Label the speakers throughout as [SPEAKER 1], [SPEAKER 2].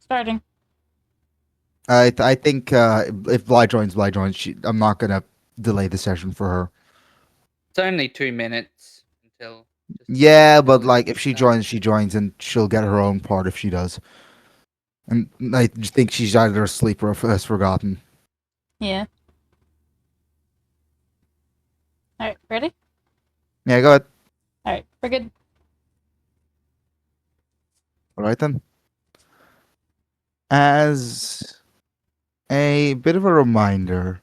[SPEAKER 1] Starting.
[SPEAKER 2] I think if Bly joins, I'm not gonna delay the session for her.
[SPEAKER 3] It's only 2 minutes until.
[SPEAKER 2] Yeah, but like if she joins, and she'll get her own part if she does. And I think she's either asleep or has forgotten.
[SPEAKER 1] Yeah. All right, ready?
[SPEAKER 2] Yeah, go ahead.
[SPEAKER 1] All right, we're good.
[SPEAKER 2] All right then. As a bit of a reminder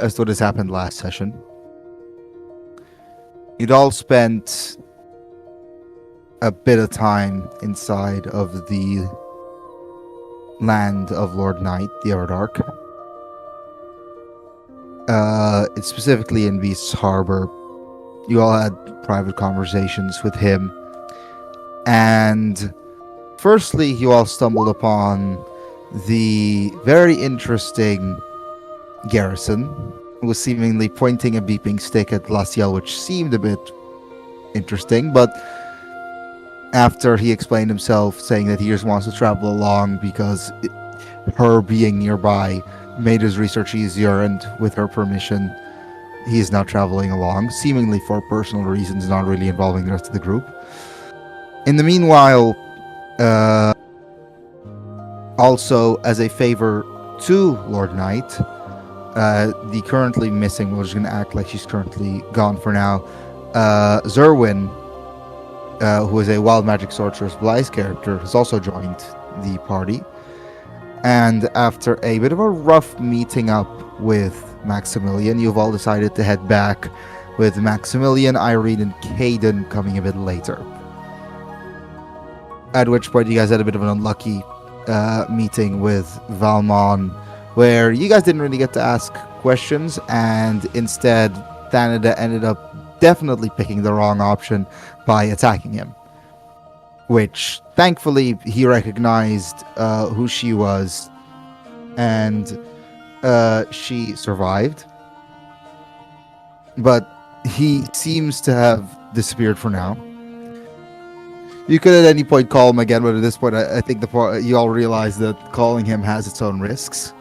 [SPEAKER 2] as to what has happened last session, you'd all spent a bit of time inside of the land of Lord Knight, the Everdark. It's specifically in Beast's Harbor. You all had private conversations with him. And firstly, you all stumbled upon the very interesting Garrison, who was seemingly pointing a beeping stick at Laciel, which seemed a bit interesting, but after he explained himself, saying that he just wants to travel along because her being nearby made his research easier, and with her permission, he is now traveling along, seemingly for personal reasons, not really involving the rest of the group. In the meanwhile, also as a favor to Lord Knight, the currently missing, we're just going to act like she's currently gone for now, Zerwin, who is a wild magic sorceress Bly's character, has also joined the party. And after a bit of a rough meeting up with Maximilian, you've all decided to head back, with Maximilian, Irene, and Caden coming a bit later. At which point you guys had a bit of an unlucky meeting with Valmon, where you guys didn't really get to ask questions, and instead Thanada ended up definitely picking the wrong option by attacking him. Which, thankfully, he recognized who she was, and she survived. But he seems to have disappeared for now. You could at any point call him again, but at this point, I think you all realize that calling him has its own risks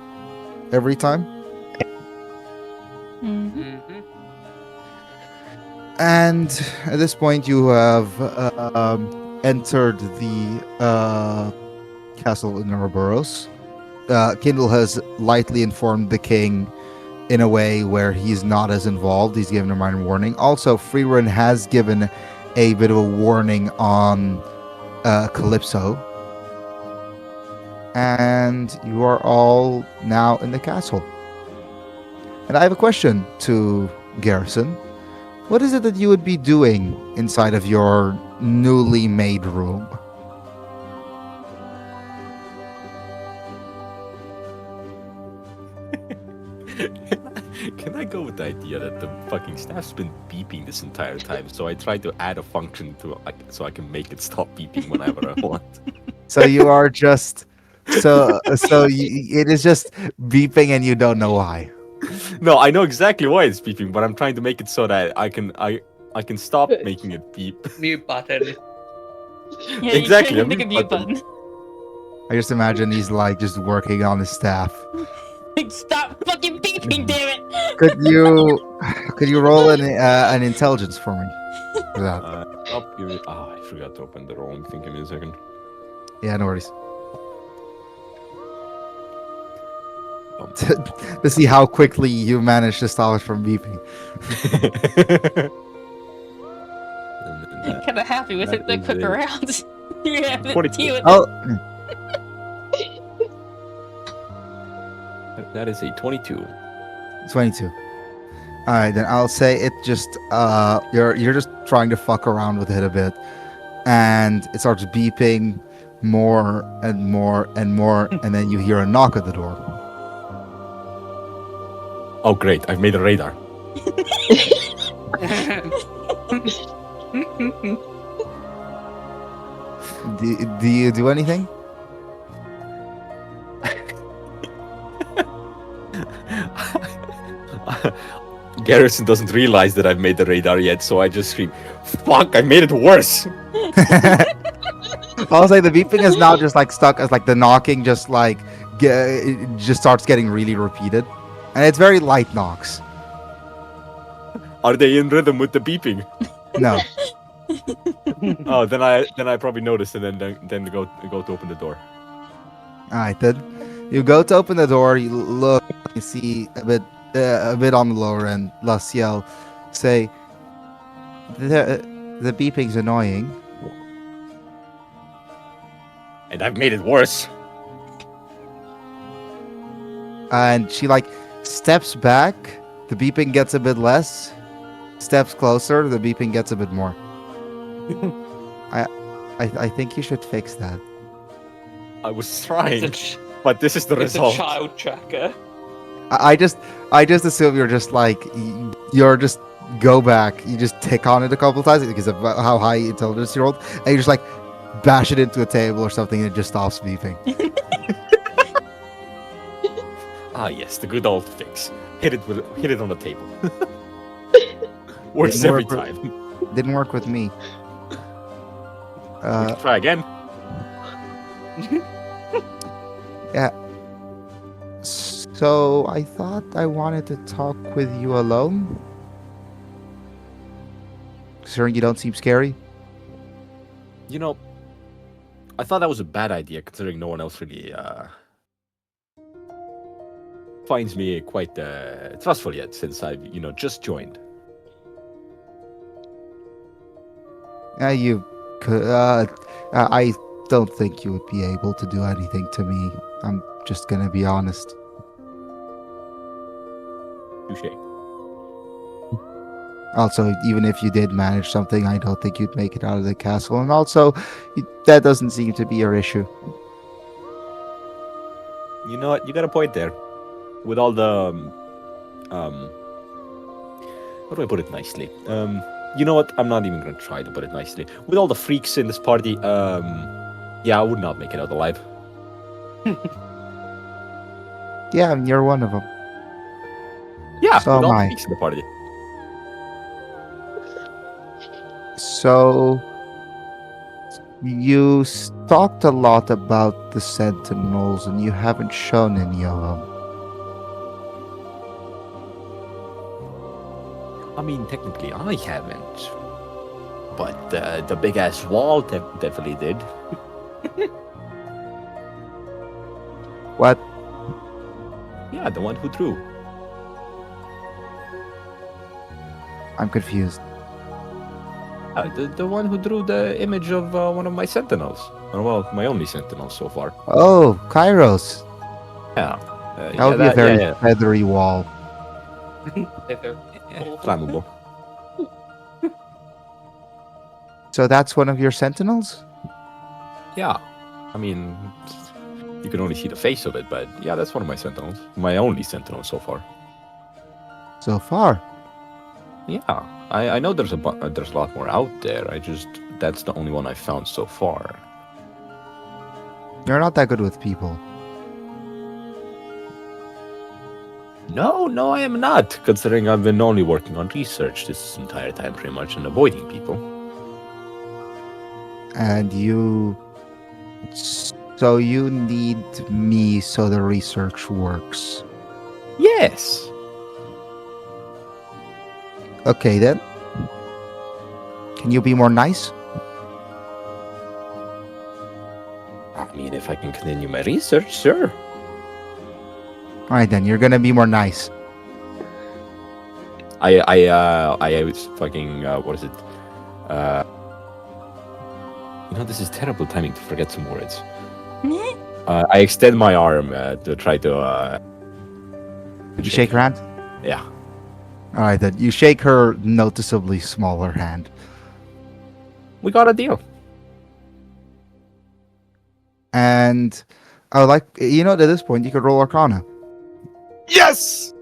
[SPEAKER 2] every time.
[SPEAKER 1] Mm-hmm.
[SPEAKER 2] And at this point, you have entered the castle in Ouroboros. Kindle has lightly informed the king in a way where he's not as involved. He's given a minor warning. Also, Freerun has given a bit of a warning on Calypso. And you are all now in the castle. And I have a question to Garrison. What is it that you would be doing inside of your newly made room?
[SPEAKER 4] Can I go with the idea that the fucking staff's been beeping this entire time? So I try to add a function to so I can make it stop beeping whenever I want.
[SPEAKER 2] So you are just it is just beeping and you don't know why.
[SPEAKER 4] No, I know exactly why it's beeping, but I'm trying to make it so that I can stop making it beep.
[SPEAKER 3] Mute button.
[SPEAKER 1] Yeah,
[SPEAKER 4] Exactly,
[SPEAKER 1] You
[SPEAKER 4] a
[SPEAKER 1] can make a
[SPEAKER 4] mute
[SPEAKER 1] mute button.
[SPEAKER 2] I just imagine he's like just working on his staff.
[SPEAKER 1] Stop fucking beeping, damn it!
[SPEAKER 2] Could you roll an intelligence for me? For that.
[SPEAKER 4] I forgot to open the wrong thing. Give me a second.
[SPEAKER 2] Yeah, no worries. To see how quickly you manage to stop it from beeping.
[SPEAKER 1] I'm kind of happy with it. The
[SPEAKER 4] That
[SPEAKER 1] quick
[SPEAKER 4] is
[SPEAKER 1] around. You have to
[SPEAKER 4] 42.
[SPEAKER 1] deal with
[SPEAKER 2] Oh,
[SPEAKER 4] That is a 22.
[SPEAKER 2] 22. All right, then I'll say it just you're just trying to fuck around with it a bit, and it starts beeping more and more and more, and then you hear a knock at the door.
[SPEAKER 4] Oh great! I've made a radar.
[SPEAKER 2] Do you do anything?
[SPEAKER 4] Garrison doesn't realize that I've made the radar yet, so I just scream, "Fuck! I made it worse!"
[SPEAKER 2] I'll say the beeping is now just like stuck as like the knocking just like it just starts getting really repeated, and it's very light knocks.
[SPEAKER 4] Are they in rhythm with the beeping?
[SPEAKER 2] No,
[SPEAKER 4] Oh, then I probably noticed, and then go to open the door.
[SPEAKER 2] all right then. You go to open the door. You look. You see a bit on the lower end. Laciel say, the beeping's annoying.
[SPEAKER 4] And I've made it worse.
[SPEAKER 2] And she like steps back. The beeping gets a bit less. Steps closer. The beeping gets a bit more. I think you should fix that.
[SPEAKER 4] I was trying,
[SPEAKER 3] It's
[SPEAKER 4] but this is the
[SPEAKER 3] a
[SPEAKER 4] result.
[SPEAKER 3] child tracker.
[SPEAKER 2] I just assume you're just like you're just go back. You just tick on it a couple times because of how high intelligence you rolled, and you just like bash it into a table or something, and it just stops beeping.
[SPEAKER 4] Ah, yes, the good old fix. Hit it on the table. Works
[SPEAKER 2] Didn't
[SPEAKER 4] every
[SPEAKER 2] work
[SPEAKER 4] time.
[SPEAKER 2] Didn't work with me.
[SPEAKER 4] Try again.
[SPEAKER 2] Yeah. So I thought I wanted to talk with you alone. Considering you don't seem scary.
[SPEAKER 4] You know, I thought that was a bad idea, considering no one else really finds me quite trustful yet, since I've just joined.
[SPEAKER 2] I don't think you would be able to do anything to me. I'm just gonna be honest.
[SPEAKER 4] Touché.
[SPEAKER 2] Also, even if you did manage something, I don't think you'd make it out of the castle. And also, that doesn't seem to be your issue.
[SPEAKER 4] You know what? You got a point there. With all the how do I put it nicely? You know what? I'm not even gonna try to put it nicely. With all the freaks in this party, yeah, I would not make it out alive.
[SPEAKER 2] Yeah, and you're one of them.
[SPEAKER 4] Yeah,
[SPEAKER 2] So
[SPEAKER 4] with all
[SPEAKER 2] am
[SPEAKER 4] the
[SPEAKER 2] I.
[SPEAKER 4] freaks in the party.
[SPEAKER 2] So, you talked a lot about the Sentinels, and you haven't shown any of them.
[SPEAKER 4] I mean, technically, I haven't, but the big ass wall definitely did.
[SPEAKER 2] What?
[SPEAKER 4] Yeah, the one who drew.
[SPEAKER 2] I'm confused.
[SPEAKER 4] The one who drew the image of one of my sentinels. Well, my only sentinel so far.
[SPEAKER 2] Oh, Kairos.
[SPEAKER 4] Yeah.
[SPEAKER 2] That would be a very feathery wall.
[SPEAKER 4] Flammable.
[SPEAKER 2] So that's one of your Sentinels?
[SPEAKER 4] Yeah. I mean, you can only see the face of it, but yeah, that's one of my sentinels. My only sentinel so far.
[SPEAKER 2] So far.
[SPEAKER 4] Yeah. I know there's a lot more out there. That's the only one I've found so far.
[SPEAKER 2] You're not that good with people.
[SPEAKER 4] No, I am not, considering I've been only working on research this entire time pretty much and avoiding people.
[SPEAKER 2] And you... So you need me so the research works.
[SPEAKER 4] Yes.
[SPEAKER 2] Okay then. Can you be more nice?
[SPEAKER 4] I mean, if I can continue my research, sure.
[SPEAKER 2] Alright then, you're gonna be more nice.
[SPEAKER 4] I was fucking, what is it? This is terrible timing to forget some words. I extend my arm to try to,
[SPEAKER 2] Did you shake her hand?
[SPEAKER 4] yeah.
[SPEAKER 2] Alright then, you shake her noticeably smaller hand.
[SPEAKER 4] We got a deal.
[SPEAKER 2] And I would like, at this point, you could roll Arcana.
[SPEAKER 4] Yes!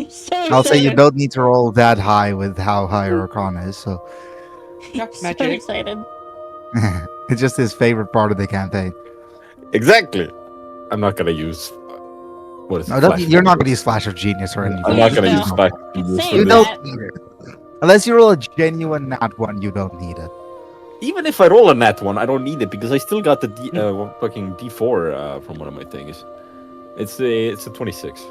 [SPEAKER 1] So
[SPEAKER 2] I'll say you
[SPEAKER 1] excited.
[SPEAKER 2] don't need to roll that high with how high your Arcana is, so
[SPEAKER 3] Dark
[SPEAKER 1] So
[SPEAKER 3] magic.
[SPEAKER 1] excited.
[SPEAKER 2] it's just his favorite part of the campaign.
[SPEAKER 4] Exactly. I'm not gonna use, what is it?
[SPEAKER 2] No,
[SPEAKER 4] Flash
[SPEAKER 2] you're not
[SPEAKER 4] Forward.
[SPEAKER 2] going to use Flash of Genius or anything.
[SPEAKER 4] I'm not gonna
[SPEAKER 1] No.
[SPEAKER 4] use Flash Forward
[SPEAKER 1] Say
[SPEAKER 4] for
[SPEAKER 2] You
[SPEAKER 4] this.
[SPEAKER 1] that.
[SPEAKER 2] don't need it. Unless you roll a genuine nat one, you don't need it.
[SPEAKER 4] Even if I roll a nat one, I don't need it because I still got the fucking D4 from one of my things. It's a 26.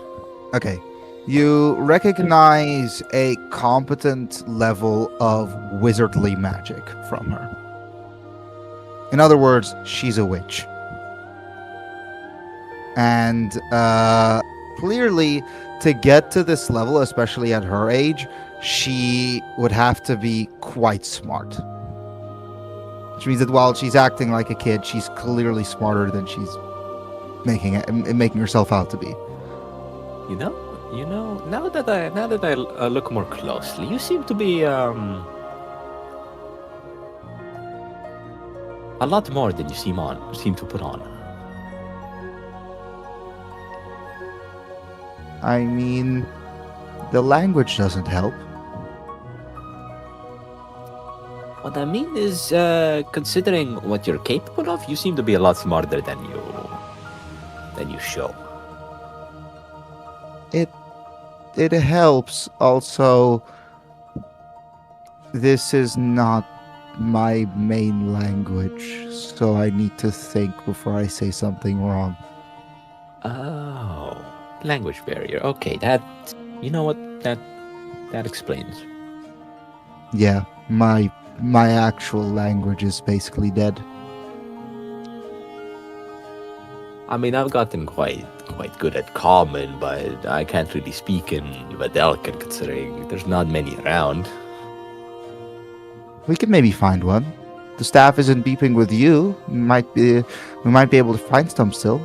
[SPEAKER 2] Okay. You recognize a competent level of wizardly magic from her. In other words, she's a witch. And clearly, to get to this level, especially at her age, she would have to be quite smart. Which means that while she's acting like a kid, she's clearly smarter than she's making herself out to be.
[SPEAKER 4] You know. Now that I look more closely, you seem to be a lot more than you seem to put on.
[SPEAKER 2] I mean, the language doesn't help.
[SPEAKER 4] What I mean is, considering what you're capable of, you seem to be a lot smarter than you show.
[SPEAKER 2] It helps. Also, this is not my main language, so I need to think before I say something wrong.
[SPEAKER 4] Oh, language barrier. Okay, you know what? That explains.
[SPEAKER 2] Yeah, my actual language is basically dead.
[SPEAKER 4] I mean, I've gotten quite good at common, but I can't really speak in Vadelkin considering there's not many around.
[SPEAKER 2] We could maybe find one. The staff isn't beeping with you. We might be able to find some still.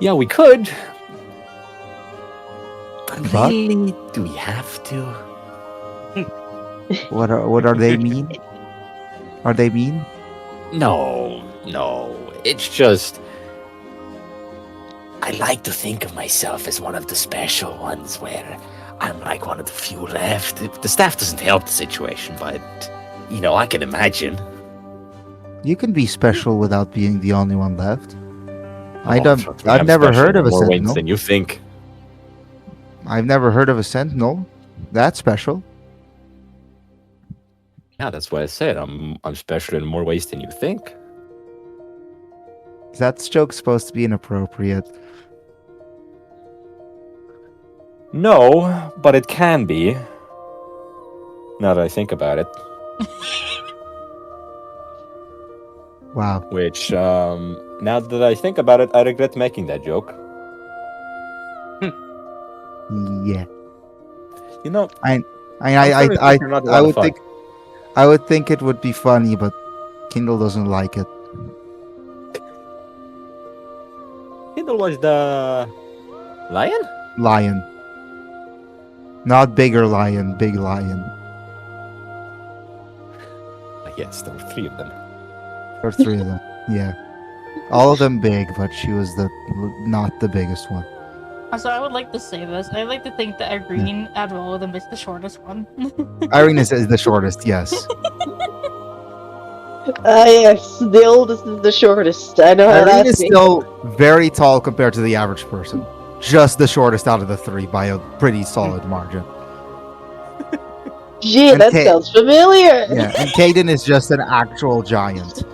[SPEAKER 4] Yeah, we could. But
[SPEAKER 2] But?
[SPEAKER 4] really, do we have to?
[SPEAKER 2] What are they mean? Are they mean?
[SPEAKER 4] No. It's just I like to think of myself as one of the special ones where I'm like one of the few left. The staff doesn't help the situation, but I can imagine.
[SPEAKER 2] You can be special without being the only one left.
[SPEAKER 4] Trust me,
[SPEAKER 2] I've
[SPEAKER 4] I'm
[SPEAKER 2] never
[SPEAKER 4] special
[SPEAKER 2] heard of
[SPEAKER 4] in
[SPEAKER 2] a
[SPEAKER 4] more ways
[SPEAKER 2] sentinel.
[SPEAKER 4] than you think.
[SPEAKER 2] I've never heard of a sentinel. That's special.
[SPEAKER 4] Yeah, that's what I said. I'm special in more ways than you think.
[SPEAKER 2] That joke's supposed to be inappropriate.
[SPEAKER 4] No, but it can be. Now that I think about it.
[SPEAKER 2] Wow.
[SPEAKER 4] Which, now that I think about it, I regret making that joke.
[SPEAKER 2] Yeah.
[SPEAKER 4] You know,
[SPEAKER 2] I
[SPEAKER 4] I
[SPEAKER 2] would think it would be funny, but Kindle doesn't like it.
[SPEAKER 4] Kindle was the lion?
[SPEAKER 2] Lion. Not bigger lion, big lion.
[SPEAKER 4] Yes, there were 3 of them.
[SPEAKER 2] Or 3 of them. Yeah. All of them big, but she was not the biggest one.
[SPEAKER 1] Also, I would like to say this. I like to think that Irene, out of all of them, is the shortest one.
[SPEAKER 2] Irene is the shortest, yes.
[SPEAKER 5] Yes, the oldest is the shortest. I know how
[SPEAKER 2] Irene
[SPEAKER 5] that
[SPEAKER 2] is
[SPEAKER 5] feels.
[SPEAKER 2] still very tall compared to the average person. Just the shortest out of the 3 by a pretty solid margin.
[SPEAKER 5] Gee,
[SPEAKER 2] And
[SPEAKER 5] that
[SPEAKER 2] Kate-
[SPEAKER 5] sounds familiar.
[SPEAKER 2] Yeah, and Caden is just an actual giant.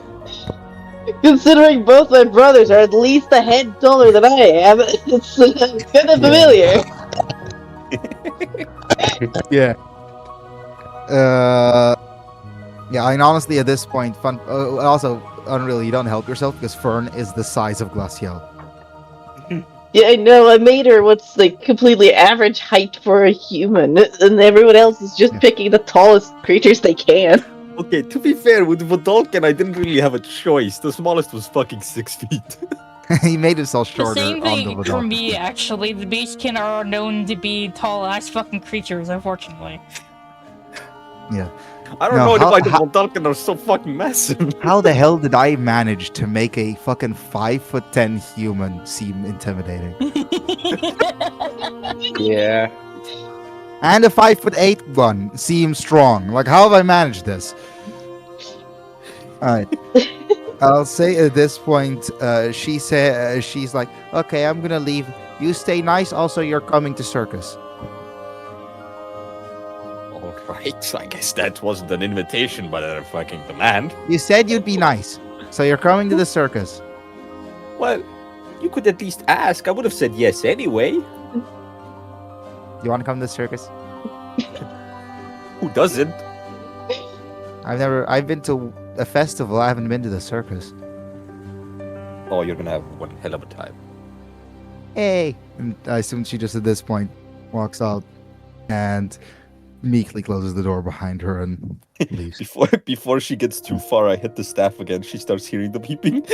[SPEAKER 5] Considering both my brothers are at least a head taller than I am, it's kind of familiar.
[SPEAKER 2] Yeah. Yeah, and honestly, at this point, also, Unreal, you don't help yourself because Fern is the size of Glacial.
[SPEAKER 5] Yeah, I know. I made her what's like completely average height for a human, and everyone else is just
[SPEAKER 2] Yeah.
[SPEAKER 5] picking the tallest creatures they can.
[SPEAKER 4] Okay, to be fair, with Vodolkin, I didn't really have a choice. The smallest was fucking 6 feet.
[SPEAKER 2] He made himself
[SPEAKER 1] The
[SPEAKER 2] shorter
[SPEAKER 1] same
[SPEAKER 2] on the
[SPEAKER 1] thing for
[SPEAKER 2] Vidal.
[SPEAKER 1] me, actually. The Beastkin are known to be tall-ass fucking creatures, unfortunately.
[SPEAKER 2] Yeah.
[SPEAKER 4] I don't
[SPEAKER 2] No,
[SPEAKER 4] know why the
[SPEAKER 2] how-
[SPEAKER 4] Vodolkin are so fucking massive.
[SPEAKER 2] How the hell did I manage to make a fucking 5'10" human seem intimidating?
[SPEAKER 3] Yeah.
[SPEAKER 2] And a 5'8" one seem strong. Like, how have I managed this? Alright. I'll say at this point, she's like, okay, I'm gonna leave. You stay nice. Also, you're coming to circus.
[SPEAKER 4] Right, I guess that wasn't an invitation, but a fucking demand.
[SPEAKER 2] You said you'd be nice, so you're coming to the circus.
[SPEAKER 4] Well, you could at least ask. I would have said yes anyway.
[SPEAKER 2] You want to come to the circus?
[SPEAKER 4] Who doesn't?
[SPEAKER 2] I've been to a festival. I haven't been to the circus.
[SPEAKER 4] Oh, you're gonna have one hell of a time.
[SPEAKER 2] Hey! And I assume she just at this point walks out and meekly closes the door behind her and leaves.
[SPEAKER 4] Before she gets too far, I hit the staff again. She starts hearing the beeping.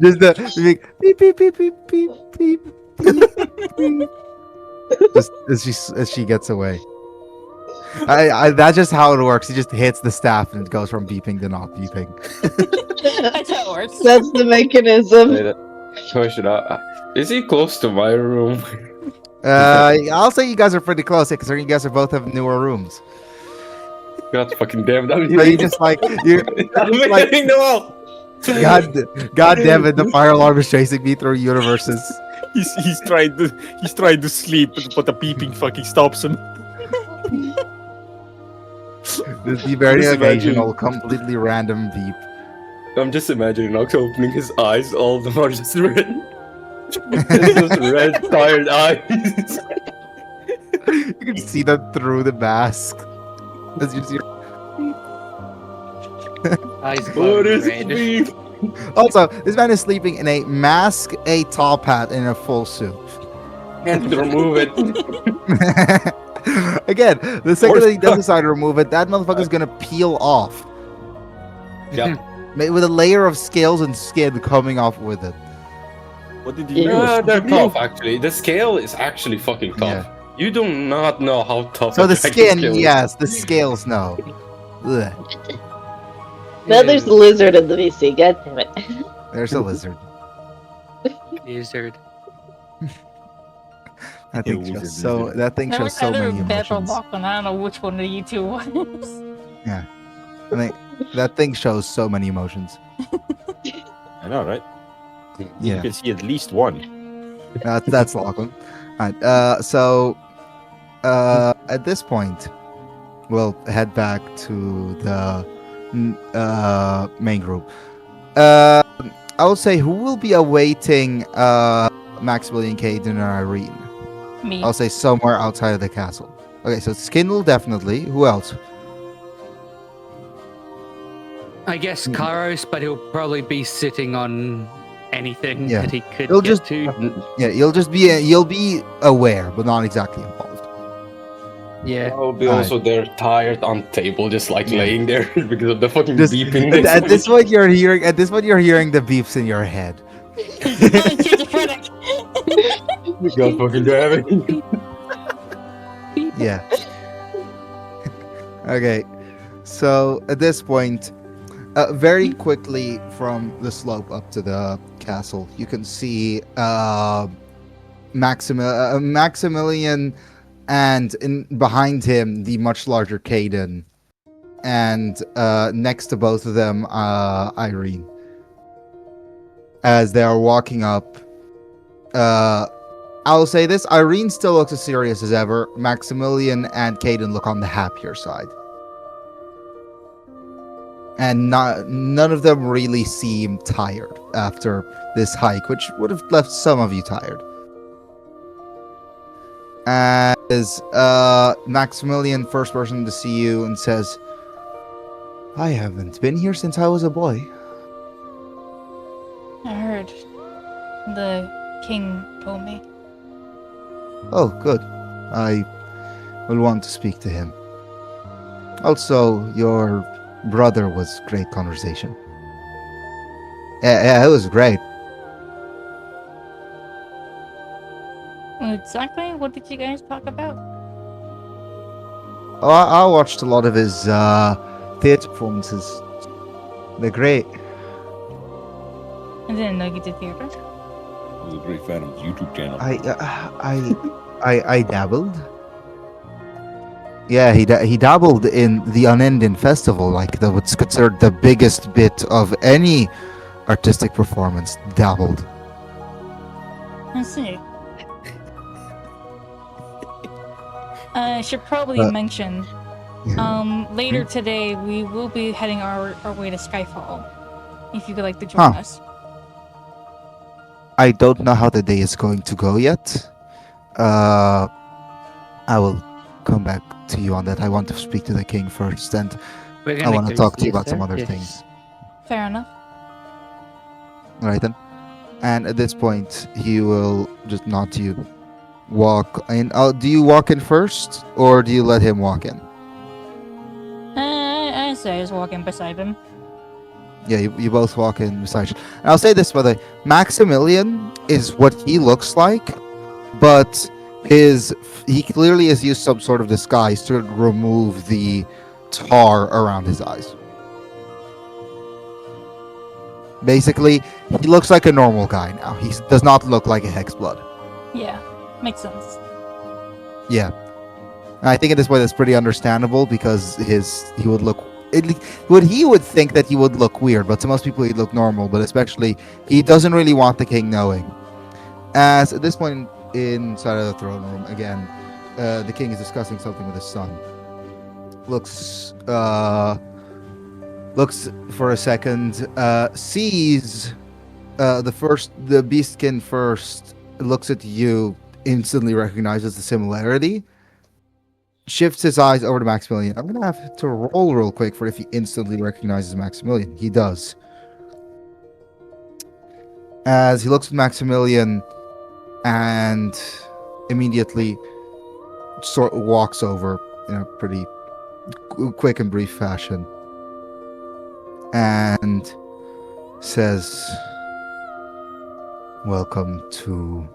[SPEAKER 2] Just the beep beep beep beep beep beep. Beep. Just as she gets away. That's just how it works. He just hits the staff and it goes from beeping to not beeping.
[SPEAKER 1] That's how it works.
[SPEAKER 5] That's the mechanism.
[SPEAKER 6] Wait, question: is he close to my room?
[SPEAKER 2] I'll say you guys are pretty close considering you guys are both have newer rooms.
[SPEAKER 6] God fucking damn!
[SPEAKER 2] So you just like you
[SPEAKER 6] I'm
[SPEAKER 2] like-
[SPEAKER 6] hitting the wall.
[SPEAKER 2] God damn it, the fire alarm is chasing me through universes.
[SPEAKER 4] He's trying to sleep, but the beeping fucking stops him.
[SPEAKER 2] This be very
[SPEAKER 6] Just imagine-
[SPEAKER 2] occasional, completely random beep.
[SPEAKER 6] I'm just imagining Nox opening his eyes. All of them are just red. Just red, tired eyes.
[SPEAKER 2] You can see them through the mask. As you see.
[SPEAKER 7] Eyes
[SPEAKER 6] What
[SPEAKER 7] glowing
[SPEAKER 6] is
[SPEAKER 7] red.
[SPEAKER 6] it?
[SPEAKER 2] Also, this man is sleeping in a mask, a top hat, and a full suit.
[SPEAKER 6] Can't remove it.
[SPEAKER 2] Again, the second
[SPEAKER 4] Or-
[SPEAKER 2] that he does decide to remove it, that motherfucker's gonna peel off.
[SPEAKER 6] Yeah.
[SPEAKER 2] With a layer of scales and skin coming off with it.
[SPEAKER 4] What did you
[SPEAKER 5] Yeah.
[SPEAKER 4] use?
[SPEAKER 6] They're tough, actually. The scale is actually fucking tough. You do not know how tough.
[SPEAKER 2] So
[SPEAKER 6] a
[SPEAKER 2] the
[SPEAKER 6] dragon
[SPEAKER 2] skin,
[SPEAKER 6] scale is.
[SPEAKER 2] yes, the scales, no. Ugh,
[SPEAKER 5] Now there's the lizard in the VC. God damn it.
[SPEAKER 2] there's a lizard.
[SPEAKER 7] Lizard.
[SPEAKER 2] That thing
[SPEAKER 4] Yeah,
[SPEAKER 2] shows
[SPEAKER 4] wizard
[SPEAKER 2] so
[SPEAKER 4] lizard.
[SPEAKER 2] that thing
[SPEAKER 1] There
[SPEAKER 2] shows
[SPEAKER 1] was
[SPEAKER 2] so
[SPEAKER 1] either
[SPEAKER 2] many
[SPEAKER 1] Beth or
[SPEAKER 2] emotions.
[SPEAKER 1] Bachman. I don't know which one of you two was.
[SPEAKER 2] I mean, that thing shows so many emotions.
[SPEAKER 4] I know, right?
[SPEAKER 2] Yeah.
[SPEAKER 4] You can see at least one.
[SPEAKER 2] That's Lachlan. Alright, at this point, we'll head back to the main group. I would say who will be awaiting Maximilian, Caden, and Irene?
[SPEAKER 1] Me.
[SPEAKER 2] I'll say somewhere outside of the castle. Okay, so Skindle definitely. Who else?
[SPEAKER 7] I guess Karos, but he'll probably be sitting on anything
[SPEAKER 2] Yeah.
[SPEAKER 7] that he could
[SPEAKER 2] He'll
[SPEAKER 7] get
[SPEAKER 2] just-
[SPEAKER 7] to.
[SPEAKER 2] Yeah, you'll be aware, but not exactly involved.
[SPEAKER 7] Yeah.
[SPEAKER 6] I'll be
[SPEAKER 2] Alright.
[SPEAKER 6] also there, tired on table, just like
[SPEAKER 2] Yeah.
[SPEAKER 6] laying there because of the fucking
[SPEAKER 2] Just-
[SPEAKER 6] beeping.
[SPEAKER 2] At this point, you're hearing. At this point, you're hearing the beeps in your head.
[SPEAKER 1] I'm schizophrenic.
[SPEAKER 6] God fucking damn it.
[SPEAKER 2] Yeah. Okay. So at this point, very quickly from the slope up to the castle, you can see Maximilian, and behind him the much larger Caden, and next to both of them, Irene. As they are walking up, I'll say this: Irene still looks as serious as ever. Maximilian and Caden look on the happier side. And none of them really seem tired after this hike, which would have left some of you tired. As Maximilian, first person to see you, and says, "I haven't been here since I was a boy."
[SPEAKER 1] I heard the king told me.
[SPEAKER 2] Oh, good. I will want to speak to him. Also, your brother was great conversation. Yeah, it was great.
[SPEAKER 1] Exactly? What did you guys talk about?
[SPEAKER 2] Oh, I watched a lot of his theater performances. They're great.
[SPEAKER 1] I didn't know you did theater.
[SPEAKER 4] I was a great fan of his YouTube channel.
[SPEAKER 2] I dabbled. Yeah, he dabbled in the Unending Festival, like what's considered the biggest bit of any artistic performance. Dabbled.
[SPEAKER 1] I see. I should probably mention, later today we will be heading our way to Skyfall. If you would like to join
[SPEAKER 2] Huh.
[SPEAKER 1] us.
[SPEAKER 2] I don't know how the day is going to go yet. I will come back to you on that. I want to speak to the king first, and
[SPEAKER 7] We're
[SPEAKER 2] I
[SPEAKER 7] gonna
[SPEAKER 2] want to
[SPEAKER 7] go
[SPEAKER 2] talk to
[SPEAKER 7] see
[SPEAKER 2] you
[SPEAKER 7] a
[SPEAKER 2] about some other
[SPEAKER 7] circus.
[SPEAKER 2] things.
[SPEAKER 1] Fair enough.
[SPEAKER 2] All right then. And at this point, he will just nod to you. Walk in. Do you walk in first, or do you let him walk in?
[SPEAKER 1] I say I was walking beside him.
[SPEAKER 2] Yeah, you both walk in beside you. And I'll say this, by the way. Maximilian is what he looks like, but he clearly has used some sort of disguise to remove the tar around his eyes. Basically, he looks like a normal guy now. He does not look like a Hexblood.
[SPEAKER 1] Yeah, makes sense.
[SPEAKER 2] Yeah. And I think at this point that's pretty understandable because he would look he would think that he would look weird, but to most people he'd look normal, but especially he doesn't really want the king knowing. As at this point inside of the throne room, again, the king is discussing something with his son. Looks for a second, sees the beastkin first, looks at you, instantly recognizes the similarity, shifts his eyes over to Maximilian. I'm gonna have to roll real quick for if he instantly recognizes Maximilian. He does. As he looks at Maximilian and immediately sort of walks over in a pretty quick and brief fashion and says, "Welcome to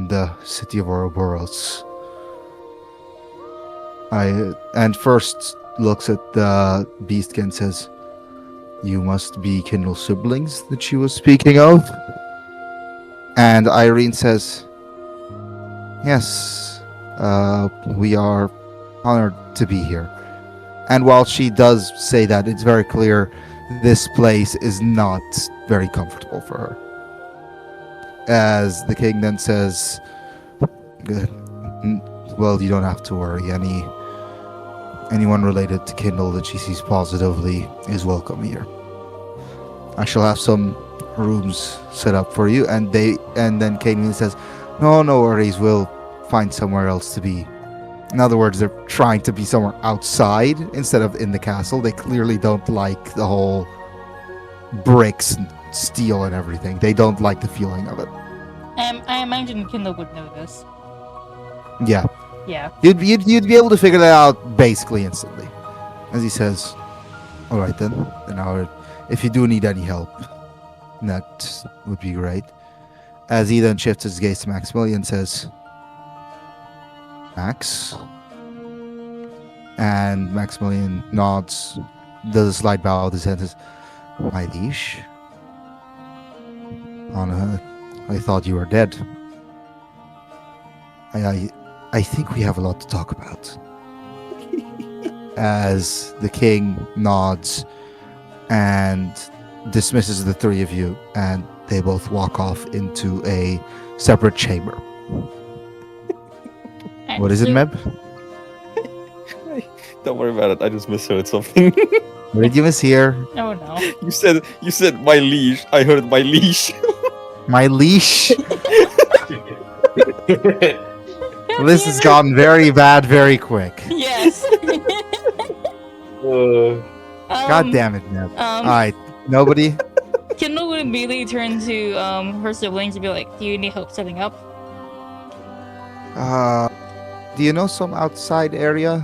[SPEAKER 2] the city of Ouroboros." And first looks at the beastkin and says, "You must be Kindle's siblings that she was speaking of." And Irene says, "Yes, we are honored to be here." And while she does say that, it's very clear this place is not very comfortable for her. As the king then says, "Good. Well, you don't have to worry. Anyone related to Kindle that she sees positively is welcome here. I shall have some rooms set up for you." And then Kaden says, no worries, we'll find somewhere else to be." In other words, they're trying to be somewhere outside instead of in the castle. They clearly don't like the whole bricks and steel and everything. They don't like the feeling of it.
[SPEAKER 1] I imagine Kindle would know this.
[SPEAKER 2] Yeah.
[SPEAKER 1] Yeah.
[SPEAKER 2] You'd be able to figure that out basically instantly. As he says, "All right then. If you do need any help, that would be great." As he then shifts his gaze to Maximilian and says, "Max?" And Maximilian nods, does a slight bow with his head and says, "My liege? Anna, I thought you were dead. I think we have a lot to talk about." As the king nods and dismisses the three of you, and they both walk off into a separate chamber. What is it, Meb?
[SPEAKER 6] Don't worry about it. I just misheard something.
[SPEAKER 2] What did you miss here?
[SPEAKER 1] Oh no.
[SPEAKER 6] you said my leash. I heard my leash.
[SPEAKER 2] My leash? This has gotten very bad very quick.
[SPEAKER 1] Yes.
[SPEAKER 2] God damn it, Meb. Alright, nobody?
[SPEAKER 1] Kindle would immediately turn to her siblings and be like, "Do you need help setting up?"
[SPEAKER 2] Do you know some outside area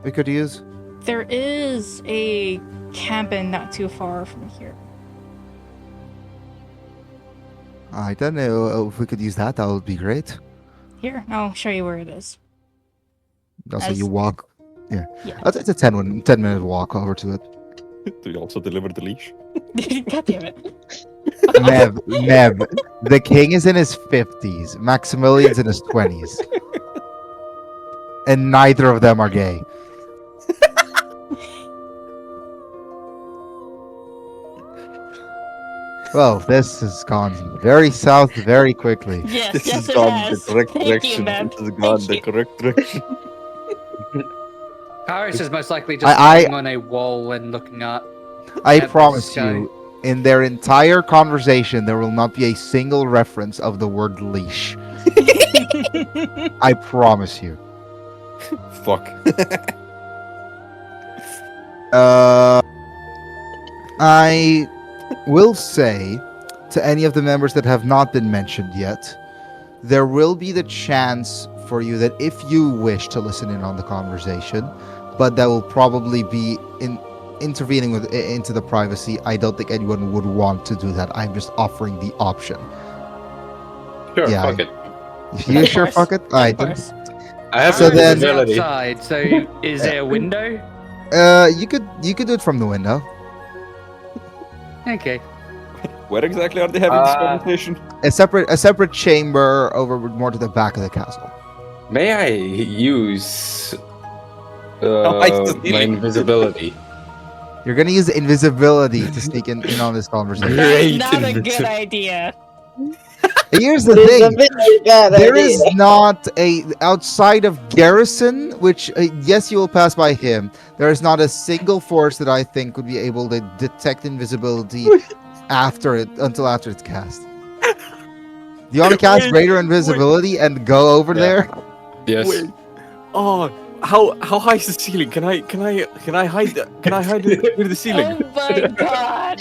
[SPEAKER 2] we could use?
[SPEAKER 1] There is a cabin not too far from here.
[SPEAKER 2] I don't know if we could use that. That would be great.
[SPEAKER 1] Here, I'll show you where it is.
[SPEAKER 2] Also,
[SPEAKER 1] As-
[SPEAKER 2] you walk. Yeah.
[SPEAKER 1] Yeah.
[SPEAKER 2] It's a 10-minute walk over to it.
[SPEAKER 6] Do you also deliver the leash?
[SPEAKER 1] God damn it.
[SPEAKER 2] Neb, the king is in his 50s. Maximilian's in his 20s. And neither of them are gay. Well, this has gone very south very quickly.
[SPEAKER 1] Yes,
[SPEAKER 6] This
[SPEAKER 1] yes,
[SPEAKER 6] has
[SPEAKER 1] it
[SPEAKER 6] gone
[SPEAKER 1] has.
[SPEAKER 6] the correct
[SPEAKER 1] Thank you,
[SPEAKER 6] direction.
[SPEAKER 1] man.
[SPEAKER 6] This has gone
[SPEAKER 1] Thank
[SPEAKER 6] the
[SPEAKER 1] you.
[SPEAKER 6] correct direction.
[SPEAKER 7] Kairos is most likely just
[SPEAKER 2] I-
[SPEAKER 7] sitting on a wall and looking up.
[SPEAKER 2] I
[SPEAKER 7] At the
[SPEAKER 2] promise
[SPEAKER 7] sky.
[SPEAKER 2] you, in their entire conversation, there will not be a single reference of the word leash. I promise you.
[SPEAKER 6] Fuck.
[SPEAKER 2] I will say to any of the members that have not been mentioned yet, there will be the chance for you that if you wish to listen in on the conversation, but that will probably be intervening into the privacy. I don't think anyone would want to do that. I'm just offering the option.
[SPEAKER 6] Sure,
[SPEAKER 2] Yeah,
[SPEAKER 6] fuck it.
[SPEAKER 2] If you sure, fuck it. All right,
[SPEAKER 1] Of
[SPEAKER 2] then.
[SPEAKER 1] course.
[SPEAKER 6] I have
[SPEAKER 2] So
[SPEAKER 7] Kairos
[SPEAKER 2] then-
[SPEAKER 7] is
[SPEAKER 6] invisibility.
[SPEAKER 7] outside, so is there a window?
[SPEAKER 2] You could do it from the window.
[SPEAKER 7] Okay.
[SPEAKER 6] Where exactly are they having this
[SPEAKER 8] Uh,
[SPEAKER 6] conversation?
[SPEAKER 2] A separate chamber over more to the back of the castle.
[SPEAKER 6] May I use
[SPEAKER 4] high is the
[SPEAKER 6] my
[SPEAKER 4] ceiling?
[SPEAKER 6] invisibility?
[SPEAKER 2] You're gonna use invisibility to sneak in on this conversation.
[SPEAKER 6] Great
[SPEAKER 1] Not a good
[SPEAKER 6] invention.
[SPEAKER 1] idea.
[SPEAKER 2] Here's the
[SPEAKER 5] It's a
[SPEAKER 2] thing.
[SPEAKER 5] very bad
[SPEAKER 2] There
[SPEAKER 5] idea.
[SPEAKER 2] is not a outside of Garrison, which yes, you will pass by him. There is not a single force that I think would be able to detect invisibility until after it's cast. Do you want to cast
[SPEAKER 4] Wait,
[SPEAKER 2] greater invisibility and go over
[SPEAKER 6] Yeah.
[SPEAKER 2] there?
[SPEAKER 6] Yes.
[SPEAKER 4] Wait. Oh, how high is the ceiling? Can I hide? Can I hide near the ceiling?
[SPEAKER 1] Oh my god.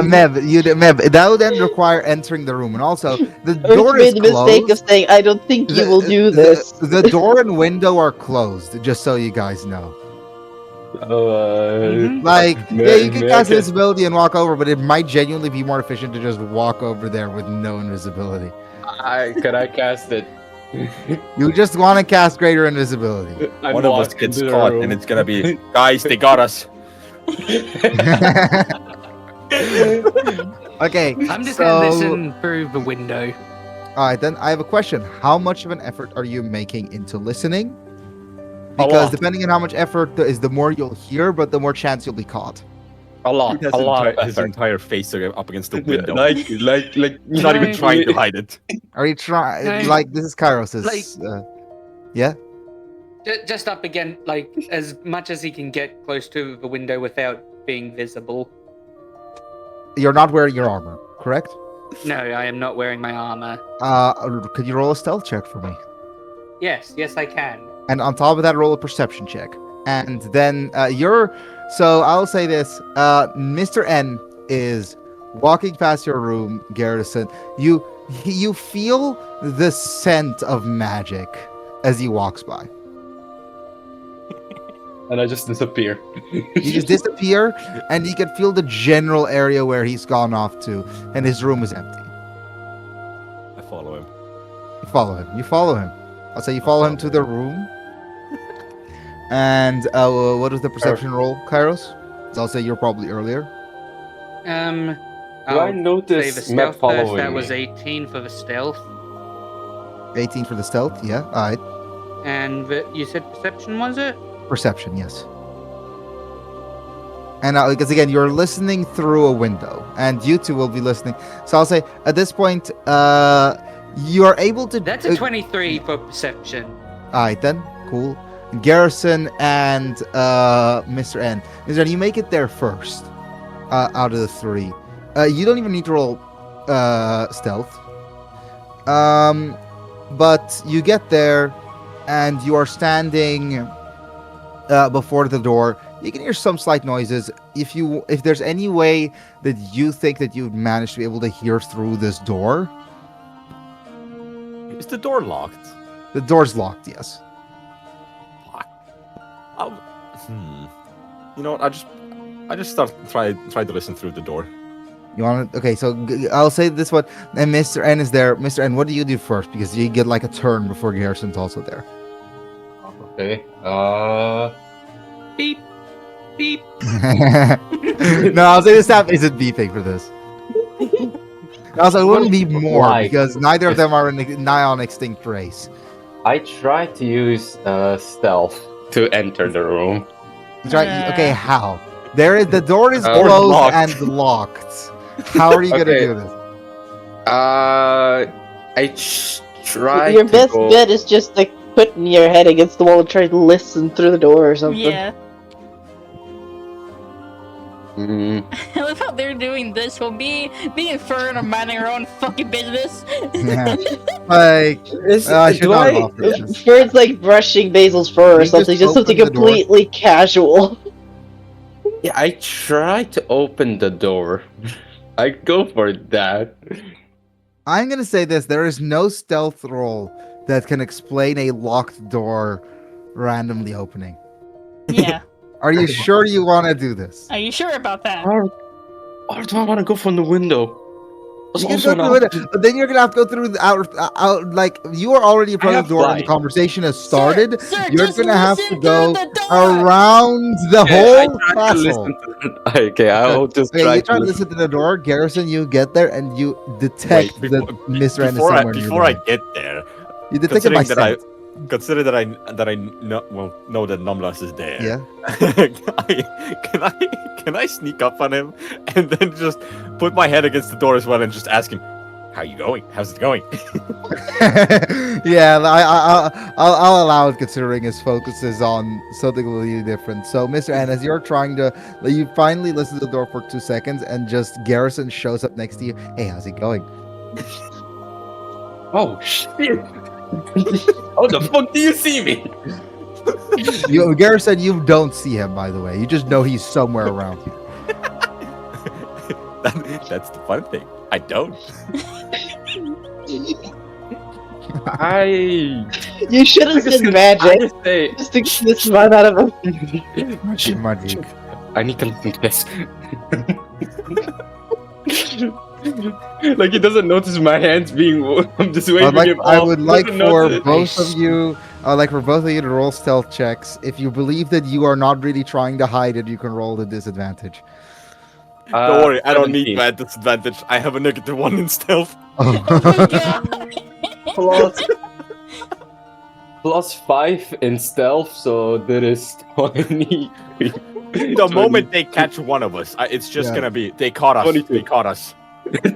[SPEAKER 2] Mev, that would then require entering the room, and also the
[SPEAKER 5] I
[SPEAKER 2] door is
[SPEAKER 5] made the mistake
[SPEAKER 2] closed.
[SPEAKER 5] of saying, I don't think you will do this.
[SPEAKER 2] The door and window are closed, just so you guys know. Like, yeah, you can cast invisibility and walk over, but it might genuinely be more efficient to just walk over there with no invisibility.
[SPEAKER 6] Can I cast it?
[SPEAKER 2] You just want to cast greater invisibility.
[SPEAKER 4] One of us gets caught, and it's gonna be guys. They got us.
[SPEAKER 2] Okay,
[SPEAKER 7] I'm just
[SPEAKER 2] so,
[SPEAKER 7] gonna listen through the window.
[SPEAKER 2] All right, then I have a question. How much of an effort are you making into listening?
[SPEAKER 4] A
[SPEAKER 2] Because
[SPEAKER 4] lot.
[SPEAKER 2] depending on how much effort there is, the more you'll hear, but the more chance you'll be caught.
[SPEAKER 6] A lot.
[SPEAKER 4] His
[SPEAKER 6] A lot of
[SPEAKER 4] his
[SPEAKER 6] effort.
[SPEAKER 4] entire face up against the window.
[SPEAKER 6] Like,
[SPEAKER 4] He's not even
[SPEAKER 7] No.
[SPEAKER 4] trying to hide it.
[SPEAKER 2] Are you trying?
[SPEAKER 7] No.
[SPEAKER 2] Like, this is Kairos's.
[SPEAKER 7] Like-
[SPEAKER 2] Yeah?
[SPEAKER 7] Just up again, like as much as he can get close to the window without being visible.
[SPEAKER 2] You're not wearing your armor, correct?
[SPEAKER 7] No, I am not wearing my armor.
[SPEAKER 2] Could you roll a stealth check for me?
[SPEAKER 7] Yes, I can.
[SPEAKER 2] And on top of that, roll a perception check. And then so I'll say this: Mr. N is walking past your room, Garrison. You feel the scent of magic as he walks by.
[SPEAKER 6] And I just disappear.
[SPEAKER 2] You just disappear, and you can feel the general area where he's gone off to, and his room is empty.
[SPEAKER 4] I follow him.
[SPEAKER 2] You follow him. You follow him. I'll say you follow him to the room. And what is the perception roll, Kairos? So I'll say you're probably earlier.
[SPEAKER 6] Do I
[SPEAKER 7] I'll say the
[SPEAKER 6] notice Matt
[SPEAKER 7] stealth first.
[SPEAKER 6] following
[SPEAKER 7] That
[SPEAKER 6] me?
[SPEAKER 7] was 18 for the stealth,
[SPEAKER 2] 18 for the stealth. Yeah. All right.
[SPEAKER 7] and you said perception, was it?
[SPEAKER 2] Perception. Yes. And because again, you're listening through a window, and you two will be listening. So I'll say at this point, you are able to.
[SPEAKER 7] That's a 23 for perception.
[SPEAKER 2] All right then. Cool. Garrison and Mr. N. Mr. N, you make it there first out of the three. You don't even need to roll stealth. But you get there, and you are standing before the door. You can hear some slight noises. If there's any way that you think that you'd manage to be able to hear through this door,
[SPEAKER 4] Is the door locked?
[SPEAKER 2] the door's locked. Yes.
[SPEAKER 4] You know what? I just try to listen through the door.
[SPEAKER 2] You want to? Okay, so I'll say this one. And Mr. N is there. Mr. N, what do you do first? Because you get like a turn before Garrison's also there.
[SPEAKER 6] Okay.
[SPEAKER 7] Beep, beep.
[SPEAKER 2] No, I'll say the staff isn't beeping for this. Also, it wouldn't be more
[SPEAKER 8] Like-
[SPEAKER 2] because neither of them are nigh on extinct race.
[SPEAKER 8] I try to use stealth.
[SPEAKER 6] To enter the room.
[SPEAKER 2] He's right. Okay, how? The door is
[SPEAKER 6] Door's
[SPEAKER 2] closed
[SPEAKER 6] locked.
[SPEAKER 2] and locked. How are you gonna
[SPEAKER 6] Okay.
[SPEAKER 2] do this?
[SPEAKER 6] try
[SPEAKER 5] Your
[SPEAKER 6] to
[SPEAKER 5] best
[SPEAKER 6] go.
[SPEAKER 5] bet is just like putting your head against the wall and try to listen through the door or something.
[SPEAKER 1] Yeah.
[SPEAKER 6] Mm,
[SPEAKER 1] I love how they're doing this while me and Fern are minding our own fucking business.
[SPEAKER 2] Yeah. Like, I should
[SPEAKER 6] do
[SPEAKER 2] not
[SPEAKER 6] I?
[SPEAKER 2] offer this.
[SPEAKER 5] Ferd's like brushing Basil's fur or
[SPEAKER 2] You just
[SPEAKER 5] something, just something
[SPEAKER 2] open the door.
[SPEAKER 5] completely casual.
[SPEAKER 6] Yeah, I try to open the door. I go for that.
[SPEAKER 2] I'm gonna say this: there is no stealth roll that can explain a locked door randomly opening.
[SPEAKER 1] Yeah.
[SPEAKER 2] Are you sure you want to do this?
[SPEAKER 1] Are you sure about that?
[SPEAKER 6] Or do I want to go from the window? That's
[SPEAKER 2] You can
[SPEAKER 6] also
[SPEAKER 2] go
[SPEAKER 6] an
[SPEAKER 2] through
[SPEAKER 6] option.
[SPEAKER 2] it, but then you're gonna have to go through the out. Like you are already in front of
[SPEAKER 6] have
[SPEAKER 2] the door, and the
[SPEAKER 6] flight.
[SPEAKER 2] conversation has started.
[SPEAKER 1] Sir,
[SPEAKER 2] You're
[SPEAKER 1] just
[SPEAKER 2] gonna have to
[SPEAKER 1] listen
[SPEAKER 2] go
[SPEAKER 1] through the door!
[SPEAKER 2] around the
[SPEAKER 6] Okay, I
[SPEAKER 2] whole
[SPEAKER 6] try to
[SPEAKER 2] castle.
[SPEAKER 6] listen to okay, I'll just
[SPEAKER 2] Okay,
[SPEAKER 6] try
[SPEAKER 2] you try to
[SPEAKER 6] to
[SPEAKER 2] listen to the door, Garrison. You get there, and you detect
[SPEAKER 9] Wait,
[SPEAKER 2] that Miss Ren is
[SPEAKER 9] before
[SPEAKER 2] somewhere
[SPEAKER 9] before I
[SPEAKER 2] nearby.
[SPEAKER 9] get there,
[SPEAKER 2] You detect it by
[SPEAKER 9] considering
[SPEAKER 2] scent.
[SPEAKER 9] consider that I know that Nomlas is there.
[SPEAKER 2] Yeah.
[SPEAKER 9] Can I sneak up on him and then just put my head against the door as well and just ask him, "How you going? How's it going?"
[SPEAKER 2] Yeah, I'll allow it considering his focus is on something completely different. So, Mr. N, as you're trying to, you finally listen to the door for 2 seconds, and just Garrison shows up next to you. Hey, how's it going?
[SPEAKER 6] Oh shit! How the fuck do you see me?
[SPEAKER 2] Garrison, you don't see him, by the way. You just know he's somewhere around you.
[SPEAKER 9] That's the fun thing. I don't.
[SPEAKER 5] You should have said
[SPEAKER 6] I
[SPEAKER 5] magic.
[SPEAKER 6] just say
[SPEAKER 5] Just to get this run out of him.
[SPEAKER 2] Magic.
[SPEAKER 6] I need to listen to this. Like he doesn't notice my hands being. I'm just waving him
[SPEAKER 2] I
[SPEAKER 6] off.
[SPEAKER 2] would like
[SPEAKER 6] Doesn't
[SPEAKER 2] for
[SPEAKER 6] notice.
[SPEAKER 2] both of you, to roll stealth checks. If you believe that you are not really trying to hide it, you can roll the disadvantage.
[SPEAKER 9] Don't worry, I don't need
[SPEAKER 6] 17.
[SPEAKER 9] that disadvantage. I have a -1 in stealth.
[SPEAKER 1] Oh my god!
[SPEAKER 8] Plus, plus 5 in stealth, so there is 20.
[SPEAKER 9] The moment they catch one of us, it's just
[SPEAKER 2] Yeah.
[SPEAKER 9] gonna be they caught us.
[SPEAKER 6] 22.
[SPEAKER 9] They caught us.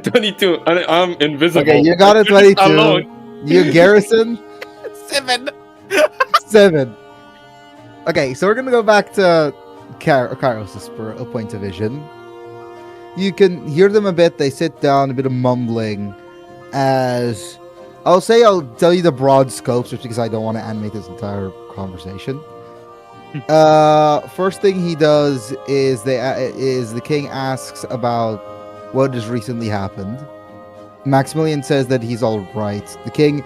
[SPEAKER 6] 22. I'm invisible.
[SPEAKER 2] Okay, you got a
[SPEAKER 6] You're just
[SPEAKER 2] 22.
[SPEAKER 6] alone.
[SPEAKER 2] You, Garrison,
[SPEAKER 9] 7.
[SPEAKER 2] 7. Okay, so we're gonna go back to Kairos' for a point of vision. You can hear them a bit. They sit down, a bit of mumbling. As I'll tell you the broad scopes, just because I don't want to animate this entire conversation. First thing he does is the king asks about what has recently happened. Maximilian says that he's all right. The king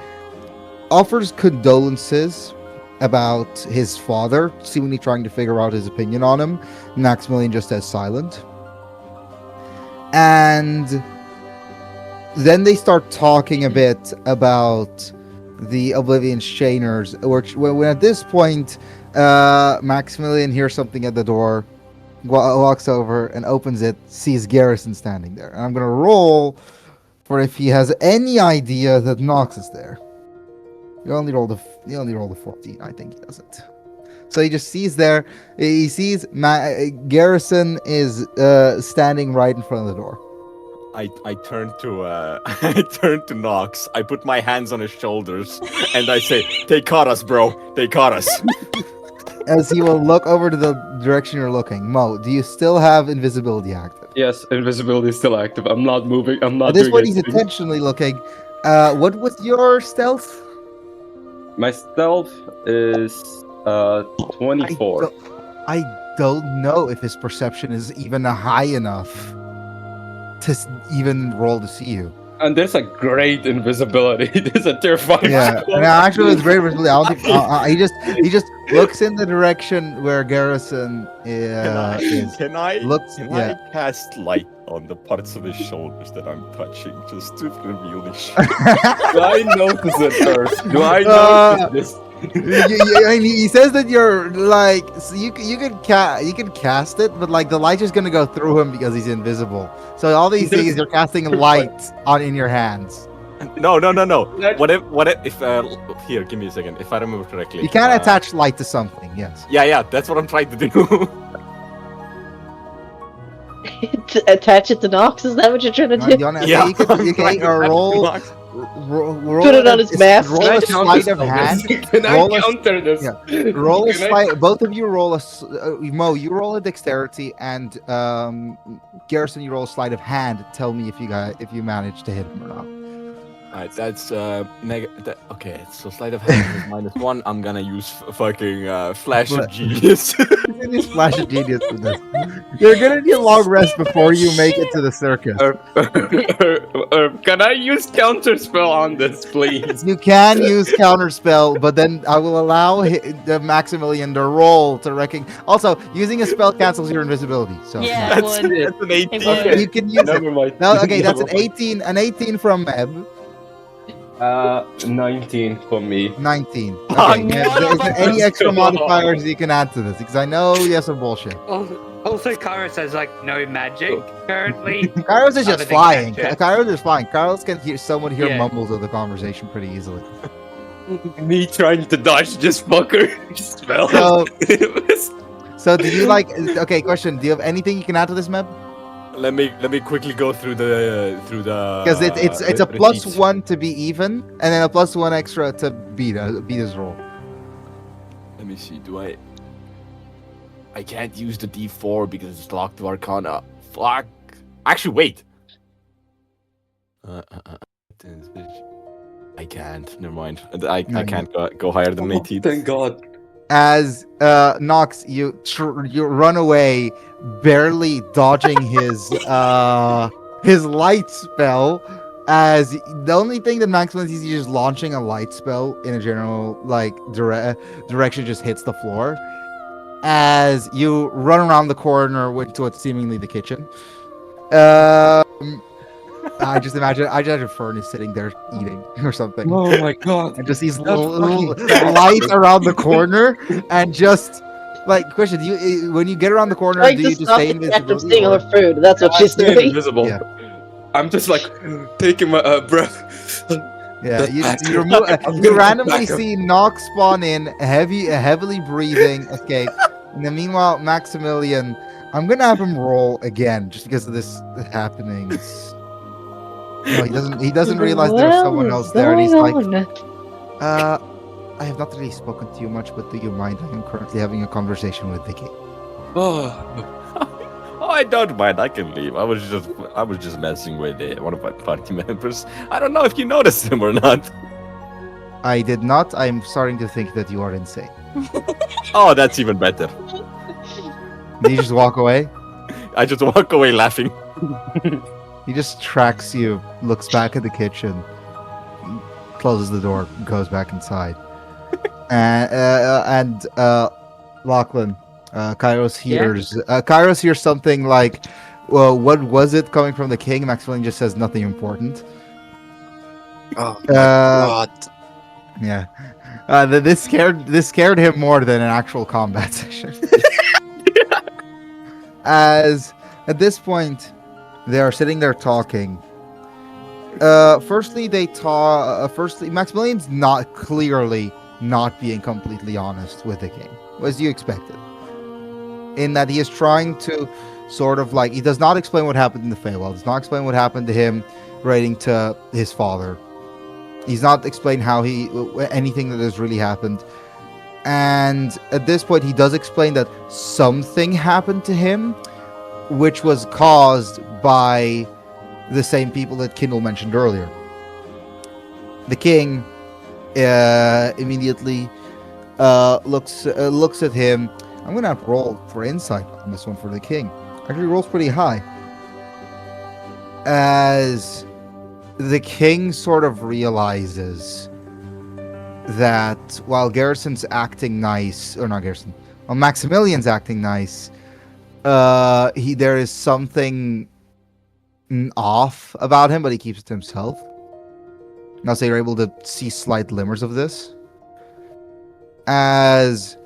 [SPEAKER 2] offers condolences about his father, seemingly trying to figure out his opinion on him. Maximilian just stays silent. And then they start talking a bit about the Oblivion Chainers, when at this point, Maximilian hears something at the door, walks over and opens it, sees Garrison standing there. And I'm going to roll for if he has any idea that Nox is there. You only rolled a 14. I think he doesn't. So he just sees there. He sees Garrison is standing right in front of the door.
[SPEAKER 9] I turn to I turn to Nox. I put my hands on his shoulders and I say, "They caught us, bro. They caught us."
[SPEAKER 2] As he will look over to the direction you're looking. Mo, do you still have invisibility active?
[SPEAKER 6] Yes, invisibility is still active. I'm not moving. I'm not
[SPEAKER 2] At this
[SPEAKER 6] doing
[SPEAKER 2] point, he's
[SPEAKER 6] anything.
[SPEAKER 2] intentionally looking. What was your stealth?
[SPEAKER 6] My stealth is 24.
[SPEAKER 2] I don't know if his perception is even high enough to even roll to see you.
[SPEAKER 6] And there's a great invisibility. There's a terrifying.
[SPEAKER 2] Yeah,
[SPEAKER 6] skull.
[SPEAKER 2] and actually, it's very visible. I don't think, he just looks in the direction where Garrison is.
[SPEAKER 9] Can I
[SPEAKER 2] Looks,
[SPEAKER 9] can
[SPEAKER 2] yeah.
[SPEAKER 9] I cast light on the parts of his shoulders that I'm touching just to reveal the shit?
[SPEAKER 6] Do I notice it first? Do I
[SPEAKER 2] Uh,
[SPEAKER 6] notice this?
[SPEAKER 2] I mean, he says that you're like, so you can cast it, but like the light is gonna go through him because he's invisible. So all these things you're casting light on in your hands.
[SPEAKER 9] No.
[SPEAKER 6] That-
[SPEAKER 9] What if here, give me a second. If I remember correctly.
[SPEAKER 2] You can attach light to something. Yes.
[SPEAKER 9] Yeah, that's what I'm trying to do.
[SPEAKER 5] To attach it to Nox? Is that what you're trying to do?
[SPEAKER 2] You wanna-
[SPEAKER 9] Yeah,
[SPEAKER 2] You can roll
[SPEAKER 5] Put it on his mask.
[SPEAKER 2] Roll
[SPEAKER 6] Can I
[SPEAKER 2] a
[SPEAKER 6] counter
[SPEAKER 2] sleight of hand.
[SPEAKER 6] Can I
[SPEAKER 2] Roll a-
[SPEAKER 6] counter this?
[SPEAKER 2] yeah. Roll a
[SPEAKER 6] Can I-
[SPEAKER 2] sleight. Both of you roll Mo, you roll a dexterity, and Garrison, you roll a sleight of hand. Tell me if you manage to hit him or not.
[SPEAKER 9] Alright, that's okay, so sleight of hand is -1. I'm gonna use fucking flash of genius.
[SPEAKER 2] Just flash of genius for this. You're gonna need a long rest before you make it to the circus.
[SPEAKER 6] Can I use counter spell on this, please?
[SPEAKER 2] You can use counterspell, but then I will allow the Maximilian to roll to recognize. Also, using a spell cancels your invisibility. So
[SPEAKER 1] Yeah, it
[SPEAKER 9] that's,
[SPEAKER 1] would.
[SPEAKER 9] that's an 18.
[SPEAKER 1] would.
[SPEAKER 2] you can use it.
[SPEAKER 6] Never mind.
[SPEAKER 2] No, okay, that's an
[SPEAKER 6] Never mind.
[SPEAKER 2] 18. An 18 from Meb.
[SPEAKER 6] 19 for me.
[SPEAKER 2] 19.
[SPEAKER 9] Oh,
[SPEAKER 2] Okay,
[SPEAKER 1] no.
[SPEAKER 2] is there any extra modifiers you can add to this? Because I know you have some bullshit.
[SPEAKER 7] Also, Kairos has like no magic currently.
[SPEAKER 2] Kairos is
[SPEAKER 7] Other
[SPEAKER 2] just
[SPEAKER 7] than
[SPEAKER 2] flying.
[SPEAKER 7] capture.
[SPEAKER 2] Kairos is flying. Kairos can hear someone hear
[SPEAKER 7] Yeah.
[SPEAKER 2] mumbles of the conversation pretty easily.
[SPEAKER 6] Me trying to dodge this fucker. Spell.
[SPEAKER 2] So do you like? Okay, question. Do you have anything you can add to this map?
[SPEAKER 9] Let me quickly go through the
[SPEAKER 2] Because it's a plus
[SPEAKER 9] receipts.
[SPEAKER 2] 1 to be even, and then a plus 1 extra to beat his roll.
[SPEAKER 9] Let me see. Do I can't use the D4 because it's locked to Arcana. Fuck. Actually, wait. I can't. Never mind. I can't go higher than 18.
[SPEAKER 6] Thank God.
[SPEAKER 2] As Nox, you run away, barely dodging his light spell. As the only thing that Maximilian sees you is launching a light spell in a general direction just hits the floor. As you run around the corner to what's seemingly the kitchen. I just imagine Fern is sitting there eating or something.
[SPEAKER 6] Oh my God.
[SPEAKER 2] And just these
[SPEAKER 6] That's
[SPEAKER 2] little
[SPEAKER 6] fucking
[SPEAKER 2] lights around the corner, and just like question, do you when you get around the corner,
[SPEAKER 5] Trying
[SPEAKER 2] do
[SPEAKER 5] to
[SPEAKER 2] you just
[SPEAKER 5] stop
[SPEAKER 2] stay
[SPEAKER 5] the cat from
[SPEAKER 2] invisible?
[SPEAKER 5] stealing
[SPEAKER 2] or-
[SPEAKER 5] her food. That's what she's
[SPEAKER 6] Staying
[SPEAKER 5] doing.
[SPEAKER 6] invisible.
[SPEAKER 2] Yeah.
[SPEAKER 6] I'm just like taking my breath.
[SPEAKER 2] Yeah, you
[SPEAKER 6] I'm
[SPEAKER 2] you
[SPEAKER 6] gonna
[SPEAKER 2] randomly
[SPEAKER 6] back up.
[SPEAKER 2] see Nox spawn in, heavily breathing, escape. And then meanwhile, Maximilian, I'm gonna have him roll again just because of this happening. No, he doesn't realize there's someone else there, and he's like, I have not really spoken to you much, but do you mind? I am currently having a conversation with Vicky.
[SPEAKER 6] Oh,
[SPEAKER 9] Oh, I don't mind. I can leave. I was just messing with one of my party members. I don't know if you noticed him or not.
[SPEAKER 2] I did not. I'm starting to think that you are insane.
[SPEAKER 9] Oh, that's even better.
[SPEAKER 2] Did you just walk away?
[SPEAKER 9] I just walk away laughing.
[SPEAKER 2] He just tracks you, looks back at the kitchen, closes the door, goes back inside. and Lachlan, Kairos hears something like, "Well, what was it coming from the king?" Maximilian just says nothing important.
[SPEAKER 6] oh
[SPEAKER 2] God. Yeah. This scared him more than an actual combat session. As at this point, they are sitting there talking. Firstly, Maximilian's not clearly not being completely honest with the king, as you expected. In that he is trying to sort of like, he does not explain what happened in the Feywild. Does not explain what happened to him relating to his father. He's not explained anything that has really happened. And at this point, he does explain that something happened to him, which was caused by the same people that Kindle mentioned earlier. The king immediately looks at him. I'm gonna have to roll for insight on this one for the king. Actually, rolls pretty high. As the king sort of realizes that while Garrison's acting nice, or not Garrison, while Maximilian's acting nice, there is something off about him, but he keeps it to himself. Now, so you're able to see slight glimmers of this. As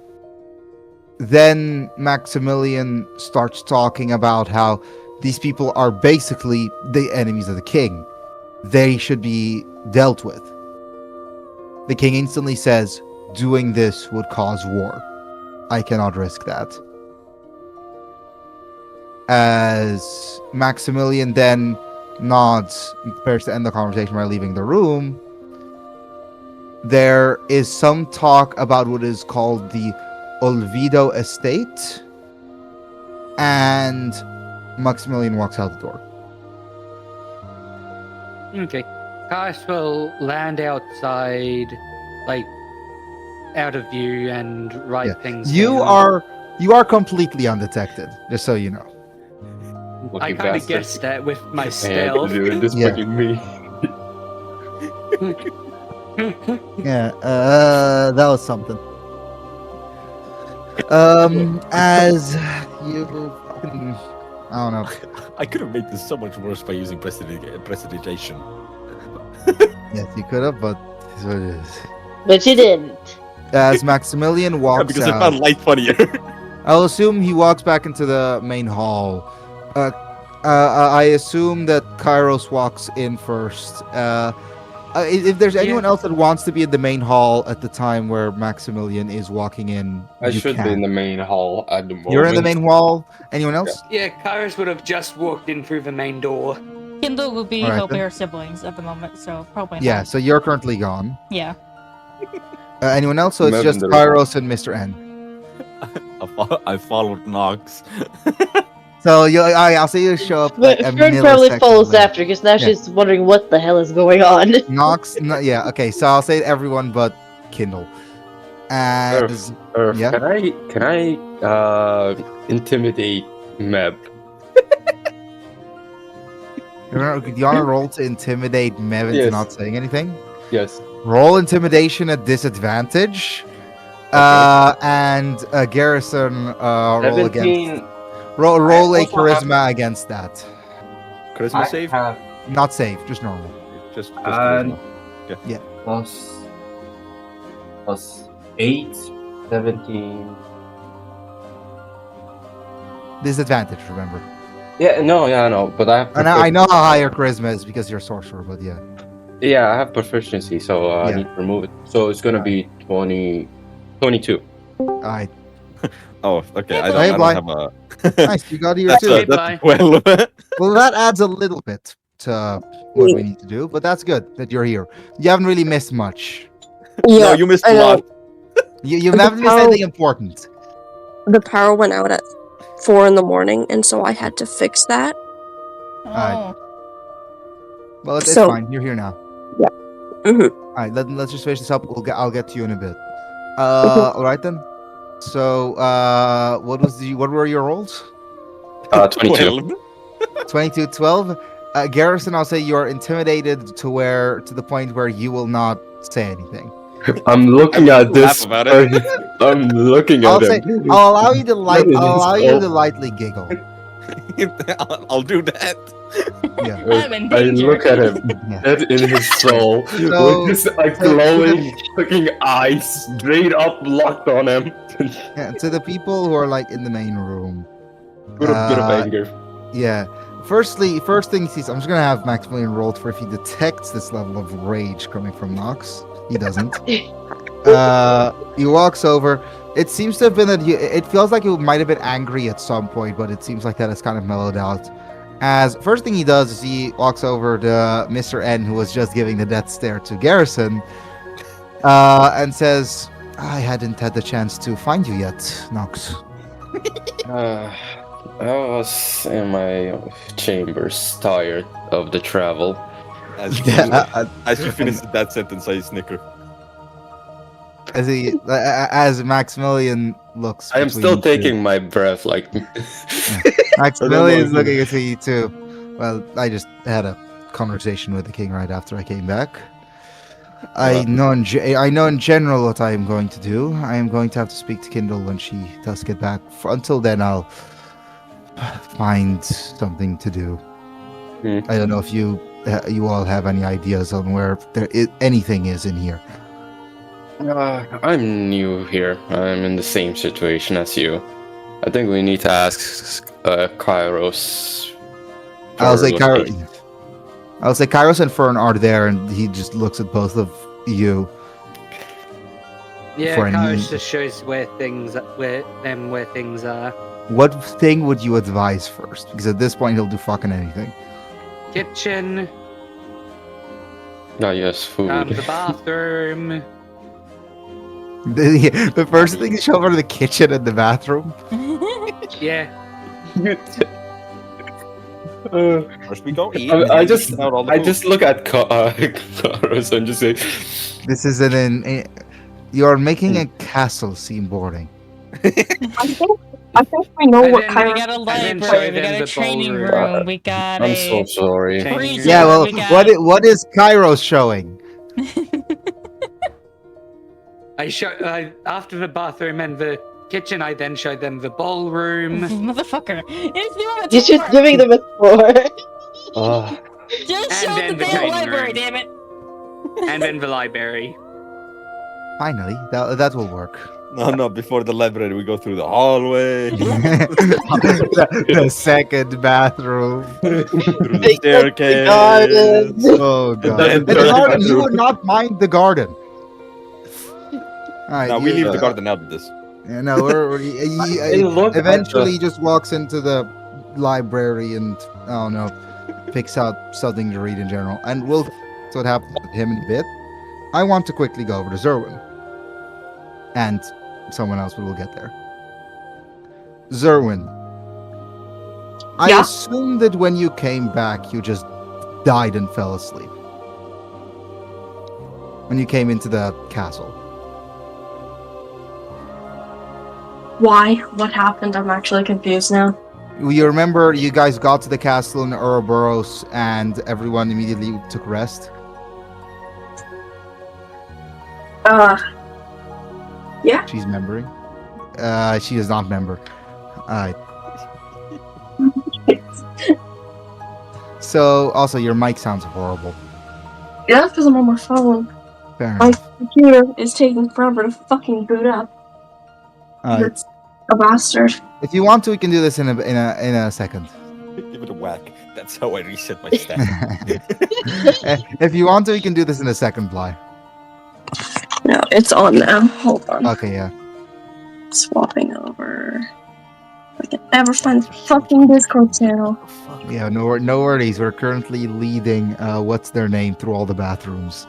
[SPEAKER 2] then Maximilian starts talking about how these people are basically the enemies of the king. They should be dealt with. The king instantly says, doing this would cause war. I cannot risk that. As Maximilian then nods and prepares to end the conversation by leaving the room, there is some talk about what is called the Olvido Estate, and Maximilian walks out the door.
[SPEAKER 7] Okay. Kairos will land outside, like out of view, and write things.
[SPEAKER 2] You
[SPEAKER 7] down.
[SPEAKER 2] are completely undetected, just so you know.
[SPEAKER 7] I
[SPEAKER 6] Lucky
[SPEAKER 7] kind of
[SPEAKER 6] bastard.
[SPEAKER 7] guessed that with my
[SPEAKER 6] Man,
[SPEAKER 7] stealth.
[SPEAKER 6] dude, this
[SPEAKER 2] Yeah.
[SPEAKER 6] fucking me.
[SPEAKER 2] Yeah, that was something. As you fucking, I don't know.
[SPEAKER 9] I could have made this so much worse by using prestidigitation.
[SPEAKER 2] Yes, you could have, but it's what it is.
[SPEAKER 5] But you didn't.
[SPEAKER 2] As Maximilian
[SPEAKER 9] Yeah,
[SPEAKER 2] walks
[SPEAKER 9] because I
[SPEAKER 2] out,
[SPEAKER 9] found light funnier.
[SPEAKER 2] I'll assume he walks back into the main hall. I assume that Kairos walks in first. If there's anyone else that wants to be in the main hall at the time where Maximilian is walking in,
[SPEAKER 6] I
[SPEAKER 2] you
[SPEAKER 6] should
[SPEAKER 2] can.
[SPEAKER 6] be in the main hall at the moment.
[SPEAKER 2] You're in the main hall. Anyone else?
[SPEAKER 7] Yeah, Kairos would have just walked in through the main door.
[SPEAKER 1] Kindle will be
[SPEAKER 2] Alright,
[SPEAKER 1] helping
[SPEAKER 2] then.
[SPEAKER 1] her siblings at the moment, so probably not.
[SPEAKER 2] Yeah, so you're currently gone.
[SPEAKER 1] Yeah.
[SPEAKER 2] Anyone else? So it's
[SPEAKER 6] Imagine
[SPEAKER 2] just
[SPEAKER 6] there-
[SPEAKER 2] Kairos and Mr. N.
[SPEAKER 9] I followed Nox.
[SPEAKER 2] So I'll say you show up like
[SPEAKER 5] But
[SPEAKER 2] a
[SPEAKER 5] Fern probably
[SPEAKER 2] millisecond
[SPEAKER 5] follows
[SPEAKER 2] later.
[SPEAKER 5] after because now
[SPEAKER 2] Yeah.
[SPEAKER 5] she's wondering what the hell is going on.
[SPEAKER 2] Nox, yeah, okay. So I'll say everyone but Kindle. As yeah.
[SPEAKER 6] Can I intimidate Meb?
[SPEAKER 2] do you want to roll to intimidate Mevin to
[SPEAKER 6] Yes.
[SPEAKER 2] not saying anything?
[SPEAKER 6] Yes.
[SPEAKER 2] Roll intimidation at disadvantage. And Garrison, roll against.
[SPEAKER 6] 17.
[SPEAKER 2] Roll a
[SPEAKER 6] also
[SPEAKER 2] charisma against that.
[SPEAKER 9] Charisma save?
[SPEAKER 6] have
[SPEAKER 2] Not save, just normal.
[SPEAKER 9] Just
[SPEAKER 6] And-
[SPEAKER 9] charisma.
[SPEAKER 6] plus 8, 17.
[SPEAKER 2] Disadvantage, remember.
[SPEAKER 6] Yeah, no, but I have.
[SPEAKER 2] And I know how high your charisma is because you're a sorcerer, but yeah.
[SPEAKER 6] Yeah, I have proficiency, so I
[SPEAKER 2] Yeah.
[SPEAKER 6] need to remove it. So it's gonna be 22.
[SPEAKER 2] Alright,
[SPEAKER 9] Oh, okay. I
[SPEAKER 2] Hey,
[SPEAKER 9] don't
[SPEAKER 2] Bly.
[SPEAKER 9] have a.
[SPEAKER 2] nice, you got here
[SPEAKER 9] That's,
[SPEAKER 2] too.
[SPEAKER 7] Bye.
[SPEAKER 9] well.
[SPEAKER 2] Well, that adds a little bit to what we need to do, but that's good that you're here. You haven't really missed much.
[SPEAKER 9] No,
[SPEAKER 10] Yeah,
[SPEAKER 9] you missed
[SPEAKER 10] I
[SPEAKER 9] a
[SPEAKER 10] know.
[SPEAKER 9] lot.
[SPEAKER 2] You
[SPEAKER 10] The
[SPEAKER 2] haven't missed
[SPEAKER 10] power-
[SPEAKER 2] anything important.
[SPEAKER 10] the power went out at 4 in the morning, and so I had to fix that.
[SPEAKER 2] Alright.
[SPEAKER 1] Oh.
[SPEAKER 2] Well, it's
[SPEAKER 10] So-
[SPEAKER 2] fine. You're here now.
[SPEAKER 10] hmm
[SPEAKER 2] Alright, let's just finish this up. I'll get to you in a bit. All right then. So, what were your rolls?
[SPEAKER 6] 22.
[SPEAKER 2] 22, 12. Garrison, I'll say you're intimidated to the point where you will not say anything.
[SPEAKER 6] I'm looking
[SPEAKER 9] I
[SPEAKER 6] at
[SPEAKER 9] will
[SPEAKER 6] this.
[SPEAKER 9] laugh about it.
[SPEAKER 6] I'm looking
[SPEAKER 2] I'll
[SPEAKER 6] at
[SPEAKER 2] say
[SPEAKER 6] him.
[SPEAKER 2] I'll allow you to
[SPEAKER 6] That is so-
[SPEAKER 2] lightly giggle.
[SPEAKER 9] I'll do that.
[SPEAKER 2] Yeah.
[SPEAKER 1] I'm in
[SPEAKER 6] I
[SPEAKER 1] danger.
[SPEAKER 6] look at him,
[SPEAKER 2] Yeah.
[SPEAKER 6] dead in his soul,
[SPEAKER 2] So-
[SPEAKER 6] with his glowing fucking eyes straight up locked on him.
[SPEAKER 2] Yeah, to the people who are like in the main room.
[SPEAKER 6] Bit of
[SPEAKER 2] Uh,
[SPEAKER 6] anger.
[SPEAKER 2] Yeah. First thing he sees, I'm just gonna have Maximilian roll for if he detects this level of rage coming from Nox. He doesn't. He walks over. It seems to have been that it feels like he might have been angry at some point, but it seems like that has kind of mellowed out. As first thing he does is he walks over to Mr. N, who was just giving the death stare to Garrison, and says, "I hadn't had the chance to find you yet, Nox."
[SPEAKER 6] I was in my chambers, tired of the travel.
[SPEAKER 9] As you,
[SPEAKER 2] Yeah,
[SPEAKER 9] as you finish that sentence, I snicker.
[SPEAKER 2] as Maximilian looks.
[SPEAKER 6] I am
[SPEAKER 2] between
[SPEAKER 6] still
[SPEAKER 2] you two.
[SPEAKER 6] taking my breath, like.
[SPEAKER 2] Maximilian's
[SPEAKER 6] know.
[SPEAKER 2] looking at you too. Well, I just had a conversation with the king right after I came back. I know in general what I am going to do. I am going to have to speak to Kindle when she does get back. Until then, I'll find something to do. I don't know if you all have any ideas on where anything is in here.
[SPEAKER 6] I'm new here. I'm in the same situation as you. I think we need to ask Kairos.
[SPEAKER 2] I'll say
[SPEAKER 6] for
[SPEAKER 2] Kairos and Fern are there, and he just looks at both of you.
[SPEAKER 7] Yeah,
[SPEAKER 2] For any-
[SPEAKER 7] Kairos just shows where things are.
[SPEAKER 2] What thing would you advise first? Because at this point, he'll do fucking anything.
[SPEAKER 7] Kitchen.
[SPEAKER 6] Ah, yes, food.
[SPEAKER 7] The bathroom.
[SPEAKER 2] The first thing you show are the kitchen and the bathroom.
[SPEAKER 7] Yeah.
[SPEAKER 9] First we go eat.
[SPEAKER 6] I just
[SPEAKER 9] out all the
[SPEAKER 6] I
[SPEAKER 9] food.
[SPEAKER 6] just look at Karos and just say,
[SPEAKER 2] This is you're making a castle seem boring.
[SPEAKER 10] I think we know
[SPEAKER 7] And
[SPEAKER 10] what
[SPEAKER 7] then
[SPEAKER 10] kind
[SPEAKER 1] We
[SPEAKER 10] of.
[SPEAKER 1] got a
[SPEAKER 7] And then
[SPEAKER 1] library, we
[SPEAKER 7] show
[SPEAKER 1] got
[SPEAKER 7] them
[SPEAKER 1] a
[SPEAKER 7] the
[SPEAKER 1] training
[SPEAKER 7] ballroom.
[SPEAKER 1] room, we got
[SPEAKER 6] I'm
[SPEAKER 1] a
[SPEAKER 6] so sorry.
[SPEAKER 7] Change
[SPEAKER 1] freezer,
[SPEAKER 2] Yeah, well,
[SPEAKER 1] we got...
[SPEAKER 2] what is Kairos showing?
[SPEAKER 7] I show after the bathroom and the kitchen. I then showed them the ballroom.
[SPEAKER 1] Motherfucker. It's the
[SPEAKER 5] You're just giving them a score.
[SPEAKER 1] Just
[SPEAKER 7] And
[SPEAKER 1] show
[SPEAKER 7] then
[SPEAKER 1] the
[SPEAKER 7] the
[SPEAKER 1] damn
[SPEAKER 7] training
[SPEAKER 1] library,
[SPEAKER 7] room.
[SPEAKER 1] damn it!
[SPEAKER 7] And then the library.
[SPEAKER 2] Finally, that will work.
[SPEAKER 9] No, before the library, we go through the hallway,
[SPEAKER 2] the second bathroom.
[SPEAKER 9] through the
[SPEAKER 5] Take
[SPEAKER 9] staircase.
[SPEAKER 5] garden.
[SPEAKER 2] Oh god!
[SPEAKER 9] then
[SPEAKER 2] The
[SPEAKER 9] the
[SPEAKER 2] garden, you
[SPEAKER 6] bathroom.
[SPEAKER 2] would not mind the garden. Alright,
[SPEAKER 9] No, we
[SPEAKER 2] you-
[SPEAKER 9] leave the garden out of this.
[SPEAKER 2] Yeah, no,
[SPEAKER 6] look at
[SPEAKER 2] eventually
[SPEAKER 6] the-
[SPEAKER 2] just walks into the library and I don't know, picks out something to read in general. And we'll that's what happens with him in a bit. I want to quickly go over to Zerwin. And someone else will get there. Zerwin. I
[SPEAKER 10] Yeah?
[SPEAKER 2] assume that when you came back, you just died and fell asleep. When you came into the castle.
[SPEAKER 10] Why? What happened? I'm actually confused now.
[SPEAKER 2] You remember you guys got to the castle in Ouroboros and everyone immediately took rest? She's remembering. She does not remember. So, also, your mic sounds horrible.
[SPEAKER 10] Yeah, that's because I'm on my phone.
[SPEAKER 2] Fair
[SPEAKER 10] My
[SPEAKER 2] enough.
[SPEAKER 10] computer is taking forever to fucking boot up. It's a bastard.
[SPEAKER 2] If you want to, we can do this in a second.
[SPEAKER 9] Give it a whack. That's how I reset my stat.
[SPEAKER 2] If you want to, we can do this in a second, Bly.
[SPEAKER 10] No, it's on now. Hold on.
[SPEAKER 2] Okay, yeah.
[SPEAKER 10] Swapping over. I can never find the fucking Discord channel.
[SPEAKER 2] Yeah, no worries. We're currently leading what's their name through all the bathrooms.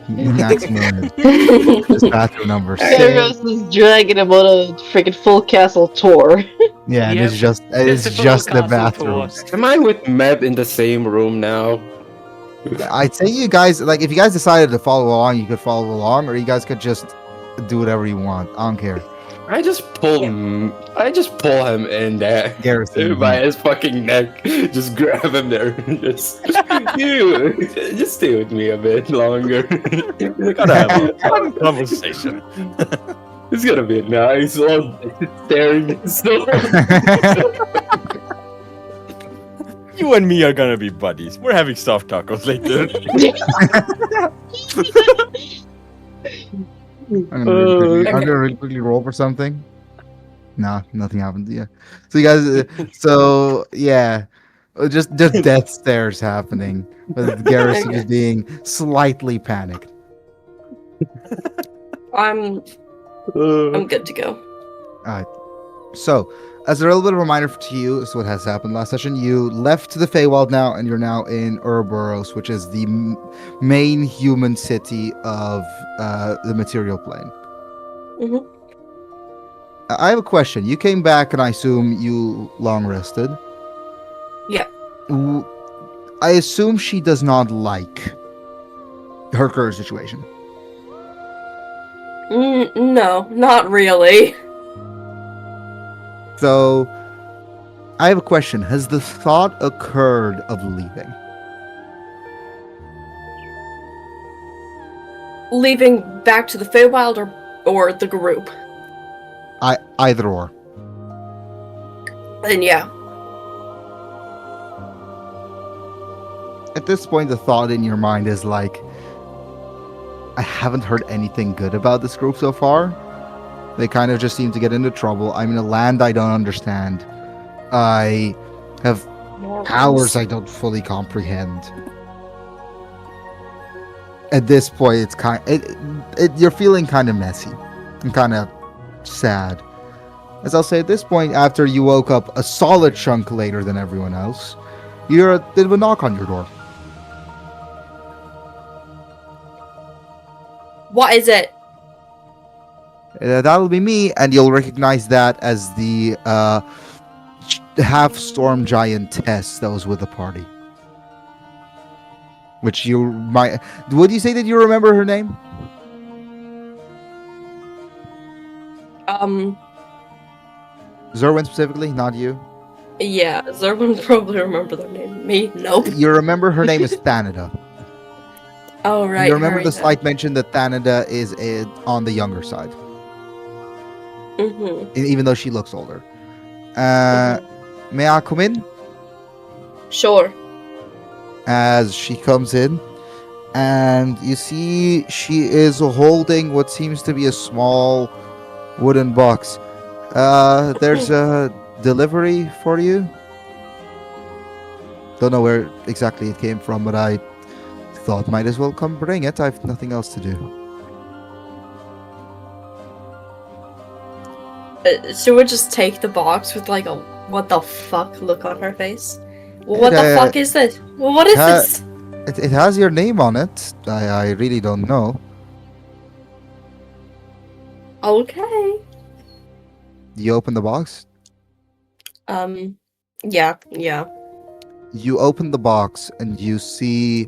[SPEAKER 2] Maximum this bathroom number 6.
[SPEAKER 5] Kairos is dragging him on a freaking full castle tour.
[SPEAKER 2] Yeah, and
[SPEAKER 7] Yep.
[SPEAKER 2] it's just
[SPEAKER 7] a full
[SPEAKER 2] just the
[SPEAKER 7] castle
[SPEAKER 2] bathrooms.
[SPEAKER 6] Am I with Meb in the same room now?
[SPEAKER 2] I'd say you guys like if you guys decided to follow along, you could follow along, or you guys could just do whatever you want. I don't care.
[SPEAKER 6] I just pull him in there.
[SPEAKER 2] Garrison.
[SPEAKER 6] By his fucking neck. Just grab him there. Just stay with me a bit longer.
[SPEAKER 9] We gotta have a fun conversation.
[SPEAKER 6] It's gonna be nice while staring at
[SPEAKER 9] You and me are gonna be buddies. We're having soft tacos later.
[SPEAKER 2] I'm gonna really quickly roll for something. Nah, nothing happened. Yeah. So you guys, yeah, just death stares happening, with Garrison just being slightly panicked.
[SPEAKER 10] I'm good to go.
[SPEAKER 2] So, as a little bit of a reminder to you, this is what has happened last session. You left the Feywild now, and you're now in Ouroboros, which is the main human city of the material plane.
[SPEAKER 10] Mhm.
[SPEAKER 2] I have a question. You came back, and I assume you long rested.
[SPEAKER 10] Yeah.
[SPEAKER 2] I assume she does not like her current situation.
[SPEAKER 10] No, not really.
[SPEAKER 2] So, I have a question. Has the thought occurred of leaving?
[SPEAKER 10] Leaving back to the Feywild or the group?
[SPEAKER 2] Either or.
[SPEAKER 10] Then yeah.
[SPEAKER 2] At this point, the thought in your mind is like, I haven't heard anything good about this group so far. They kind of just seem to get into trouble. I'm in a land I don't understand. I have powers I don't fully comprehend. At this point, it's you're feeling kind of messy and kind of sad. As I'll say, at this point, after you woke up a solid chunk later than everyone else, you hear a bit of a knock on your door.
[SPEAKER 11] What is it?
[SPEAKER 2] That'll be me, and you'll recognize that as the half-storm giantess that was with the party. Which you might... Would you say that you remember her name? Zerwin specifically, not you.
[SPEAKER 11] Yeah, Zerwin probably remember their name. Me? Nope.
[SPEAKER 2] You remember her name is Thanida.
[SPEAKER 11] Oh, right.
[SPEAKER 2] You remember
[SPEAKER 11] her,
[SPEAKER 2] the
[SPEAKER 11] yeah.
[SPEAKER 2] slight mention that Thanida is on the younger side, even though she looks older. May I come in?
[SPEAKER 11] Sure.
[SPEAKER 2] As she comes in, and you see she is holding what seems to be a small wooden box. There's a delivery for you. Don't know where exactly it came from, but I thought might as well come bring it. I've nothing else to do.
[SPEAKER 11] Should we just take the box with like a what the fuck look on her face? What the fuck is this? Well, what is this?
[SPEAKER 2] It has your name on it. I really don't know.
[SPEAKER 11] Okay.
[SPEAKER 2] You open the box?
[SPEAKER 11] Yeah.
[SPEAKER 2] You open the box and you see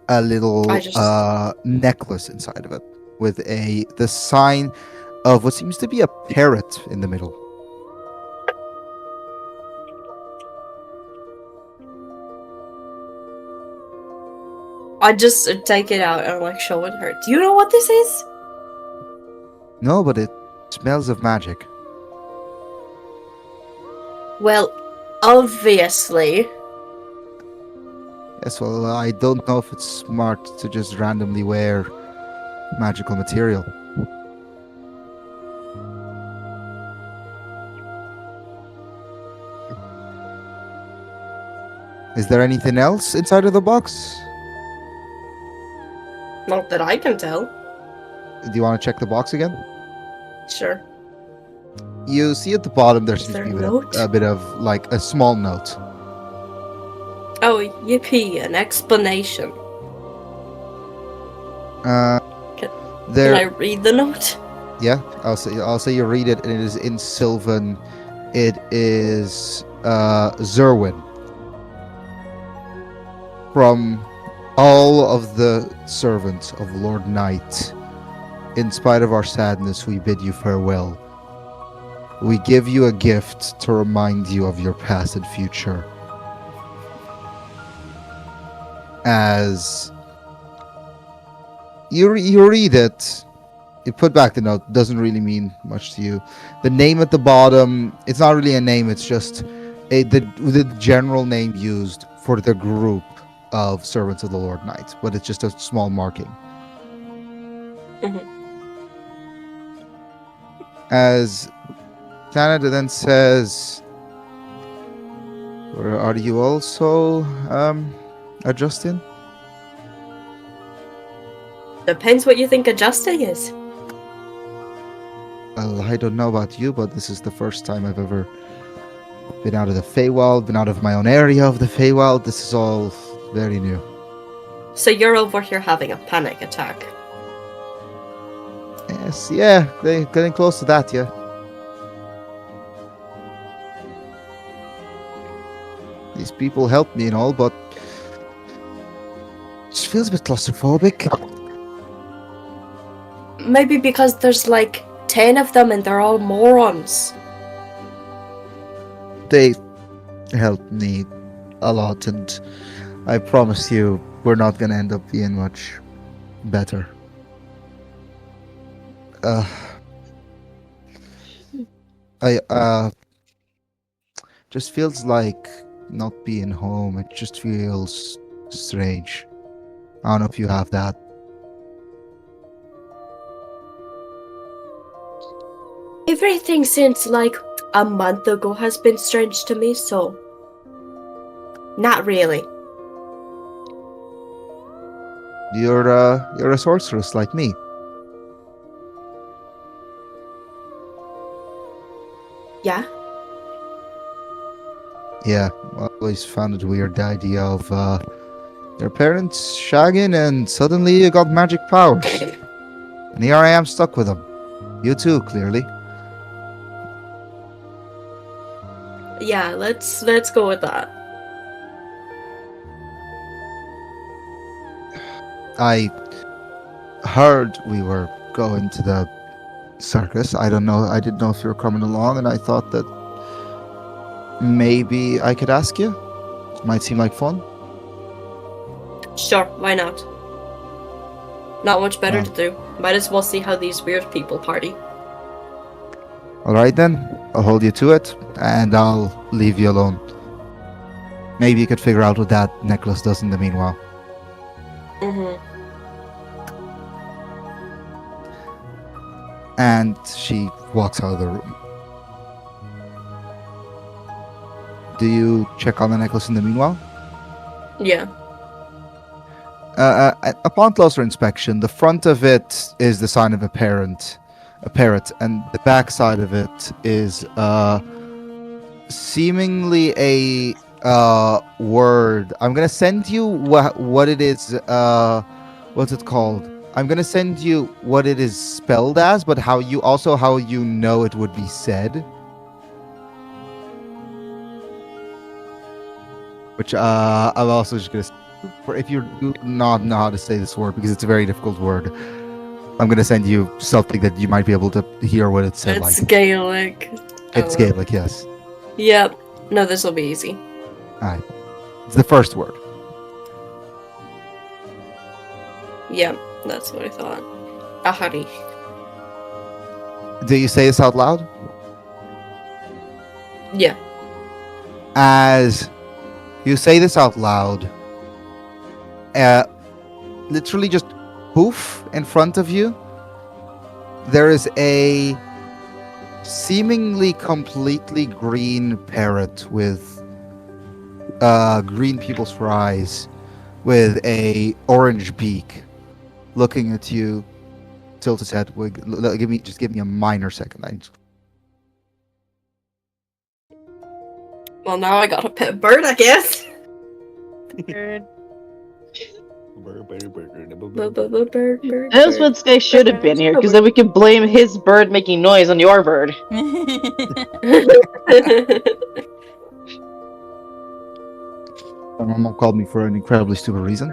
[SPEAKER 2] a little necklace inside of it with the sign of what seems to be a parrot in the middle.
[SPEAKER 11] I just take it out and like show it her. Do you know what this is?
[SPEAKER 2] No, but it smells of magic.
[SPEAKER 11] Well, obviously.
[SPEAKER 2] Yes, well, I don't know if it's smart to just randomly wear magical material. Is there anything else inside of the box?
[SPEAKER 11] Not that I can tell.
[SPEAKER 2] Do you want to check the box again?
[SPEAKER 11] Sure.
[SPEAKER 2] You see at the bottom there seems
[SPEAKER 11] there
[SPEAKER 2] to
[SPEAKER 11] a
[SPEAKER 2] be
[SPEAKER 11] note?
[SPEAKER 2] a bit of like a small note.
[SPEAKER 11] Oh, yippee, an explanation.
[SPEAKER 2] There.
[SPEAKER 11] Can I read the note?
[SPEAKER 2] Yeah, I'll say you read it, and it is in Sylvan. It is Zerwin. From all of the servants of Lord Knight, in spite of our sadness, we bid you farewell. We give you a gift to remind you of your past and future. As you read it, you put back the note, doesn't really mean much to you. The name at the bottom, it's not really a name, it's just the general name used for the group of servants of the Lord Knight, but it's just a small marking. As Canada then says, are you also adjusting?
[SPEAKER 11] Depends what you think adjusting is.
[SPEAKER 2] Well, I don't know about you, but this is the first time I've ever been out of the Feywild, been out of my own area of the Feywild. This is all very new.
[SPEAKER 11] So you're over here having a panic attack.
[SPEAKER 2] Yes, yeah, getting close to that, yeah. These people help me and all, but it just feels a bit claustrophobic.
[SPEAKER 11] Maybe because there's like 10 of them and they're all morons.
[SPEAKER 2] They helped me a lot, and I promise you, we're not gonna end up being much better. Just feels like not being home. It just feels strange. I don't know if you have that.
[SPEAKER 11] Everything since like a month ago has been strange to me, so not really.
[SPEAKER 2] You're a sorceress like me.
[SPEAKER 11] Yeah?
[SPEAKER 2] Yeah, I always found it weird, the idea of your parents shagging and suddenly you got magic powers. And here I am stuck with him. You too, clearly.
[SPEAKER 11] Yeah, let's go with that.
[SPEAKER 2] I heard we were going to the circus. I don't know. I didn't know if you were coming along, and I thought that maybe I could ask you. It might seem like fun.
[SPEAKER 11] Sure, why not? Not much better
[SPEAKER 2] Oh.
[SPEAKER 11] to do. Might as well see how these weird people party.
[SPEAKER 2] All right then. I'll hold you to it, and I'll leave you alone. Maybe you could figure out what that necklace does in the meanwhile.
[SPEAKER 11] Mm-hmm.
[SPEAKER 2] And she walks out of the room. Do you check on the necklace in the meanwhile?
[SPEAKER 11] Yeah.
[SPEAKER 2] Upon closer inspection, the front of it is the sign of a parrot, and the back side of it is seemingly a word. I'm gonna send you what it is. What's it called? I'm gonna send you what it is spelled as, but how you know it would be said. Which I'm also just gonna. If you do not know how to say this word, because it's a very difficult word, I'm gonna send you something that you might be able to hear what it said
[SPEAKER 11] It's
[SPEAKER 2] like.
[SPEAKER 11] Gaelic.
[SPEAKER 2] It's Gaelic, yes.
[SPEAKER 11] Yep. No, this will be easy.
[SPEAKER 2] Alright. It's the first word.
[SPEAKER 11] Yep, that's what I thought. Ahari.
[SPEAKER 2] Do you say this out loud?
[SPEAKER 11] Yeah.
[SPEAKER 2] As you say this out loud, literally just poof in front of you, there is a seemingly completely green parrot with green pupils for eyes, with a orange beak, looking at you, tilt its head. Give me a minor second.
[SPEAKER 11] Well, now I got a pet bird, I guess.
[SPEAKER 1] Bird.
[SPEAKER 11] Bird.
[SPEAKER 5] That's what Sky should have been here, because then we could blame his bird making noise on your bird.
[SPEAKER 2] My mom called me for an incredibly stupid reason.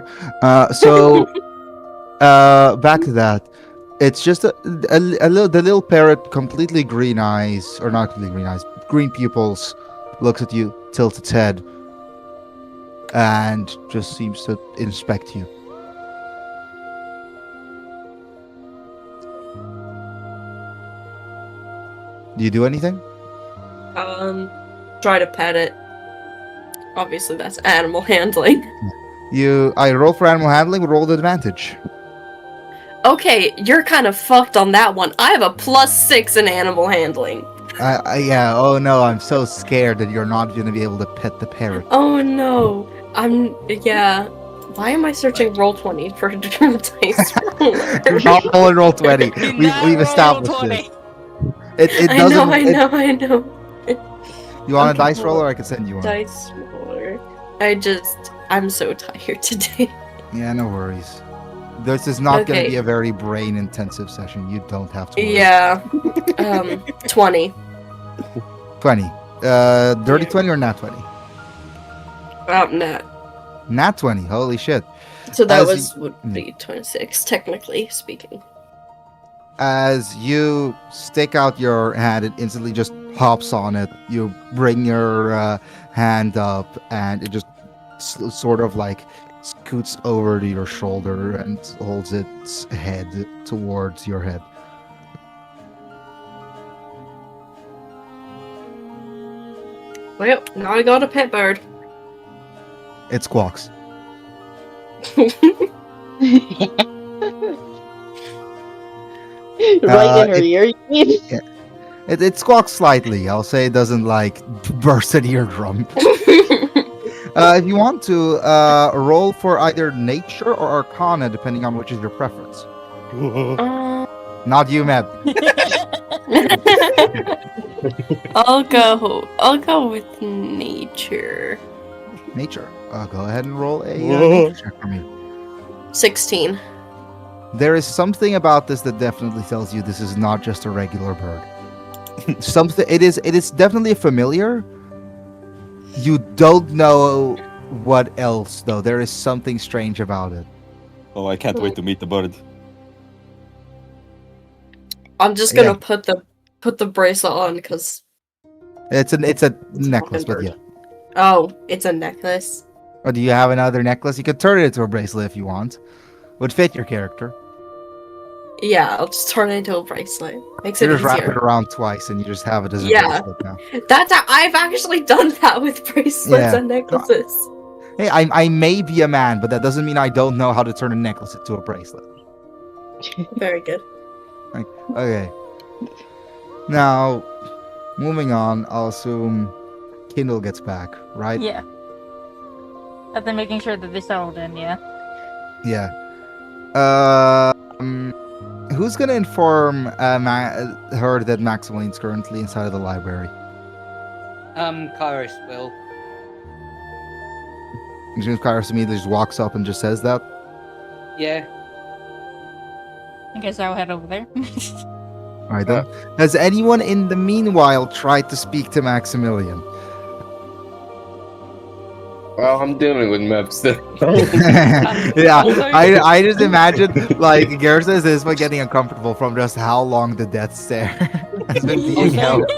[SPEAKER 2] So back to that. It's just the little parrot, completely green eyes, or not completely green eyes, green pupils, looks at you, tilts its head, and just seems to inspect you. Do you do anything?
[SPEAKER 11] Try to pet it. Obviously, that's animal handling.
[SPEAKER 2] I roll for animal handling, roll with advantage.
[SPEAKER 11] Okay, you're kind of fucked on that one. I have a +6 in animal handling.
[SPEAKER 2] Yeah, oh no, I'm so scared that you're not going to be able to pet the parrot.
[SPEAKER 11] Oh no. Yeah. Why am I searching Roll20 for dice roller?
[SPEAKER 2] Do not roll and roll 20. We've established this. It doesn't.
[SPEAKER 11] I know.
[SPEAKER 2] You want a
[SPEAKER 11] Okay,
[SPEAKER 2] dice roll, or I can send you one?
[SPEAKER 11] Dice roller. I'm so tired today.
[SPEAKER 2] Yeah, no worries. This is not going
[SPEAKER 11] Okay.
[SPEAKER 2] to be a very brain-intensive session. You don't have to worry.
[SPEAKER 11] Yeah. 20.
[SPEAKER 2] 20. Dirty 20 or nat 20?
[SPEAKER 11] Nat.
[SPEAKER 2] Nat 20. Holy shit.
[SPEAKER 11] So that
[SPEAKER 2] As
[SPEAKER 11] would be 26, technically speaking.
[SPEAKER 2] As you stick out your hand, it instantly just hops on it. You bring your hand up, and it just sort of like scoots over to your shoulder and holds its head towards your head.
[SPEAKER 11] Well, now I got a pet bird.
[SPEAKER 2] It squawks.
[SPEAKER 5] Right in her ear, you mean?
[SPEAKER 2] It squawks slightly. I'll say it doesn't like burst an eardrum. If you want to, roll for either nature or arcana, depending on which is your preference. Not you, Matt.
[SPEAKER 11] I'll go with nature.
[SPEAKER 2] Nature. Go ahead and roll a nature check for me.
[SPEAKER 11] 16.
[SPEAKER 2] there is something about this that definitely tells you this is not just a regular bird. Something. It is definitely a familiar. You don't know what else though. There is something strange about it.
[SPEAKER 9] Oh, I can't wait to meet the bird.
[SPEAKER 11] I'm just gonna put the bracelet on because
[SPEAKER 2] It's a necklace, but yeah.
[SPEAKER 11] oh, it's a necklace.
[SPEAKER 2] Or do you have another necklace? You could turn it into a bracelet if you want. Would fit your character.
[SPEAKER 11] Yeah, I'll just turn it into a bracelet. Makes
[SPEAKER 2] You
[SPEAKER 11] it
[SPEAKER 2] just wrap it
[SPEAKER 11] easier.
[SPEAKER 2] around twice and you just have it as a
[SPEAKER 11] Yeah.
[SPEAKER 2] bracelet now.
[SPEAKER 11] I've actually done that with bracelets
[SPEAKER 2] Yeah.
[SPEAKER 11] and necklaces.
[SPEAKER 2] Hey, I may be a man, but that doesn't mean I don't know how to turn a necklace into a bracelet.
[SPEAKER 11] Very good.
[SPEAKER 2] Okay. Now, moving on, I'll assume Kindle gets back, right?
[SPEAKER 1] Yeah. I've been making sure that they settled in, yeah.
[SPEAKER 2] Yeah. Who's gonna inform her that Maximilian's currently inside of the library?
[SPEAKER 7] Kairos will.
[SPEAKER 2] James Kairos immediately just walks up and just says that.
[SPEAKER 7] Yeah.
[SPEAKER 1] I guess I'll head over there.
[SPEAKER 2] Alright then. Has anyone in the meanwhile tried to speak to Maximilian?
[SPEAKER 8] Well, I'm dealing with maps still.
[SPEAKER 2] Yeah, I just imagine like Garrison is this by getting uncomfortable from just how long the death stare has been being held.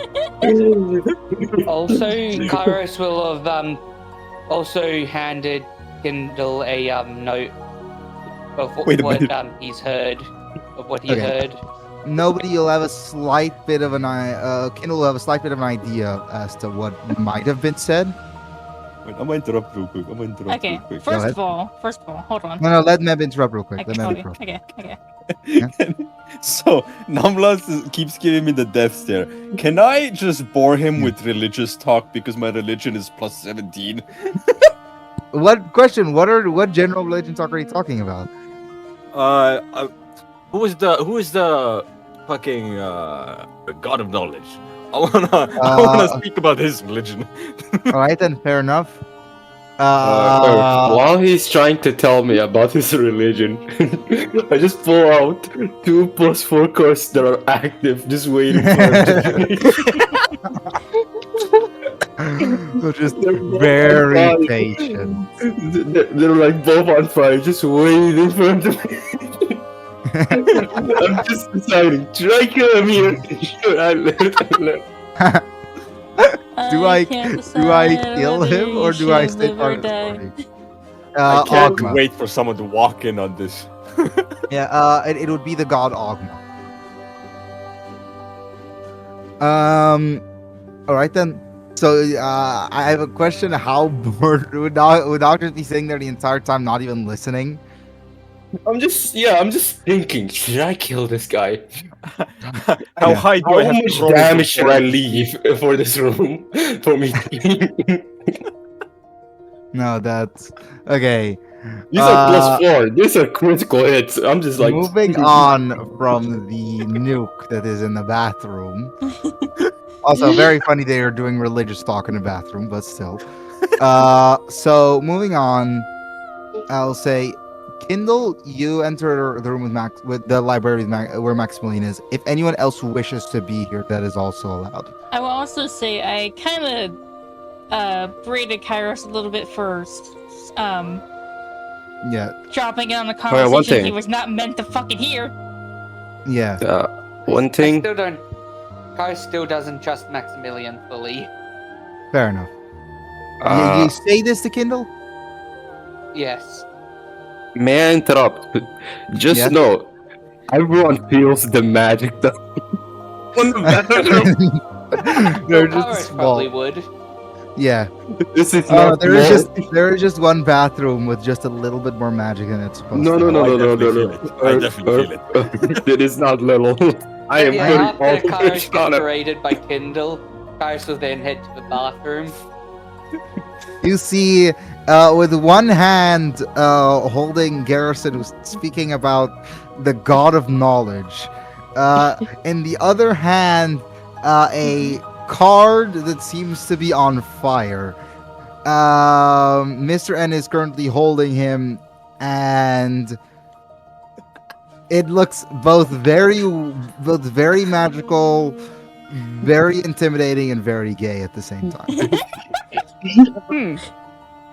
[SPEAKER 7] Also, Kairos will have also handed Kindle a note of
[SPEAKER 9] Wait a
[SPEAKER 7] what
[SPEAKER 9] minute.
[SPEAKER 7] he's heard, of what he
[SPEAKER 2] Okay.
[SPEAKER 7] heard.
[SPEAKER 2] Nobody will have a slight bit of an Kindle will have a slight bit of an idea as to what might have been said.
[SPEAKER 9] Wait, I'm gonna interrupt real quick.
[SPEAKER 1] Okay,
[SPEAKER 2] Go
[SPEAKER 1] first
[SPEAKER 2] ahead.
[SPEAKER 1] of all, hold on.
[SPEAKER 2] No, let Meb interrupt real quick.
[SPEAKER 1] Okay,
[SPEAKER 2] Let Meb
[SPEAKER 1] okay,
[SPEAKER 2] interrupt.
[SPEAKER 1] okay.
[SPEAKER 9] So Namlas keeps giving me the death stare. Can I just bore him with religious talk because my religion is plus 17?
[SPEAKER 2] What question? What general religion talk are you talking about?
[SPEAKER 9] Who is the fucking god of knowledge? I wanna speak about his religion.
[SPEAKER 2] All right then, fair enough.
[SPEAKER 8] While he's trying to tell me about his religion, I just pull out 2 + 4 cards that are active, just waiting for him to
[SPEAKER 2] So just very patient.
[SPEAKER 8] They're like both on fire, just waiting for him to. I'm just deciding, should I kill him here? Should I let him?
[SPEAKER 2] Do I
[SPEAKER 1] can't
[SPEAKER 2] kill
[SPEAKER 1] decide
[SPEAKER 2] him or
[SPEAKER 1] whether
[SPEAKER 2] do
[SPEAKER 1] you
[SPEAKER 2] I
[SPEAKER 1] should
[SPEAKER 2] stay
[SPEAKER 1] live
[SPEAKER 2] part
[SPEAKER 1] or
[SPEAKER 2] of the
[SPEAKER 1] die.
[SPEAKER 2] party?
[SPEAKER 9] I can't
[SPEAKER 2] Ogma.
[SPEAKER 9] wait for someone to walk in on this.
[SPEAKER 2] Yeah, it would be the god Ogma. All right then. So I have a question. How bored would Doctor be sitting there the entire time, not even listening?
[SPEAKER 8] I'm just thinking, should I kill this guy?
[SPEAKER 9] How high do I
[SPEAKER 8] How
[SPEAKER 9] have
[SPEAKER 8] much
[SPEAKER 9] to roll
[SPEAKER 8] damage should I
[SPEAKER 9] before-
[SPEAKER 8] leave for this room for me?
[SPEAKER 2] No, that's okay.
[SPEAKER 8] These are +4. These are critical hits. I'm just like
[SPEAKER 2] Moving on from the nuke that is in the bathroom. Also, very funny they are doing religious talk in the bathroom, but still. So moving on, I'll say, Kindle, you enter the room with the library where Maximilian is. If anyone else wishes to be here, that is also allowed.
[SPEAKER 1] I will also say I kind of berated Kairos a little bit for
[SPEAKER 2] Yeah,
[SPEAKER 1] dropping in on a
[SPEAKER 8] yeah,
[SPEAKER 1] conversation
[SPEAKER 8] one
[SPEAKER 1] he
[SPEAKER 8] thing.
[SPEAKER 1] was not meant to fucking hear.
[SPEAKER 2] yeah.
[SPEAKER 8] one
[SPEAKER 7] I
[SPEAKER 8] thing.
[SPEAKER 7] still don't. Kairos still doesn't trust Maximilian fully.
[SPEAKER 2] Fair enough. You say this to Kindle?
[SPEAKER 7] Yes.
[SPEAKER 8] May I interrupt? Just
[SPEAKER 2] Yeah.
[SPEAKER 8] know, everyone feels the magic though. On the bathroom.
[SPEAKER 2] They're
[SPEAKER 7] Well,
[SPEAKER 2] just
[SPEAKER 7] Kairos probably
[SPEAKER 2] small.
[SPEAKER 7] would.
[SPEAKER 2] Yeah.
[SPEAKER 8] This is not
[SPEAKER 2] There is
[SPEAKER 8] more-
[SPEAKER 2] there is just one bathroom with just a little bit more magic than it's supposed
[SPEAKER 8] No,
[SPEAKER 2] to.
[SPEAKER 8] no,
[SPEAKER 2] have.
[SPEAKER 8] no, no, no,
[SPEAKER 9] definitely
[SPEAKER 8] no,
[SPEAKER 9] feel it. I definitely feel
[SPEAKER 8] it. It is not little. I am
[SPEAKER 7] Yeah,
[SPEAKER 8] putting
[SPEAKER 7] after
[SPEAKER 8] all the
[SPEAKER 7] Kairos
[SPEAKER 8] fish on
[SPEAKER 7] gets
[SPEAKER 8] it.
[SPEAKER 7] berated by Kindle, Kairos will then head to the bathroom.
[SPEAKER 2] You see, with one hand holding Garrison, who's speaking about the god of knowledge. In the other hand, a card that seems to be on fire. Mr. N is currently holding him, and It looks both very magical, very intimidating, and very gay at the same time.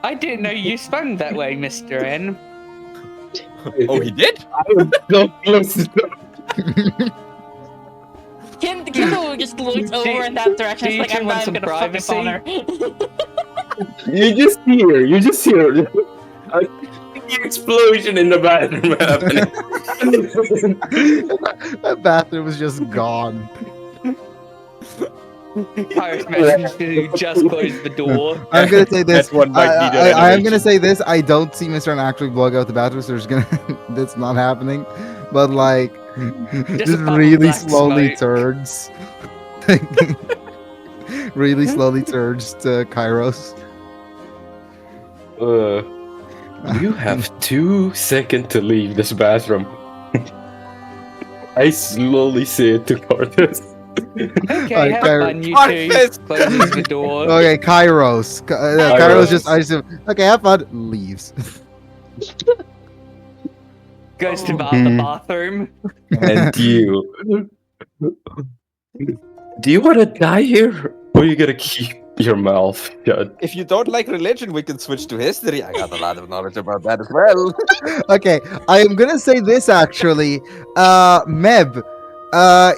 [SPEAKER 7] I didn't know you spun that way, Mr. N.
[SPEAKER 9] Oh, he did?
[SPEAKER 8] I was so close to
[SPEAKER 1] Kindle just looks over in that direction.
[SPEAKER 7] do you
[SPEAKER 1] It's like,
[SPEAKER 7] two
[SPEAKER 1] I'm
[SPEAKER 7] want
[SPEAKER 1] not
[SPEAKER 7] some
[SPEAKER 1] even gonna focus on her.
[SPEAKER 8] You just hear the explosion in the bathroom happening.
[SPEAKER 2] That bathroom is just gone.
[SPEAKER 7] Kairos mentions to just close the door.
[SPEAKER 2] I'm gonna say this.
[SPEAKER 9] That one might need a
[SPEAKER 2] I am
[SPEAKER 9] renovation.
[SPEAKER 2] gonna say this. I don't see Mr. N actually blowing out the bathroom, so there's gonna. That's not happening. But like, just
[SPEAKER 7] a puff of
[SPEAKER 2] really
[SPEAKER 7] black
[SPEAKER 2] slowly
[SPEAKER 7] smoke.
[SPEAKER 2] turns. Really slowly turns to Kairos.
[SPEAKER 8] You have 2 seconds to leave this bathroom. I slowly say it to Cartus.
[SPEAKER 7] Okay,
[SPEAKER 2] Alright,
[SPEAKER 7] have
[SPEAKER 2] Kairos.
[SPEAKER 7] fun, you
[SPEAKER 9] Breakfast!
[SPEAKER 7] two. Closes the door.
[SPEAKER 2] Okay, Kairos. Kairos just. I just. Okay, have fun. Leaves.
[SPEAKER 7] Goes to the bathroom.
[SPEAKER 8] And you. Do you want to die here? Or you gonna keep your mouth shut?
[SPEAKER 9] If you don't like religion, we can switch to history. I got a lot of knowledge about that as well.
[SPEAKER 2] Okay, I am gonna say this actually. Meb,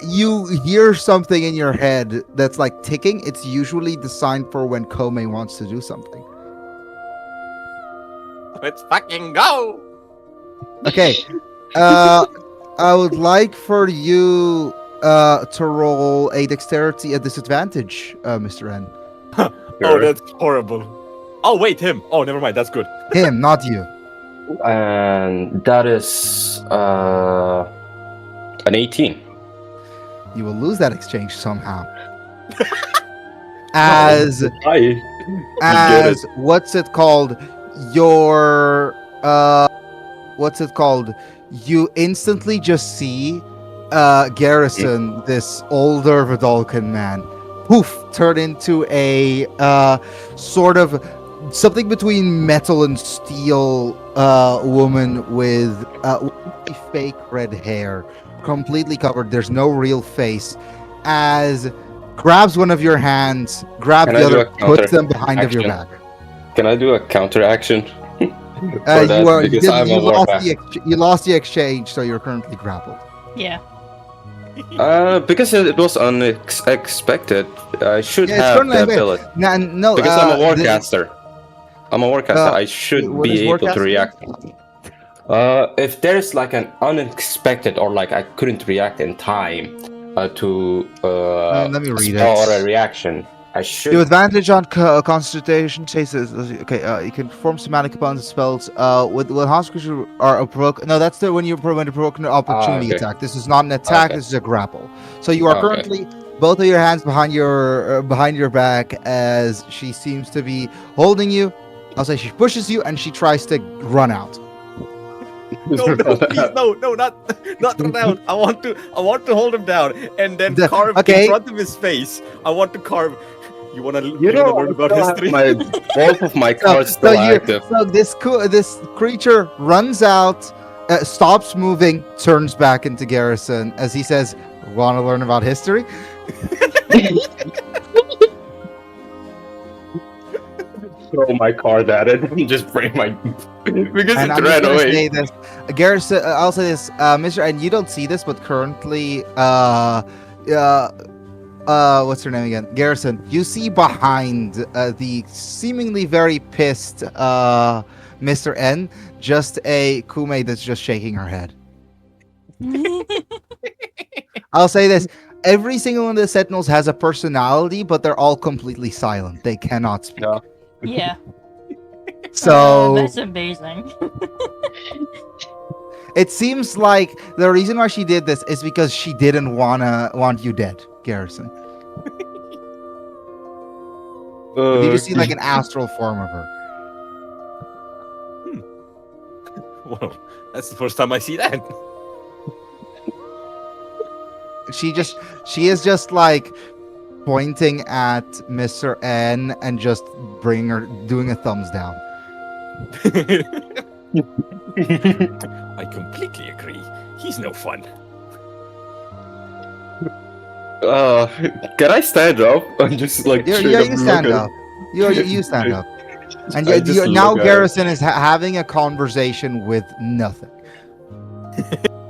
[SPEAKER 2] you hear something in your head that's like ticking. It's usually the sign for when Kome wants to do something.
[SPEAKER 9] Let's fucking go!
[SPEAKER 2] Okay. I would like for you to roll a dexterity at disadvantage, Mr. N.
[SPEAKER 9] Oh, that's horrible. Oh, wait, him. Oh, never mind. That's good.
[SPEAKER 2] Him, not you.
[SPEAKER 8] And that is an 18.
[SPEAKER 2] You will lose that exchange somehow. As
[SPEAKER 8] it.
[SPEAKER 2] what's it called? Your what's it called? You instantly just see Garrison, this older Vidalcan man, poof, turn into a sort of something between metal and steel woman with fake red hair, completely covered. There's no real face. As grabs one of your hands, grabs
[SPEAKER 8] Can
[SPEAKER 2] the
[SPEAKER 8] I do
[SPEAKER 2] other,
[SPEAKER 8] a
[SPEAKER 2] puts them behind of your
[SPEAKER 8] action?
[SPEAKER 2] back.
[SPEAKER 8] Can I do a counter action?
[SPEAKER 2] You lost the exchange, so you're currently grappled.
[SPEAKER 1] Yeah.
[SPEAKER 8] Because it was unexpected, I should
[SPEAKER 2] Yeah, it's
[SPEAKER 8] have
[SPEAKER 2] currently
[SPEAKER 8] the
[SPEAKER 2] unexpected.
[SPEAKER 8] ability.
[SPEAKER 2] No,
[SPEAKER 8] Because I'm a warcaster. I'm a warcaster. I
[SPEAKER 2] what
[SPEAKER 8] should
[SPEAKER 2] is
[SPEAKER 8] be able to
[SPEAKER 2] warcaster?
[SPEAKER 8] react. If there's like an unexpected or like I couldn't react in time to
[SPEAKER 2] let me read it.
[SPEAKER 8] or a reaction, I should.
[SPEAKER 2] You have advantage on concentration chases. Okay, you can perform somatic opponent spells. When hostages are broken. No, that's when you provoke an opportunity
[SPEAKER 8] okay.
[SPEAKER 2] attack. This is not an attack.
[SPEAKER 8] Okay.
[SPEAKER 2] This is a grapple. So you are
[SPEAKER 8] Okay.
[SPEAKER 2] currently both of your hands behind your back as she seems to be holding you. I'll say she pushes you and she tries to run out.
[SPEAKER 9] No, please, no, not run out. I want to hold him down and then carve
[SPEAKER 2] okay.
[SPEAKER 9] in front of his face. I want to carve. You wanna
[SPEAKER 8] You
[SPEAKER 9] wanna
[SPEAKER 8] know,
[SPEAKER 9] learn about
[SPEAKER 8] I still have
[SPEAKER 9] history?
[SPEAKER 8] both of my cards still active.
[SPEAKER 2] So this creature runs out, stops moving, turns back into Garrison as he says, "Want to learn about history?"
[SPEAKER 8] Throw my card at it and just bring my because
[SPEAKER 2] And
[SPEAKER 8] it
[SPEAKER 2] I'm
[SPEAKER 8] ran
[SPEAKER 2] just gonna
[SPEAKER 8] away.
[SPEAKER 2] say this, Garrison. I'll say this, Mr. And you don't see this, but currently, what's her name again? Garrison. You see behind the seemingly very pissed Mr. N, just a Kume that's just shaking her head. I'll say this. Every single one of the Sentinels has a personality, but they're all completely silent. They cannot speak.
[SPEAKER 8] Yeah.
[SPEAKER 1] Yeah.
[SPEAKER 2] So
[SPEAKER 1] That's amazing.
[SPEAKER 2] it seems like the reason why she did this is because she didn't want you dead, Garrison. You just see like an astral form of her.
[SPEAKER 9] Well, that's the first time I see that.
[SPEAKER 2] She is just like pointing at Mr. N and just doing a thumbs down.
[SPEAKER 9] I completely agree. He's no fun.
[SPEAKER 8] Can I stand up? I'm just like
[SPEAKER 2] Yeah,
[SPEAKER 8] straight
[SPEAKER 2] yeah,
[SPEAKER 8] up
[SPEAKER 2] you stand
[SPEAKER 8] looking.
[SPEAKER 2] up. You stand up. And
[SPEAKER 8] I just
[SPEAKER 2] now
[SPEAKER 8] look at
[SPEAKER 2] Garrison is having a conversation with nothing.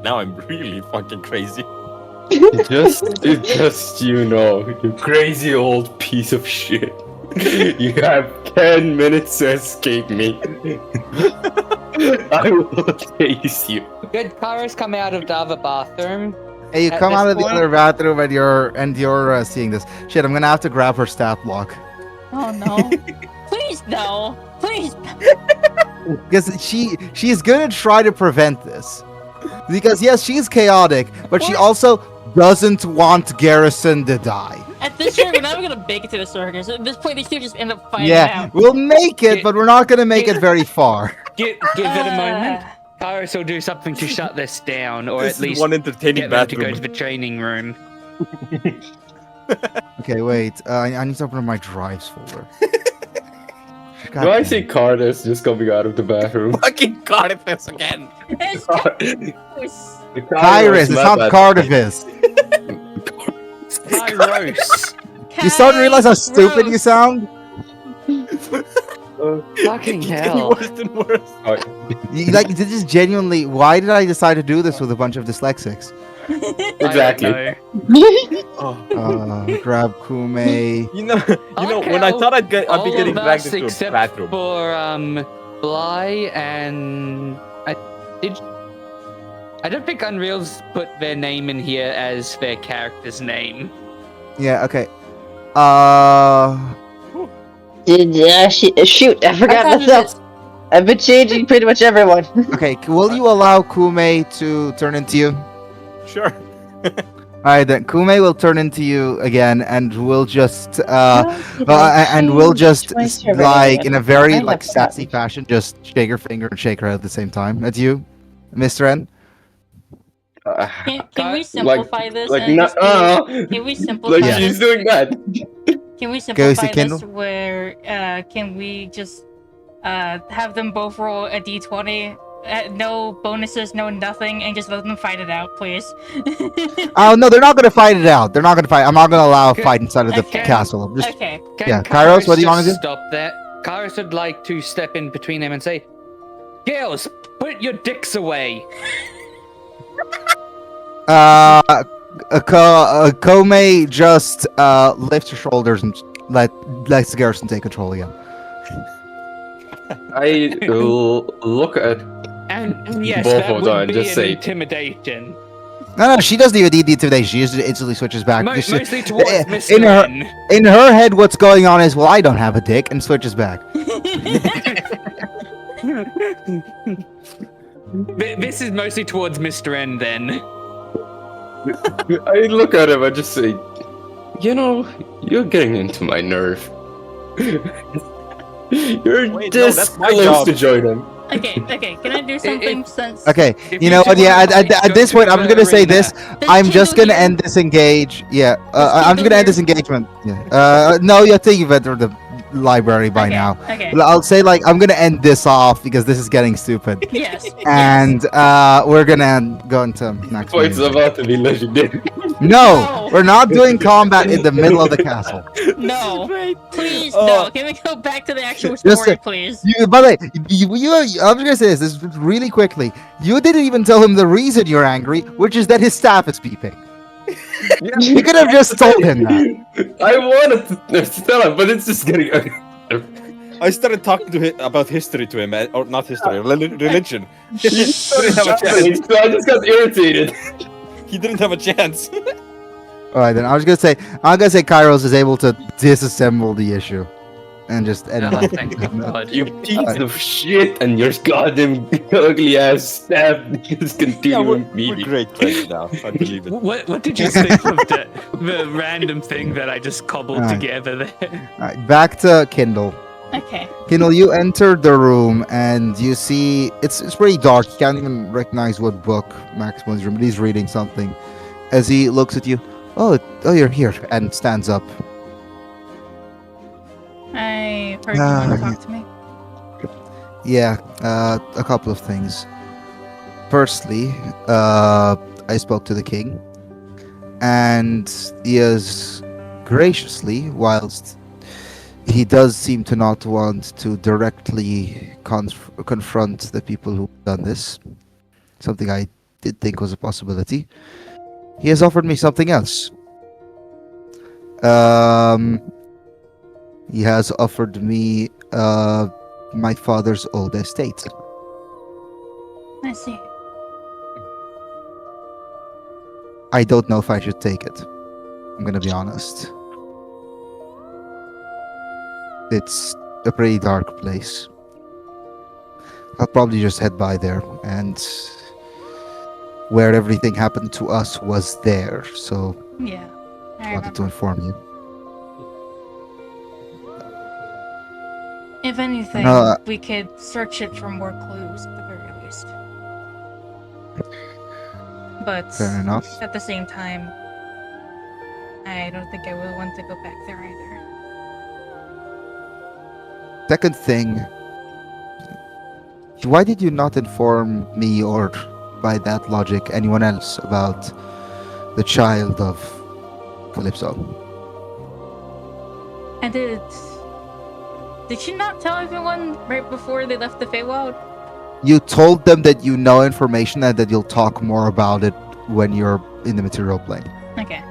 [SPEAKER 9] Now I'm really fucking crazy.
[SPEAKER 8] Just you know, you crazy old piece of shit. You have 10 minutes to escape me. I will chase you.
[SPEAKER 7] Did Kairos come out of the other bathroom?
[SPEAKER 2] Hey, you
[SPEAKER 7] At
[SPEAKER 2] come
[SPEAKER 7] this
[SPEAKER 2] out of the
[SPEAKER 7] point-
[SPEAKER 2] other bathroom and you're seeing this. Shit, I'm gonna have to grab her stat block.
[SPEAKER 1] Oh no. Please no. Please.
[SPEAKER 2] Because she's gonna try to prevent this. Because yes, she's chaotic, but she
[SPEAKER 1] What?
[SPEAKER 2] also doesn't want Garrison to die.
[SPEAKER 1] At this rate, we're never gonna make it to the circus. At this point, these two just end up fighting
[SPEAKER 2] Yeah,
[SPEAKER 1] out.
[SPEAKER 2] we'll make it, but we're not gonna make it very far.
[SPEAKER 7] Give it a moment.
[SPEAKER 1] Ah.
[SPEAKER 7] Kairos will do something to shut this down, or
[SPEAKER 9] This
[SPEAKER 7] at
[SPEAKER 9] is
[SPEAKER 7] least
[SPEAKER 9] one entertaining
[SPEAKER 7] get them to go
[SPEAKER 9] bathroom.
[SPEAKER 7] to the training room.
[SPEAKER 2] Okay, wait. I need to open up my drives folder. God
[SPEAKER 8] Do I
[SPEAKER 2] damn.
[SPEAKER 8] see Cardus just coming out of the bathroom?
[SPEAKER 9] Fucking Cardiff again.
[SPEAKER 1] It's
[SPEAKER 2] Kyrus, it's not Cardivus.
[SPEAKER 7] Kairos!
[SPEAKER 2] You starting to realize how stupid you
[SPEAKER 1] Gross.
[SPEAKER 2] sound?
[SPEAKER 7] Fucking hell.
[SPEAKER 9] Worse than worse.
[SPEAKER 2] Like, this is genuinely. Why did I decide to do this with a bunch of dyslexics?
[SPEAKER 8] Exactly.
[SPEAKER 7] I don't know.
[SPEAKER 9] Oh.
[SPEAKER 2] Grab Kume.
[SPEAKER 9] You know,
[SPEAKER 7] like
[SPEAKER 9] when I
[SPEAKER 7] how
[SPEAKER 9] thought I'd be
[SPEAKER 7] All
[SPEAKER 9] getting
[SPEAKER 7] of
[SPEAKER 9] dragged
[SPEAKER 7] us
[SPEAKER 9] into a
[SPEAKER 7] except
[SPEAKER 9] bathroom.
[SPEAKER 7] for Bly and I don't think Unreal's put their name in here as their character's name.
[SPEAKER 2] Yeah. Okay.
[SPEAKER 5] Shoot, I forgot
[SPEAKER 1] I thought
[SPEAKER 5] myself. I've been changing pretty much everyone.
[SPEAKER 2] Okay. Will you allow Kume to turn into you?
[SPEAKER 9] Sure.
[SPEAKER 2] All right, then Kume will turn into you again, and we'll just like in a very like sassy fashion, just shake her finger and shake her head at the same time. That's you, Mr. N.
[SPEAKER 1] Can we simplify this?
[SPEAKER 8] Like
[SPEAKER 1] and
[SPEAKER 8] not,
[SPEAKER 1] just can we simplify
[SPEAKER 8] like she's
[SPEAKER 1] this?
[SPEAKER 8] doing that.
[SPEAKER 1] Can we
[SPEAKER 2] see
[SPEAKER 1] simplify
[SPEAKER 2] Kindle?
[SPEAKER 1] this where can we just have them both roll a d20? No bonuses, no nothing, and just let them fight it out, please.
[SPEAKER 2] Oh no, they're not gonna fight it out. They're not gonna fight. I'm not gonna allow a
[SPEAKER 7] Okay.
[SPEAKER 2] fight inside of the
[SPEAKER 1] Okay.
[SPEAKER 2] castle. I'm just
[SPEAKER 1] Okay.
[SPEAKER 7] Can
[SPEAKER 2] Yeah, Kairos, what do you wanna
[SPEAKER 7] just
[SPEAKER 2] do?
[SPEAKER 7] Stop that. Kairos would like to step in between them and say, "Girls, put your dicks away."
[SPEAKER 2] Kome just lifts her shoulders and lets Garrison take control again.
[SPEAKER 8] I look at.
[SPEAKER 7] And yes,
[SPEAKER 8] Both
[SPEAKER 7] that
[SPEAKER 8] of them,
[SPEAKER 7] would be
[SPEAKER 8] just
[SPEAKER 7] an
[SPEAKER 8] say-
[SPEAKER 7] intimidation.
[SPEAKER 2] No, she doesn't even need the intimidation. She just instantly switches back.
[SPEAKER 7] Mo-
[SPEAKER 2] Just-
[SPEAKER 7] mostly towards
[SPEAKER 2] in
[SPEAKER 7] Mr.
[SPEAKER 2] her-
[SPEAKER 7] N.
[SPEAKER 2] in her head, what's going on is, well, I don't have a dick, and switches back.
[SPEAKER 7] This is mostly towards Mr. N then.
[SPEAKER 8] I look at him. I just say, you know, you're getting into my nerve. You're
[SPEAKER 9] Wait, no,
[SPEAKER 8] this
[SPEAKER 9] that's my
[SPEAKER 8] close
[SPEAKER 9] job.
[SPEAKER 8] to join him.
[SPEAKER 1] Okay, can I do something since
[SPEAKER 2] Okay,
[SPEAKER 7] If
[SPEAKER 2] you know what?
[SPEAKER 7] two
[SPEAKER 2] Yeah,
[SPEAKER 7] wanna fight,
[SPEAKER 2] at
[SPEAKER 7] go
[SPEAKER 2] this
[SPEAKER 7] to
[SPEAKER 2] point,
[SPEAKER 7] the
[SPEAKER 2] I'm just gonna say
[SPEAKER 7] arena.
[SPEAKER 2] this.
[SPEAKER 1] Does
[SPEAKER 2] I'm just
[SPEAKER 1] Kindle
[SPEAKER 2] gonna
[SPEAKER 1] here?
[SPEAKER 2] end this engage. Yeah,
[SPEAKER 1] Does
[SPEAKER 2] I'm just gonna end
[SPEAKER 1] Kindle
[SPEAKER 2] this engagement. Yeah. No, you're thinking of the library by
[SPEAKER 1] Okay,
[SPEAKER 2] now.
[SPEAKER 1] Okay.
[SPEAKER 2] But I'll say like I'm gonna end this off because this is getting stupid,
[SPEAKER 1] Yes.
[SPEAKER 2] and we're gonna go into next.
[SPEAKER 8] Fight's
[SPEAKER 2] meeting.
[SPEAKER 8] about to be legendary.
[SPEAKER 2] No, we're not doing combat in the middle of the castle.
[SPEAKER 1] No. Please,
[SPEAKER 9] Oh.
[SPEAKER 1] no. Can we go back to the actual
[SPEAKER 2] Just
[SPEAKER 1] story,
[SPEAKER 2] a-
[SPEAKER 1] please?
[SPEAKER 2] By the way, I'm just gonna say this really quickly. You didn't even tell him the reason you're angry, which is that his staff is beeping. You could have just told him that.
[SPEAKER 8] I wanted to tell him, but it's just getting.
[SPEAKER 9] I started talking to him about history to him, or not history, religion. He didn't have a chance.
[SPEAKER 8] So I just got irritated.
[SPEAKER 9] He didn't have a chance.
[SPEAKER 2] All right, then I'm gonna say Kairos is able to disassemble the issue, and just end
[SPEAKER 7] Oh,
[SPEAKER 2] it.
[SPEAKER 7] thank God.
[SPEAKER 8] You piece of shit, and your goddamn ugly ass staff is
[SPEAKER 9] Yeah,
[SPEAKER 8] continuing
[SPEAKER 9] we're
[SPEAKER 8] meeting.
[SPEAKER 9] great friends now. I believe it.
[SPEAKER 7] What did you think of the random thing that I just cobbled
[SPEAKER 2] Alright.
[SPEAKER 7] together there?
[SPEAKER 2] All right, back to Kindle.
[SPEAKER 1] Okay.
[SPEAKER 2] Kindle, you entered the room and you see it's pretty dark. You can't even recognize what book Maximus is reading, but he's reading something. As he looks at you, oh, you're here, and stands up.
[SPEAKER 1] I heard you want to talk to me.
[SPEAKER 2] Yeah, a couple of things. Firstly, I spoke to the king, and he has graciously, whilst he does seem to not want to directly confront the people who've done this, something I did think was a possibility, he has offered me something else. He has offered me my father's old estate.
[SPEAKER 1] I see.
[SPEAKER 2] I don't know if I should take it. I'm gonna be honest. It's a pretty dark place. I'll probably just head by there, and where everything happened to us was there, so
[SPEAKER 1] Yeah. I
[SPEAKER 2] wanted to
[SPEAKER 1] remember.
[SPEAKER 2] inform you.
[SPEAKER 1] If anything,
[SPEAKER 2] No,
[SPEAKER 1] we could search it for more clues at the very least. But
[SPEAKER 2] Fair enough.
[SPEAKER 1] at the same time, I don't think I would want to go back there either.
[SPEAKER 2] Second thing, why did you not inform me, or by that logic, anyone else about the child of Calypso?
[SPEAKER 1] And did you not tell everyone right before they left the Feywild?
[SPEAKER 2] You told them that you know information and that you'll talk more about it when you're in the material plane.
[SPEAKER 1] Okay.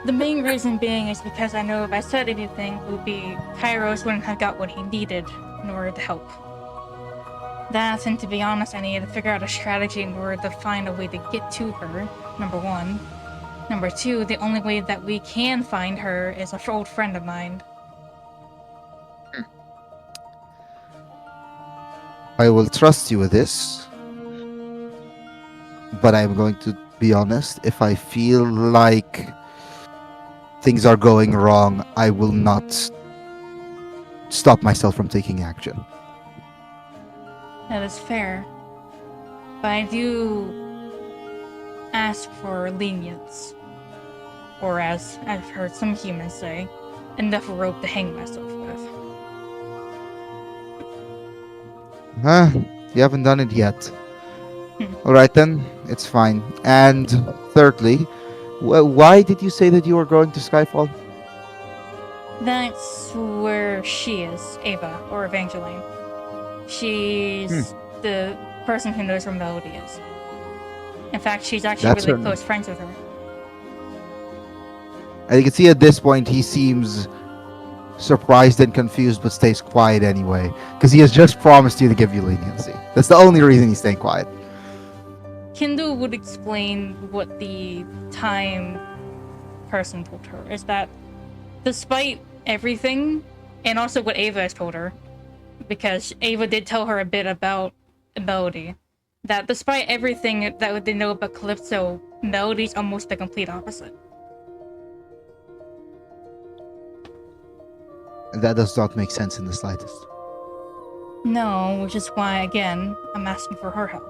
[SPEAKER 1] The main reason being is because I know if I said anything, it would be Kairos wouldn't have got what he needed in order to help. That, and to be honest, I needed to figure out a strategy in order to find a way to get to her, number one. Number two, the only way that we can find her is an old friend of mine.
[SPEAKER 2] I will trust you with this, but I'm going to be honest. If I feel like things are going wrong, I will not stop myself from taking action.
[SPEAKER 1] That is fair. But I do ask for lenience. Or as I've heard some humans say, enough rope to hang myself with.
[SPEAKER 2] Huh? You haven't done it yet. Alright then, it's fine. And thirdly, why did you say that you were going to Skyfall?
[SPEAKER 1] That's where she is, Ava, or Evangeline. She's the person who knows where Melody is. In fact, she's actually
[SPEAKER 2] That's
[SPEAKER 1] really
[SPEAKER 2] her-
[SPEAKER 1] close friends with her.
[SPEAKER 2] And you can see at this point he seems surprised and confused, but stays quiet anyway, because he has just promised you to give you leniency. That's the only reason he's staying quiet.
[SPEAKER 1] Kindle would explain what the time person told her is that despite everything, and also what Ava has told her, because Ava did tell her a bit about Melody, that despite everything that they know about Calypso, Melody's almost the complete opposite.
[SPEAKER 2] And that does not make sense in the slightest.
[SPEAKER 1] No, which is why, again, I'm asking for her help.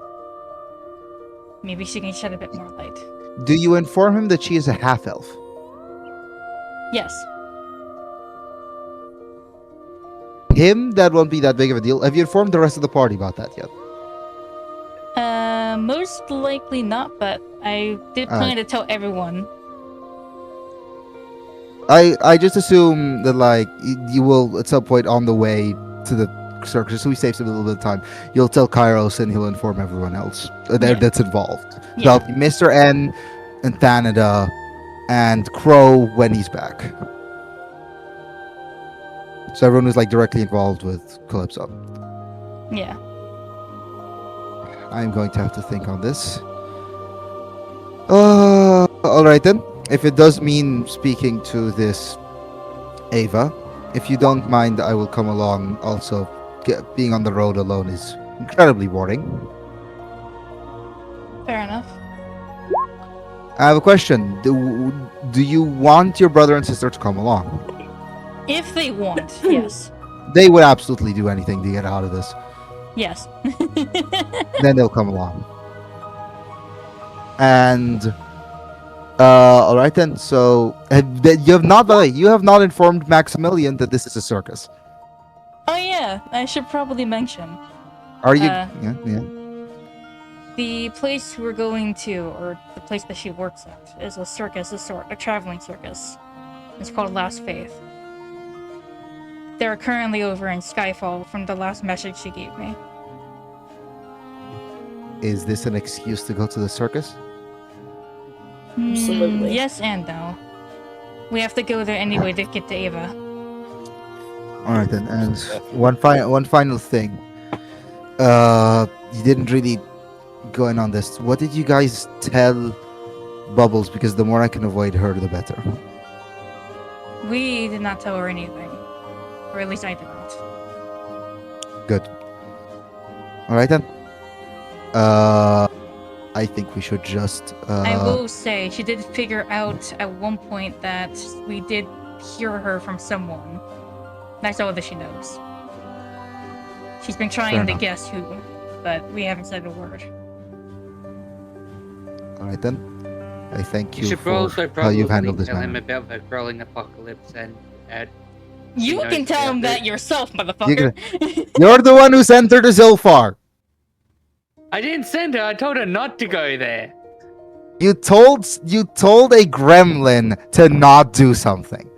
[SPEAKER 1] Maybe she can shed a bit more light.
[SPEAKER 2] Do you inform him that she is a half-elf?
[SPEAKER 1] Yes.
[SPEAKER 2] Him, that won't be that big of a deal. Have you informed the rest of the party about that yet?
[SPEAKER 1] Most likely not, but I did plan to tell everyone.
[SPEAKER 2] I just assume that, like, you will at some point on the way to the circus, so he saves him a little bit of time. You'll tell Kairos and he'll inform everyone else that's involved. So
[SPEAKER 1] Yeah.
[SPEAKER 2] that'll be Mr. N and Thanada and Crow when he's back. So everyone who's like directly involved with Calypso.
[SPEAKER 1] Yeah.
[SPEAKER 2] I'm going to have to think on this. Alright then. If it does mean speaking to this Ava, if you don't mind, I will come along. Also, being on the road alone is incredibly boring.
[SPEAKER 1] Fair enough.
[SPEAKER 2] I have a question. Do you want your brother and sister to come along?
[SPEAKER 1] If they want, yes.
[SPEAKER 2] They would absolutely do anything to get out of this.
[SPEAKER 1] Yes.
[SPEAKER 2] Then they'll come along. And all right then. So you have not, by the way, you have not informed Maximilian that this is a circus.
[SPEAKER 1] Oh yeah, I should probably mention.
[SPEAKER 2] Are you?
[SPEAKER 1] Uh,
[SPEAKER 2] Yeah.
[SPEAKER 1] The place we're going to, or the place that she works at, is a circus of sort, a traveling circus. It's called Last Faith. They're currently over in Skyfall from the last message she gave me.
[SPEAKER 2] Is this an excuse to go to the circus?
[SPEAKER 11] Absolutely.
[SPEAKER 1] Yes and no. We have to go there anyway to get to Ava.
[SPEAKER 2] All right then. And one final thing. You didn't really go in on this. What did you guys tell Bubbles? Because the more I can avoid her, the better.
[SPEAKER 1] We did not tell her anything. Or at least I did not.
[SPEAKER 2] Good. All right then. I think we should just.
[SPEAKER 1] I will say, she did figure out at one point that we did hear her from someone. That's all that she knows. She's been trying
[SPEAKER 2] Fair
[SPEAKER 1] to
[SPEAKER 2] enough.
[SPEAKER 1] guess who, but we haven't said a word.
[SPEAKER 2] All right then. I thank
[SPEAKER 7] You
[SPEAKER 2] you
[SPEAKER 7] should
[SPEAKER 2] for
[SPEAKER 7] also
[SPEAKER 2] how
[SPEAKER 7] probably
[SPEAKER 2] you've handled this
[SPEAKER 7] tell him
[SPEAKER 2] matter.
[SPEAKER 7] about the growling apocalypse and
[SPEAKER 1] You
[SPEAKER 7] knows
[SPEAKER 1] can tell
[SPEAKER 7] about
[SPEAKER 1] him that
[SPEAKER 7] it.
[SPEAKER 1] yourself, motherfucker.
[SPEAKER 2] You're the one who sent her to Zilfar.
[SPEAKER 7] I didn't send her. I told her not to go there.
[SPEAKER 2] You told a gremlin to not do something.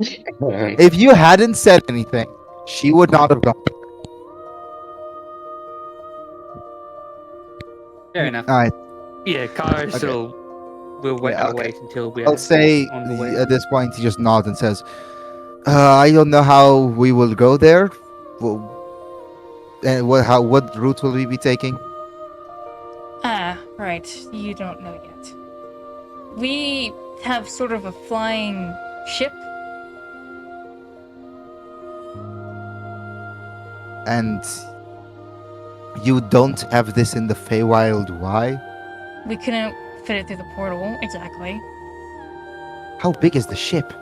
[SPEAKER 2] If you hadn't said anything, she would not have gone.
[SPEAKER 7] Fair enough.
[SPEAKER 2] All right.
[SPEAKER 7] Yeah, Kara
[SPEAKER 2] Okay.
[SPEAKER 7] still will wait.
[SPEAKER 2] Yeah,
[SPEAKER 7] I'll
[SPEAKER 2] okay.
[SPEAKER 7] wait until we're
[SPEAKER 2] I'll say
[SPEAKER 7] on the way.
[SPEAKER 2] at this point he just nods and says, "I don't know how we will go there. And what route will we be taking?"
[SPEAKER 1] Ah, right. You don't know yet. We have sort of a flying ship.
[SPEAKER 2] And you don't have this in the Feywild. Why?
[SPEAKER 1] We couldn't fit it through the portal, exactly.
[SPEAKER 2] How big is the ship?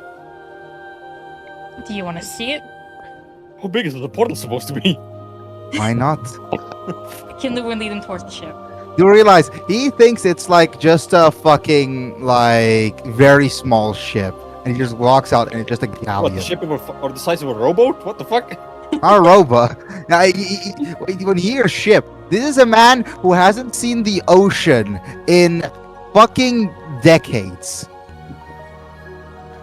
[SPEAKER 1] Do you want to see it?
[SPEAKER 9] How big is the portal supposed to be?
[SPEAKER 2] Why not?
[SPEAKER 1] Kindle will lead him towards the ship.
[SPEAKER 2] You realize he thinks it's like just a fucking like very small ship, and he just walks out and it's just a
[SPEAKER 9] What,
[SPEAKER 2] galleon.
[SPEAKER 9] the ship or the size of a rowboat? What the fuck?
[SPEAKER 2] Not a robot. Now, when he hears ship, this is a man who hasn't seen the ocean in fucking decades.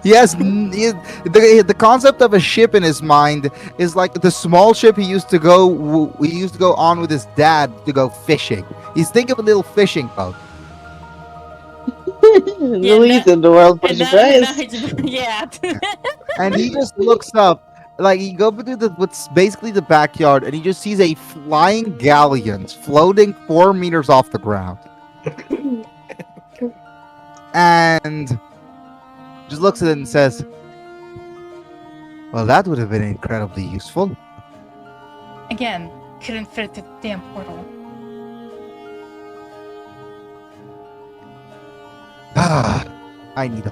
[SPEAKER 2] He has the concept of a ship in his mind is like the small ship he used to go on with his dad to go fishing. He's thinking of a little fishing boat.
[SPEAKER 5] Louise in the world for
[SPEAKER 1] And now-
[SPEAKER 5] surprise.
[SPEAKER 1] yeah.
[SPEAKER 2] And he just looks up, like he goes to what's basically the backyard, and he just sees a flying galleon floating 4 meters off the ground, and just looks at it and says, "Well, that would have been incredibly useful."
[SPEAKER 1] Again, couldn't fit it through the damn portal.
[SPEAKER 2] I need a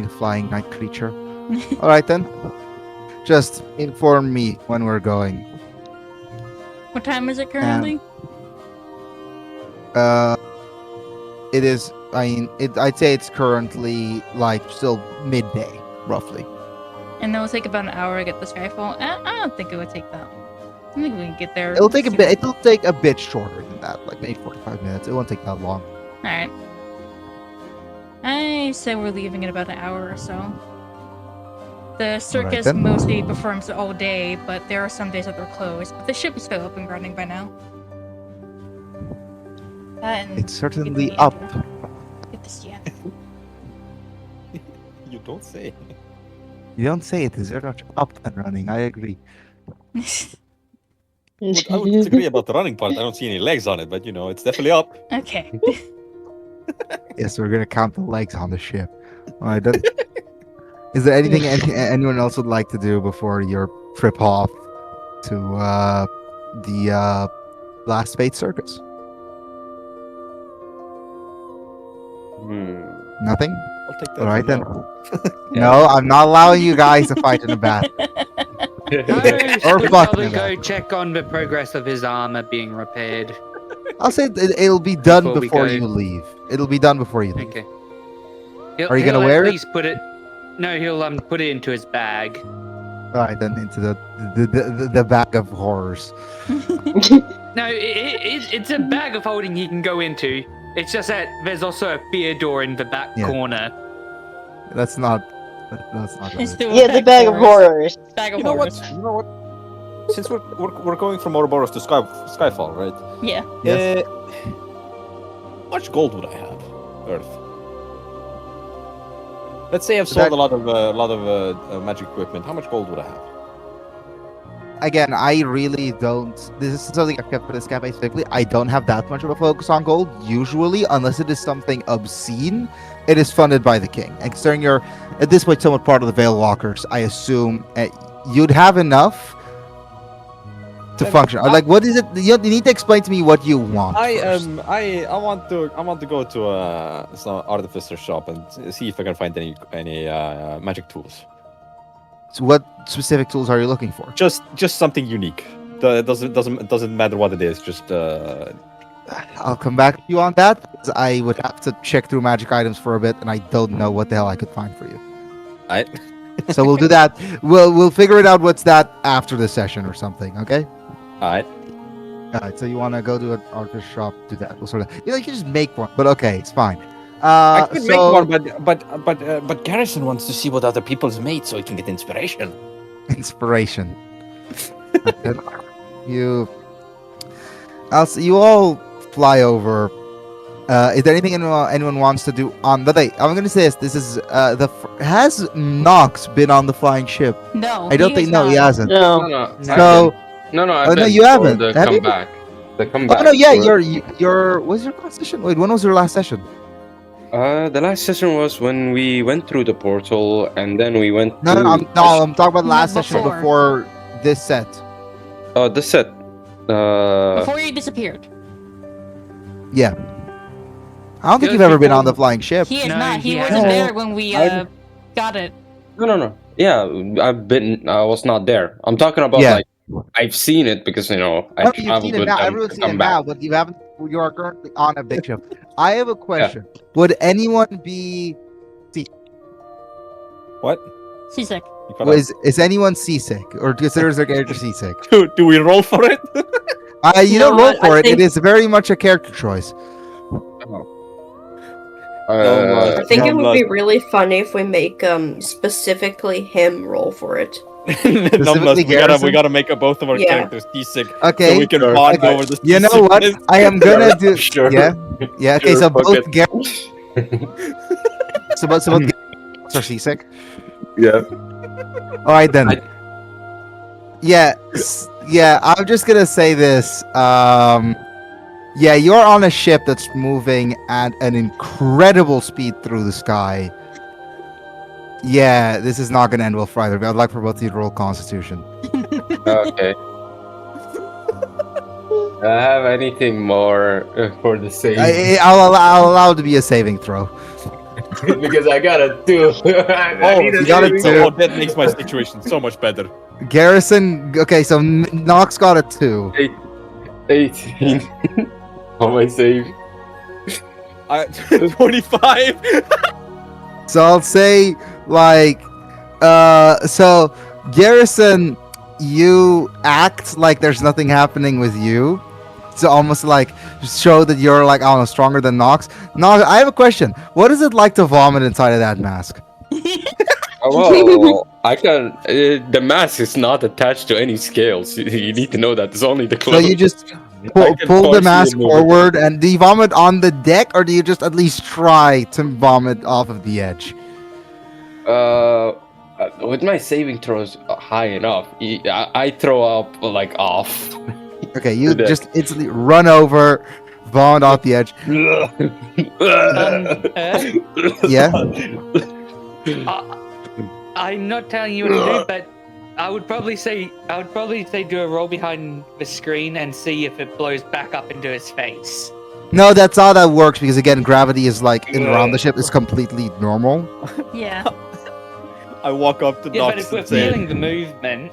[SPEAKER 2] flying night creature. All right then. Just inform me when we're going.
[SPEAKER 1] What time is it currently?
[SPEAKER 2] It is. I'd say it's currently like still midday, roughly.
[SPEAKER 1] And it'll take about an hour to get the Skyfall. I don't think it would take that. I think we can get there.
[SPEAKER 2] It'll take a
[SPEAKER 1] soon.
[SPEAKER 2] bit. It'll take a bit shorter than that, like maybe 45 minutes. It won't take that long.
[SPEAKER 1] Alright. I say we're leaving in about an hour or so. The circus
[SPEAKER 2] then.
[SPEAKER 1] mostly performs all day, but there are some days that they're closed. But the ship is still up and running by now. And
[SPEAKER 2] It's certainly
[SPEAKER 1] get the
[SPEAKER 2] up.
[SPEAKER 1] Get this yen.
[SPEAKER 9] You don't say.
[SPEAKER 2] You don't say it is very much up and running. I agree.
[SPEAKER 9] I would disagree about the running part. I don't see any legs on it, but it's definitely up.
[SPEAKER 1] Okay.
[SPEAKER 2] Yes, we're gonna count the legs on the ship. All right. Then. Is there anything anyone else would like to do before your trip off to the Last Faith Circus? Nothing?
[SPEAKER 9] I'll take that.
[SPEAKER 2] All right
[SPEAKER 9] for
[SPEAKER 2] then.
[SPEAKER 9] now.
[SPEAKER 2] No, I'm not allowing you guys to fight in a battle. Or
[SPEAKER 7] Should
[SPEAKER 2] fuck
[SPEAKER 7] probably
[SPEAKER 2] me,
[SPEAKER 7] go
[SPEAKER 2] though.
[SPEAKER 7] check on the progress of his armor being repaired.
[SPEAKER 2] I'll say it'll be done
[SPEAKER 7] Before we
[SPEAKER 2] before
[SPEAKER 7] go.
[SPEAKER 2] you leave. It'll be done before you leave.
[SPEAKER 7] Okay.
[SPEAKER 2] Are you gonna
[SPEAKER 7] he'll
[SPEAKER 2] wear
[SPEAKER 7] at
[SPEAKER 2] it?
[SPEAKER 7] least put it? No, he'll put it into his bag.
[SPEAKER 2] All right, then into the bag of horrors.
[SPEAKER 7] No, it's a bag of holding he can go into. It's just that there's also a fear door in the back
[SPEAKER 2] Yeah.
[SPEAKER 7] corner.
[SPEAKER 2] That's not. That's not.
[SPEAKER 1] It's
[SPEAKER 2] Right.
[SPEAKER 1] still
[SPEAKER 5] Yeah, the bag of horrors.
[SPEAKER 1] Bag of
[SPEAKER 9] You know what?
[SPEAKER 1] horrors.
[SPEAKER 9] You know what? Since we're going from Ouroboros to Skyfall, right?
[SPEAKER 1] Yeah.
[SPEAKER 2] Yes.
[SPEAKER 9] How much gold would I have? Earth. Let's say I've sold
[SPEAKER 2] That-
[SPEAKER 9] a lot of magic equipment. How much gold would I have?
[SPEAKER 2] Again, I really don't. This is something I've kept for this campaign specifically. I don't have that much of a focus on gold usually, unless it is something obscene. It is funded by the king, and considering you're at this point somewhat part of the Veil Walkers, I assume you'd have enough to function. Like, what is it? You need to explain to me what you want. first.
[SPEAKER 9] I want to go to some artificer shop and see if I can find any magic tools.
[SPEAKER 2] So what specific tools are you looking for?
[SPEAKER 9] Just something unique. It doesn't matter what it is. Just
[SPEAKER 2] I'll come back to you on that, because I would have to check through magic items for a bit, and I don't know what the hell I could find for you.
[SPEAKER 9] I.
[SPEAKER 2] So we'll do that. We'll figure it out what's that after the session or something. Okay.
[SPEAKER 9] Alright.
[SPEAKER 2] All right. So you want to go to an artist shop, do that. We'll sort of. You can just make one, but okay, it's fine.
[SPEAKER 9] I could make
[SPEAKER 2] so-
[SPEAKER 9] one, but Garrison wants to see what other people's made so he can get inspiration.
[SPEAKER 2] Inspiration. you. You all fly over. Is there anything anyone wants to do on the day? I'm gonna say this. This is has Nox been on the flying ship?
[SPEAKER 1] No.
[SPEAKER 2] I don't
[SPEAKER 1] he
[SPEAKER 2] think
[SPEAKER 1] is
[SPEAKER 2] no, he
[SPEAKER 1] not.
[SPEAKER 2] hasn't.
[SPEAKER 5] No.
[SPEAKER 2] So
[SPEAKER 8] No,
[SPEAKER 2] Oh, no,
[SPEAKER 8] been
[SPEAKER 2] you
[SPEAKER 8] for
[SPEAKER 2] haven't.
[SPEAKER 8] The
[SPEAKER 2] Have you?
[SPEAKER 8] comeback. The comeback.
[SPEAKER 2] oh no, yeah,
[SPEAKER 8] for-
[SPEAKER 2] your what's your last session? Wait, when was your last session?
[SPEAKER 8] The last session was when we went through the portal, and then we went.
[SPEAKER 2] No,
[SPEAKER 8] to
[SPEAKER 2] I'm talking about
[SPEAKER 1] No,
[SPEAKER 2] last session
[SPEAKER 1] before.
[SPEAKER 2] before this set.
[SPEAKER 8] Oh, the set.
[SPEAKER 1] Before you disappeared.
[SPEAKER 2] Yeah. I don't think
[SPEAKER 7] Just
[SPEAKER 2] you've ever been
[SPEAKER 7] before-
[SPEAKER 2] on the flying ship.
[SPEAKER 1] He is
[SPEAKER 7] No,
[SPEAKER 1] not. He
[SPEAKER 7] he
[SPEAKER 1] wasn't
[SPEAKER 2] hasn't.
[SPEAKER 1] there when we
[SPEAKER 8] I-
[SPEAKER 1] got it.
[SPEAKER 8] No. Yeah, I've been. I was not there. I'm talking about
[SPEAKER 2] Yeah.
[SPEAKER 8] like I've seen it because I
[SPEAKER 2] No, you've
[SPEAKER 8] traveled
[SPEAKER 2] seen it
[SPEAKER 8] with
[SPEAKER 2] now.
[SPEAKER 8] them
[SPEAKER 2] Everyone's
[SPEAKER 8] to
[SPEAKER 2] seen it
[SPEAKER 8] come
[SPEAKER 2] now,
[SPEAKER 8] back.
[SPEAKER 2] but you haven't. You are currently on a big ship. I have a question. Would anyone be?
[SPEAKER 9] What?
[SPEAKER 1] Seasick.
[SPEAKER 9] You cut out.
[SPEAKER 2] Is anyone seasick or considers their character seasick?
[SPEAKER 9] Do we roll for it?
[SPEAKER 2] You
[SPEAKER 11] No,
[SPEAKER 2] don't roll
[SPEAKER 11] I
[SPEAKER 2] for it.
[SPEAKER 11] think-
[SPEAKER 2] It is very much a character choice.
[SPEAKER 11] I think
[SPEAKER 9] Yeah,
[SPEAKER 11] it would
[SPEAKER 9] but-
[SPEAKER 11] be really funny if we make specifically him roll for it.
[SPEAKER 9] Numbness, we
[SPEAKER 2] Garrison?
[SPEAKER 9] gotta make both of our
[SPEAKER 11] Yeah.
[SPEAKER 9] characters seasick
[SPEAKER 2] Okay.
[SPEAKER 9] so we can
[SPEAKER 8] Sure.
[SPEAKER 9] bond
[SPEAKER 2] Okay.
[SPEAKER 9] over the
[SPEAKER 2] You know what?
[SPEAKER 9] seasickness.
[SPEAKER 2] I am gonna do.
[SPEAKER 8] Sure.
[SPEAKER 2] Yeah. Yeah. Okay.
[SPEAKER 8] Sure,
[SPEAKER 2] So
[SPEAKER 8] fuck
[SPEAKER 2] both
[SPEAKER 8] it.
[SPEAKER 2] so both are seasick.
[SPEAKER 8] Yeah.
[SPEAKER 2] All right then. Yeah, I'm just gonna say this. Yeah, you're on a ship that's moving at an incredible speed through the sky. Yeah, this is not gonna end well for either. But I'd like for both of you to roll Constitution.
[SPEAKER 8] Okay. Do I have anything more for the save?
[SPEAKER 2] I'll allow it to be a saving throw.
[SPEAKER 8] Because I got a 2.
[SPEAKER 9] Oh,
[SPEAKER 2] you got a
[SPEAKER 9] that-
[SPEAKER 2] 2.
[SPEAKER 9] oh, that makes my situation so much better.
[SPEAKER 2] Garrison. Okay, so Nox got a 2.
[SPEAKER 8] 18 on my save.
[SPEAKER 9] 25.
[SPEAKER 2] So I'll say like so Garrison, you act like there's nothing happening with you. To almost like show that you're like, I don't know, stronger than Nox. Nox, I have a question. What is it like to vomit inside of that mask?
[SPEAKER 8] Well, I can. The mask is not attached to any scales. You need to know that. It's only the
[SPEAKER 2] So
[SPEAKER 8] clothes.
[SPEAKER 2] you just
[SPEAKER 8] I
[SPEAKER 2] pull
[SPEAKER 8] can
[SPEAKER 2] the
[SPEAKER 8] partially
[SPEAKER 2] mask
[SPEAKER 8] move it.
[SPEAKER 2] forward, and do you vomit on the deck, or do you just at least try to vomit off of the edge?
[SPEAKER 8] With my saving throws high enough, I throw up like off.
[SPEAKER 2] Okay, you
[SPEAKER 8] The deck.
[SPEAKER 2] just instantly run over, vomit off the edge. Yeah.
[SPEAKER 7] I'm not telling you what to do, but I would probably say do a roll behind the screen and see if it blows back up into his face.
[SPEAKER 2] No, that's how that works because again, gravity is like in around the ship is completely normal.
[SPEAKER 1] Yeah.
[SPEAKER 9] I walk up to
[SPEAKER 7] Yeah, but
[SPEAKER 9] Nox
[SPEAKER 7] if we're
[SPEAKER 9] and say,
[SPEAKER 7] feeling the movement,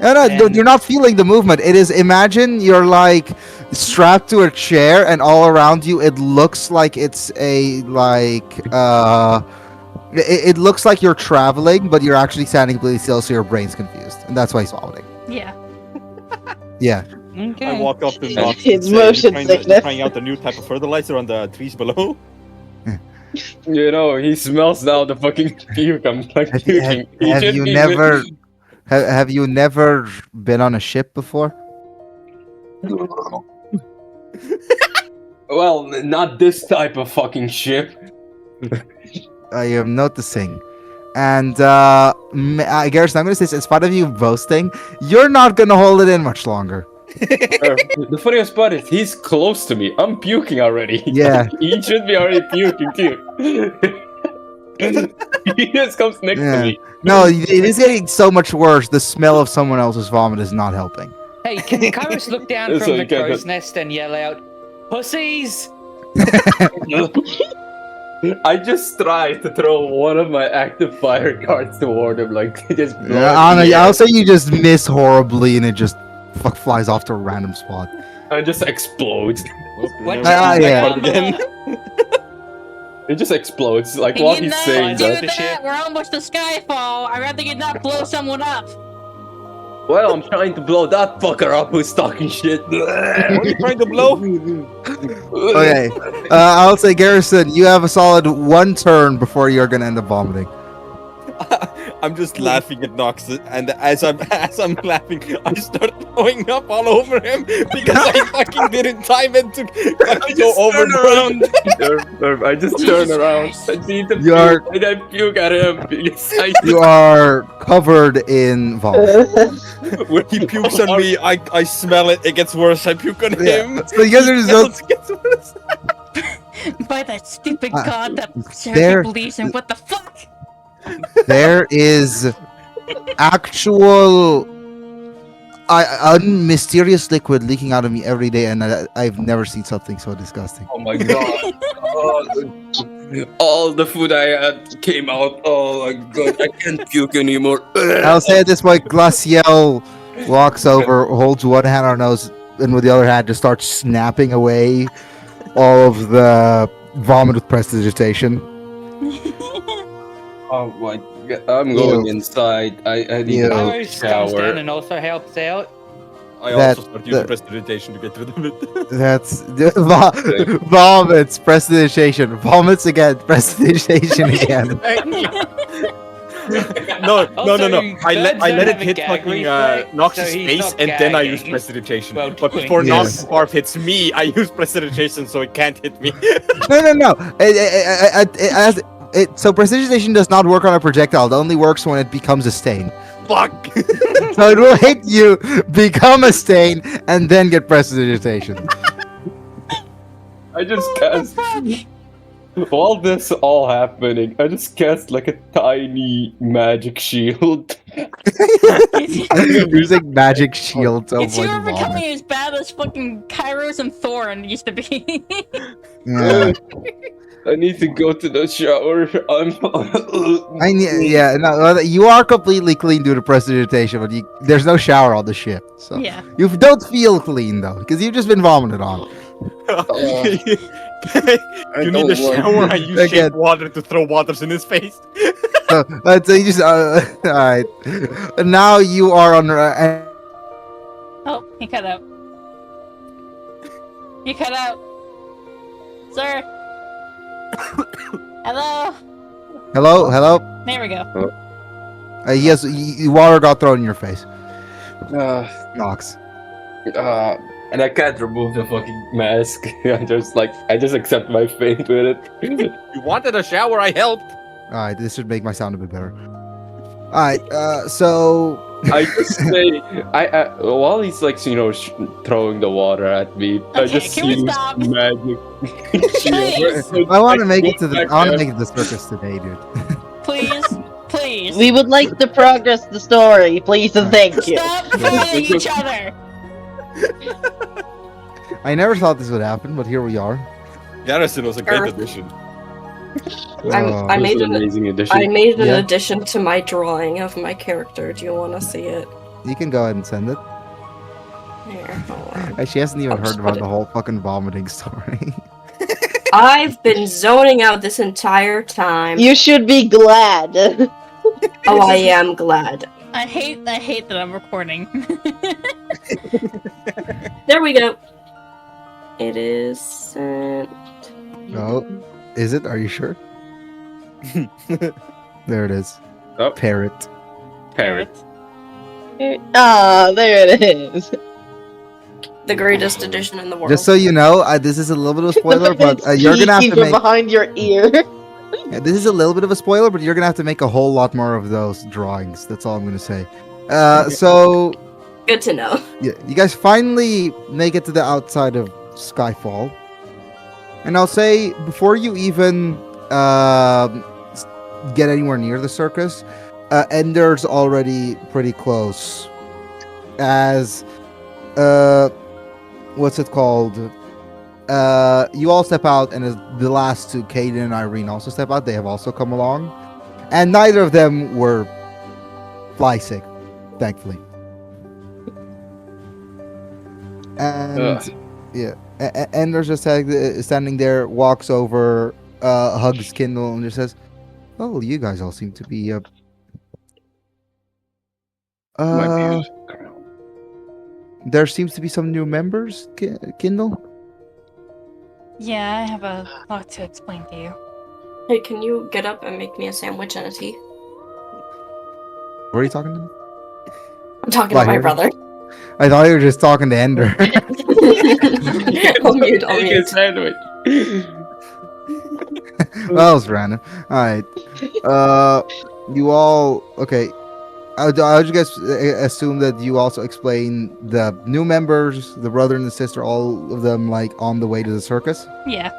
[SPEAKER 2] No,
[SPEAKER 7] And-
[SPEAKER 2] you're not feeling the movement. It is imagine you're like strapped to a chair and all around you it looks like it's a like It looks like you're traveling, but you're actually standing completely still, so your brain's confused, and that's why he's vomiting.
[SPEAKER 1] Yeah.
[SPEAKER 2] Yeah.
[SPEAKER 7] Okay.
[SPEAKER 9] I walk up to Nox
[SPEAKER 5] It's
[SPEAKER 9] and say,
[SPEAKER 5] motion
[SPEAKER 9] "You
[SPEAKER 5] sickness."
[SPEAKER 9] trying out the new type of fertilizer on the trees below?"
[SPEAKER 6] You know, he smells now the fucking puke. I'm like
[SPEAKER 2] Have you,
[SPEAKER 6] puking.
[SPEAKER 2] have you never have you never been on a ship before?
[SPEAKER 6] Well, not this type of fucking ship.
[SPEAKER 2] I am noticing. And Garrison, I'm gonna say, in spite of you boasting, you're not gonna hold it in much longer.
[SPEAKER 6] The funniest part is he's close to me. I'm puking already.
[SPEAKER 2] Yeah.
[SPEAKER 6] He should be already puking too. He just comes next
[SPEAKER 2] Yeah.
[SPEAKER 6] to me.
[SPEAKER 2] No, it is getting so much worse. The smell of someone else's vomit is not helping.
[SPEAKER 7] Hey, can Kairos look down
[SPEAKER 6] That's
[SPEAKER 7] from
[SPEAKER 6] what
[SPEAKER 7] the
[SPEAKER 6] you get,
[SPEAKER 7] crow's
[SPEAKER 6] but-
[SPEAKER 7] nest and yell out, "Pussies!"
[SPEAKER 6] I just tried to throw one of my active fire cards toward him, like just blow it
[SPEAKER 2] Anna,
[SPEAKER 6] in the air.
[SPEAKER 2] I'll say you just miss horribly and it just flies off to a random spot.
[SPEAKER 6] It just explodes.
[SPEAKER 7] What
[SPEAKER 2] yeah.
[SPEAKER 9] Again.
[SPEAKER 6] It just explodes. Like
[SPEAKER 1] Can
[SPEAKER 6] while
[SPEAKER 1] you
[SPEAKER 6] he's
[SPEAKER 1] not
[SPEAKER 6] saying
[SPEAKER 1] do
[SPEAKER 6] that.
[SPEAKER 7] the ship.
[SPEAKER 1] that? We're almost to Skyfall. I'd rather you not blow someone up.
[SPEAKER 6] Well, I'm trying to blow that fucker up who's talking shit.
[SPEAKER 9] What are you trying to blow?
[SPEAKER 2] Okay. I'll say, Garrison, you have a solid 1 turn before you're gonna end up vomiting.
[SPEAKER 9] I'm just laughing at Nox, and as I'm laughing, I start throwing up all over him because I fucking didn't time it to fucking go overboard.
[SPEAKER 6] I just
[SPEAKER 1] Jesus
[SPEAKER 6] turn around.
[SPEAKER 1] Christ.
[SPEAKER 6] I see the
[SPEAKER 2] You are-
[SPEAKER 6] puke, and I puke at him. Because I
[SPEAKER 2] You are covered in vomit.
[SPEAKER 9] When he pukes on me, I smell it. It gets worse. I puke on him.
[SPEAKER 2] So you guys are
[SPEAKER 9] It
[SPEAKER 2] just
[SPEAKER 9] gets worse.
[SPEAKER 1] By that stupid
[SPEAKER 2] Uh,
[SPEAKER 1] god that
[SPEAKER 2] there-
[SPEAKER 1] Sarah believes in. What the fuck?
[SPEAKER 2] there is actual mysterious liquid leaking out of me every day, and I've never seen something so disgusting.
[SPEAKER 6] Oh my god. All the food I had came out. Oh my god. I can't puke anymore.
[SPEAKER 2] I'll say at this point, Glaciel walks over, holds one hand on her nose, and with the other hand just starts snapping away all of the vomit with prestidigitation.
[SPEAKER 6] Oh my god. I'm going inside. I need
[SPEAKER 2] Ew.
[SPEAKER 6] to
[SPEAKER 7] Kairos comes
[SPEAKER 6] shower.
[SPEAKER 7] down and also helps out.
[SPEAKER 9] I
[SPEAKER 2] That-
[SPEAKER 9] also start using
[SPEAKER 2] that-
[SPEAKER 9] prestidigitation to get rid of it.
[SPEAKER 2] That's vomits, prestidigitation, vomits again, prestidigitation again.
[SPEAKER 9] No.
[SPEAKER 7] Also,
[SPEAKER 9] I let
[SPEAKER 7] birds don't
[SPEAKER 9] it
[SPEAKER 7] have a
[SPEAKER 9] hit
[SPEAKER 7] gag
[SPEAKER 9] fucking
[SPEAKER 7] reflex,
[SPEAKER 9] Nox's
[SPEAKER 7] so he's
[SPEAKER 9] face,
[SPEAKER 7] not
[SPEAKER 9] and then I use
[SPEAKER 7] gagging.
[SPEAKER 9] prestidigitation.
[SPEAKER 7] Well,
[SPEAKER 9] But before
[SPEAKER 2] Yes.
[SPEAKER 9] Nox's barf hits me, I use prestidigitation so it can't hit me.
[SPEAKER 2] No. So prestidigitation does not work on a projectile. It only works when it becomes a stain.
[SPEAKER 9] Fuck.
[SPEAKER 2] So it will hit you, become a stain, and then get prestidigitation.
[SPEAKER 6] I just cast. While this all happening, I just cast like a tiny magic shield.
[SPEAKER 2] Using magic shield to
[SPEAKER 1] It's you
[SPEAKER 2] avoid
[SPEAKER 1] are becoming
[SPEAKER 2] vomit.
[SPEAKER 1] as bad as fucking Kairos and Thorin used to be.
[SPEAKER 2] Yeah.
[SPEAKER 6] I need to go to the shower.
[SPEAKER 2] You are completely clean due to prestidigitation, but there's no shower on the ship. So
[SPEAKER 1] Yeah.
[SPEAKER 2] you don't feel clean though, because you've just been vomited on.
[SPEAKER 9] You need a shower. I use
[SPEAKER 2] Again.
[SPEAKER 9] shape water to throw waters in his face.
[SPEAKER 2] So you just all right. And now you are on.
[SPEAKER 1] Oh, he cut out. You cut out. Sir. Hello.
[SPEAKER 2] Hello.
[SPEAKER 1] There we go.
[SPEAKER 2] Yes, water got thrown in your face. Nox.
[SPEAKER 6] And I can't remove the fucking mask. I just accept my fate with it.
[SPEAKER 9] You wanted a shower. I helped.
[SPEAKER 2] All right, this should make my sound a bit better. All right, so
[SPEAKER 6] I just say, while he's like, throwing the water at me, I
[SPEAKER 1] Okay,
[SPEAKER 6] just
[SPEAKER 1] can we
[SPEAKER 6] use
[SPEAKER 1] stop?
[SPEAKER 6] magic.
[SPEAKER 1] Please.
[SPEAKER 2] I want to make it to the.
[SPEAKER 6] Back
[SPEAKER 2] I want to
[SPEAKER 6] there.
[SPEAKER 2] make it to the circus today, dude.
[SPEAKER 1] Please. Please.
[SPEAKER 5] We would like to progress the story, please and thank you.
[SPEAKER 1] Stop fighting each other.
[SPEAKER 2] I never thought this would happen, but here we are.
[SPEAKER 9] Garrison was a great addition.
[SPEAKER 2] Oh.
[SPEAKER 11] I made
[SPEAKER 6] This is an
[SPEAKER 11] an
[SPEAKER 6] amazing addition.
[SPEAKER 11] I made an
[SPEAKER 2] Yeah.
[SPEAKER 11] addition to my drawing of my character. Do you want to see it?
[SPEAKER 2] You can go ahead and send it.
[SPEAKER 11] Here, hold on.
[SPEAKER 2] She hasn't even
[SPEAKER 11] I'll
[SPEAKER 2] heard
[SPEAKER 11] just
[SPEAKER 2] about
[SPEAKER 11] put
[SPEAKER 2] the
[SPEAKER 11] it-
[SPEAKER 2] whole fucking vomiting story.
[SPEAKER 11] I've been zoning out this entire time.
[SPEAKER 5] You should be glad.
[SPEAKER 11] Oh, I am glad.
[SPEAKER 1] I hate that I'm recording.
[SPEAKER 11] There we go. It is sent.
[SPEAKER 2] Oh, is it? Are you sure? There it is.
[SPEAKER 6] Oh.
[SPEAKER 2] Parrot.
[SPEAKER 6] Parrot.
[SPEAKER 5] Ah, there it is.
[SPEAKER 11] The greatest edition in the world.
[SPEAKER 2] Just so you know, this is a little bit of a spoiler, but you're gonna have
[SPEAKER 5] Peeking
[SPEAKER 2] to
[SPEAKER 5] from
[SPEAKER 2] make.
[SPEAKER 5] behind your ear.
[SPEAKER 2] This is a little bit of a spoiler, but you're gonna have to make a whole lot more of those drawings. That's all I'm gonna say. So
[SPEAKER 11] Good to know.
[SPEAKER 2] yeah, you guys finally make it to the outside of Skyfall, and I'll say before you even get anywhere near the circus, Ender's already pretty close. As what's it called? You all step out, and as the last two, Caden and Irene, also step out. They have also come along, and neither of them were fly sick, thankfully. And yeah, Ender's just standing there, walks over, hugs Kindle, and just says, "Oh, you guys all seem to be
[SPEAKER 8] My views.
[SPEAKER 2] there seems to be some new members, Kindle."
[SPEAKER 1] Yeah, I have a lot to explain to you.
[SPEAKER 11] Hey, can you get up and make me a sandwich and a tea?
[SPEAKER 2] What are you talking to?
[SPEAKER 11] I'm talking to my brother.
[SPEAKER 2] I thought you were just talking to Ender.
[SPEAKER 11] I'll mute, I'll
[SPEAKER 6] Take a
[SPEAKER 11] mute.
[SPEAKER 6] sandwich.
[SPEAKER 2] That was random. Alright. You all... Okay. How'd you guys assume that you also explain the new members, the brother and the sister, all of them, like, on the way to the circus?
[SPEAKER 1] Yeah.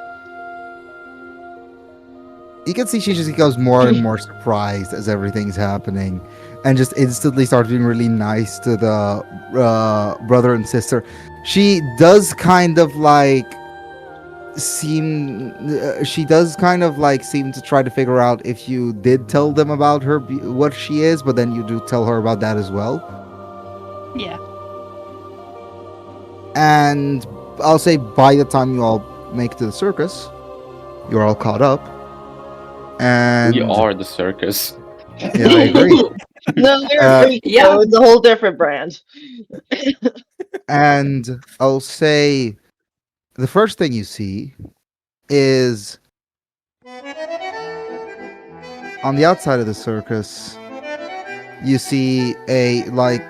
[SPEAKER 2] You can see she just becomes more and more surprised as everything's happening, and just instantly starts being really nice to the brother and sister. She does kind of like seem to try to figure out if you did tell them about her, what she is, but then you do tell her about that as well.
[SPEAKER 1] Yeah.
[SPEAKER 2] And I'll say by the time you all make it to the circus, you're all caught up. And
[SPEAKER 6] We are the circus.
[SPEAKER 2] yeah, I agree.
[SPEAKER 5] No, they're great.
[SPEAKER 11] yeah.
[SPEAKER 5] Yeah, it's a whole different brand.
[SPEAKER 2] And I'll say the first thing you see is on the outside of the circus, you see a like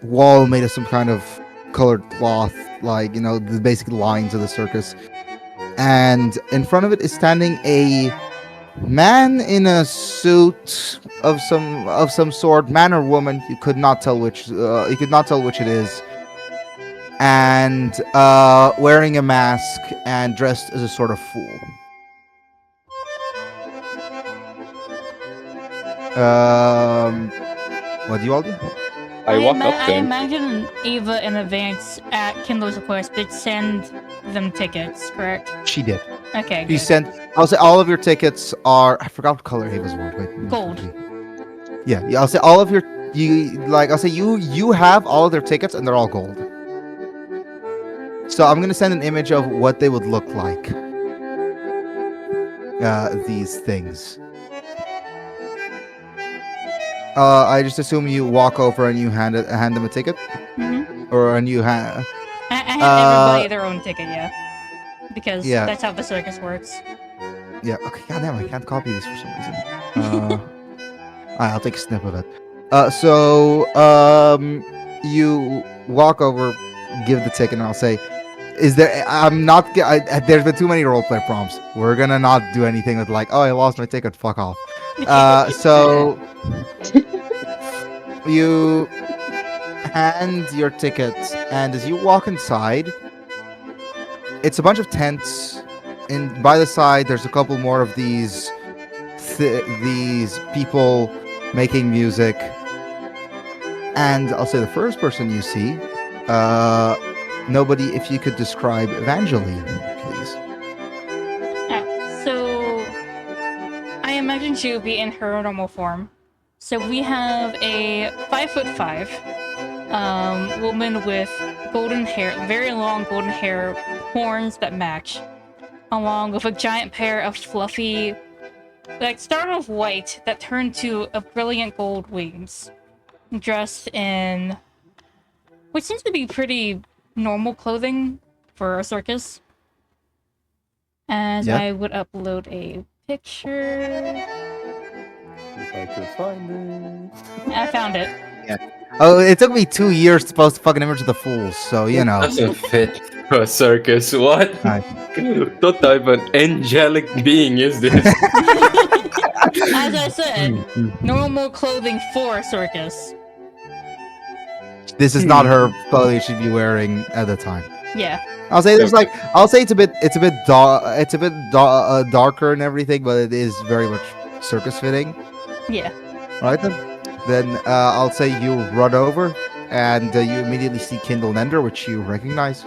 [SPEAKER 2] wall made of some kind of colored cloth, like, you know, the basic lines of the circus. And in front of it is standing a man in a suit of some sort, man or woman. You could not tell which. You could not tell which it is. And wearing a mask and dressed as a sort of fool. What do you all do?
[SPEAKER 6] I walk up
[SPEAKER 1] I
[SPEAKER 6] to him.
[SPEAKER 1] imagine Ava in advance at Kindle's request did send them tickets, correct?
[SPEAKER 2] She did.
[SPEAKER 1] Okay.
[SPEAKER 2] She
[SPEAKER 1] good.
[SPEAKER 2] sent. I'll say all of your tickets are. I forgot what color Ava's were. Wait,
[SPEAKER 1] Gold.
[SPEAKER 2] Yeah, I'll say all of your. I'll say you have all of their tickets and they're all gold. So I'm gonna send an image of what they would look like. These things. I just assume you walk over and you hand them a ticket,
[SPEAKER 1] Mhm.
[SPEAKER 2] or and you hand.
[SPEAKER 1] I have everybody their own ticket, yeah. Because
[SPEAKER 2] Yeah.
[SPEAKER 1] that's how the circus works.
[SPEAKER 2] Yeah. Okay. Goddamn, I can't copy this for some reason. Alright, I'll take a snip of it. You walk over, give the ticket, and I'll say, "Is there? I'm not. There's been too many roleplay prompts. We're gonna not do anything with like, oh, I lost my ticket. Fuck off." So you hand your ticket, and as you walk inside, it's a bunch of tents. And by the side, there's a couple more of these people making music. And I'll say the first person you see, nobody. If you could describe Evangeline, please.
[SPEAKER 1] So I imagine she would be in her normal form. So we have a 5'5" woman with golden hair, very long golden hair, horns that match. along with a giant pair of fluffy, like started off white that turned to a brilliant gold wings, dressed in what seems to be pretty normal clothing for a circus. As
[SPEAKER 2] Yeah.
[SPEAKER 1] I would upload a picture.
[SPEAKER 9] If I could find it.
[SPEAKER 1] I found it.
[SPEAKER 2] Oh, it took me 2 years to post the fucking image of the fools, so you know.
[SPEAKER 6] Doesn't fit for a circus. What?
[SPEAKER 2] Right.
[SPEAKER 6] What type of angelic being is this?
[SPEAKER 1] As I said, normal clothing for a circus.
[SPEAKER 2] This is not her clothing she'd be wearing at the time.
[SPEAKER 1] Yeah.
[SPEAKER 2] I'll say there's like it's a bit darker and everything, but it is very much circus fitting.
[SPEAKER 1] Yeah.
[SPEAKER 2] Right then I'll say you run over and you immediately see Kindle and Ender, which you recognize.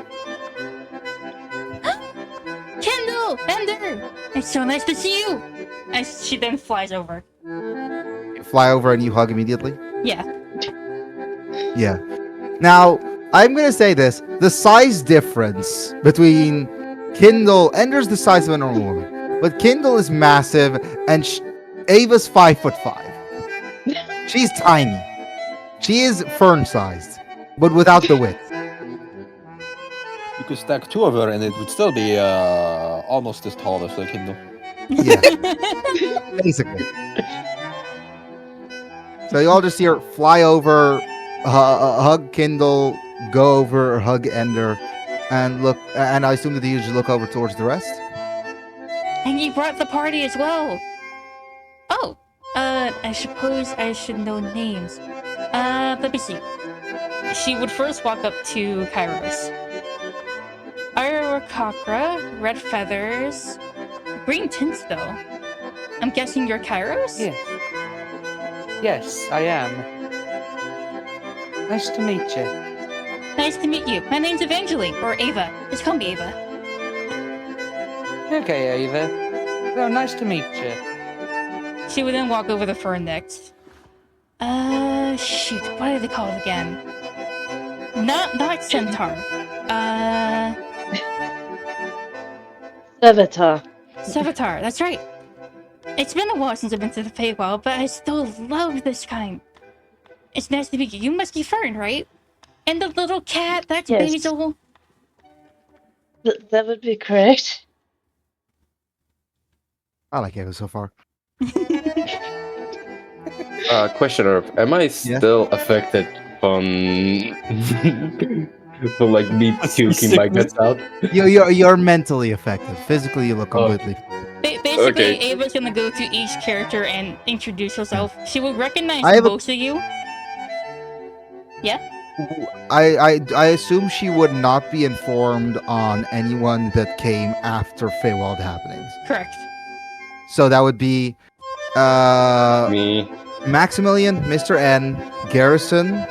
[SPEAKER 1] Kendall! Ender! It's so nice to see you! As she then flies over.
[SPEAKER 2] You fly over and you hug immediately.
[SPEAKER 1] Yeah.
[SPEAKER 2] Yeah. Now I'm gonna say this: the size difference between Kindle, Ender's the size of a normal woman, but Kindle is massive and Ava's 5'5". She's tiny. She is fern-sized, but without the width.
[SPEAKER 9] You could stack two of her and it would still be almost as tall as the Kindle.
[SPEAKER 2] Yeah, basically. So you all just see her fly over, hug Kindle, go over, hug Ender, and look. And I assume that you just look over towards the rest.
[SPEAKER 1] And you brought the party as well. Oh, I suppose I should know names. Let me see. She would first walk up to Kairos. Irakakra, red feathers, green tints though. I'm guessing you're Kairos?
[SPEAKER 7] Yes. Yes, I am. Nice to meet you.
[SPEAKER 1] Nice to meet you. My name's Evangeline, or Ava. Just call me Ava.
[SPEAKER 7] Okay, Ava. Well, nice to meet you.
[SPEAKER 1] She would then walk over the fern next. Shoot, what do they call it again? Not centaur.
[SPEAKER 5] Sevatar.
[SPEAKER 1] Sevatar, that's right. It's been a while since I've been to the Feywild, but I still love this kind. It's nice to meet you. You must be Fern, right? And the little cat, that's
[SPEAKER 5] Yes.
[SPEAKER 1] Basil.
[SPEAKER 5] That would be correct.
[SPEAKER 2] I like Ava so far.
[SPEAKER 6] Question, Irv. Am I still affected from from like me puking my guts out?
[SPEAKER 2] You're mentally affected. Physically, you look completely.
[SPEAKER 1] Basically,
[SPEAKER 6] Okay.
[SPEAKER 1] Ava's gonna go to each character and introduce herself. She will recognize
[SPEAKER 2] I have a-
[SPEAKER 1] most of you. Yeah?
[SPEAKER 2] I assume she would not be informed on anyone that came after Feywild happenings.
[SPEAKER 1] Correct.
[SPEAKER 2] So that would be
[SPEAKER 6] Me.
[SPEAKER 2] Maximilian, Mr. N, Garrison,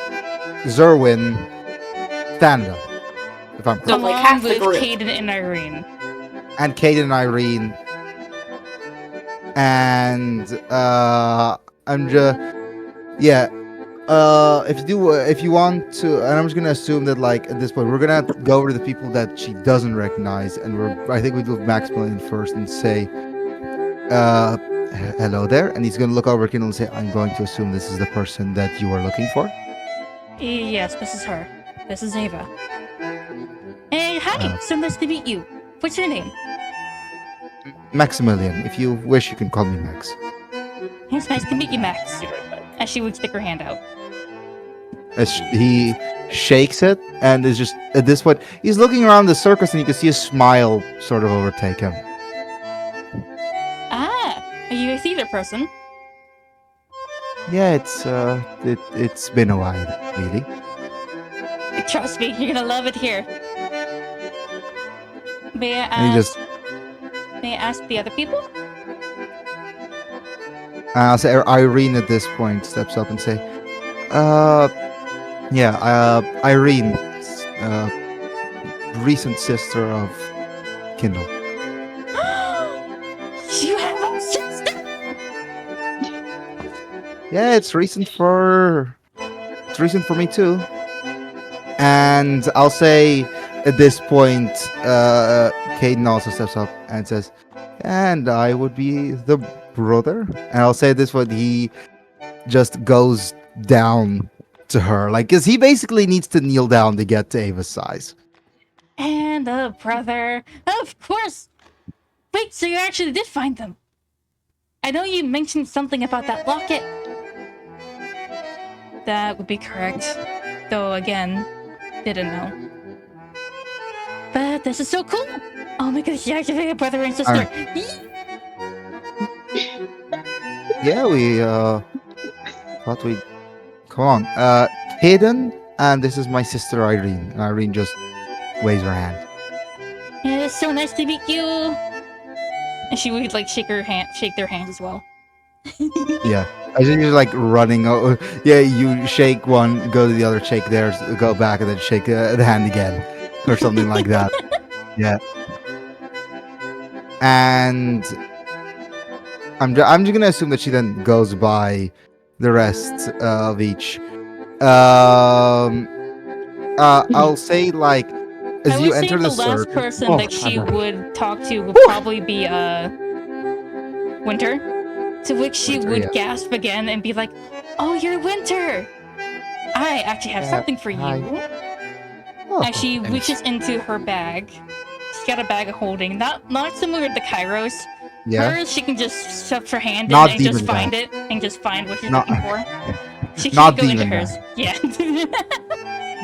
[SPEAKER 2] Zerwin, Thanda, if I'm correct.
[SPEAKER 11] So, like,
[SPEAKER 1] Along
[SPEAKER 11] half the
[SPEAKER 1] with
[SPEAKER 11] group.
[SPEAKER 1] Caden and Irene.
[SPEAKER 2] And Kaden and Irene. And I'm just if you want to, and I'm just gonna assume that like at this point we're gonna go over to the people that she doesn't recognize, and I think we do Maximilian first and say hello there, and he's gonna look over Kindle and say, I'm going to assume this is the person that you are looking for.
[SPEAKER 1] Yes, this is her. This is Ava. Hey, hi! So nice to meet you. What's your name?
[SPEAKER 2] Maximilian. If you wish, you can call me Max.
[SPEAKER 1] It's nice to meet you, Max. As she would stick her hand out.
[SPEAKER 2] As he shakes it, and is just at this point he's looking around the circus, and you can see a smile sort of overtake him.
[SPEAKER 1] Ah, are you a theater person?
[SPEAKER 2] Yeah, it's been a while, really.
[SPEAKER 1] Trust me, you're gonna love it here. May I
[SPEAKER 2] And he
[SPEAKER 1] ask?
[SPEAKER 2] just
[SPEAKER 1] May I ask the other people?
[SPEAKER 2] so Irene at this point steps up and say, Irene, recent sister of Kindle.
[SPEAKER 1] You have a sister?
[SPEAKER 2] Yeah, it's recent for me too. And I'll say at this point, Caden also steps up and says, "And I would be the brother." And I'll say this when he just goes down to her, like, because he basically needs to kneel down to get to Ava's size.
[SPEAKER 1] And a brother. Of course! Wait, so you actually did find them? I know you mentioned something about that locket. That would be correct. Though, again, didn't know. But this is so cool! Oh my gosh, you activated brother and sister!
[SPEAKER 2] Yeah, we thought we come on. Hayden, and this is my sister Irene. And Irene just waves her hand.
[SPEAKER 1] It is so nice to meet you! And she would like shake their hands as well.
[SPEAKER 2] Yeah, I think you're like running. Yeah, you shake one, go to the other, shake theirs, go back, and then shake the hand again, or something like that. Yeah. And I'm just gonna assume that she then goes by the rest of each. I'll say like as
[SPEAKER 1] I
[SPEAKER 2] you
[SPEAKER 1] would say
[SPEAKER 2] enter
[SPEAKER 1] the
[SPEAKER 2] the
[SPEAKER 1] last
[SPEAKER 2] circle.
[SPEAKER 1] person that she would talk to would probably be Winter. To which she
[SPEAKER 2] Winter,
[SPEAKER 1] would
[SPEAKER 2] yeah.
[SPEAKER 1] gasp again and be like, "Oh, you're Winter! I actually have something for you."
[SPEAKER 2] Oh,
[SPEAKER 1] As she reaches into her bag. She's got a bag of holding. Not similar to Kairos.
[SPEAKER 2] yeah.
[SPEAKER 1] Hers, she can just shove her hand
[SPEAKER 2] Not
[SPEAKER 1] in and just
[SPEAKER 2] demon
[SPEAKER 1] find
[SPEAKER 2] bag.
[SPEAKER 1] it and just find what she's
[SPEAKER 2] Not-
[SPEAKER 1] looking for. She
[SPEAKER 2] not
[SPEAKER 1] can't go into
[SPEAKER 2] demon
[SPEAKER 1] hers. Yeah.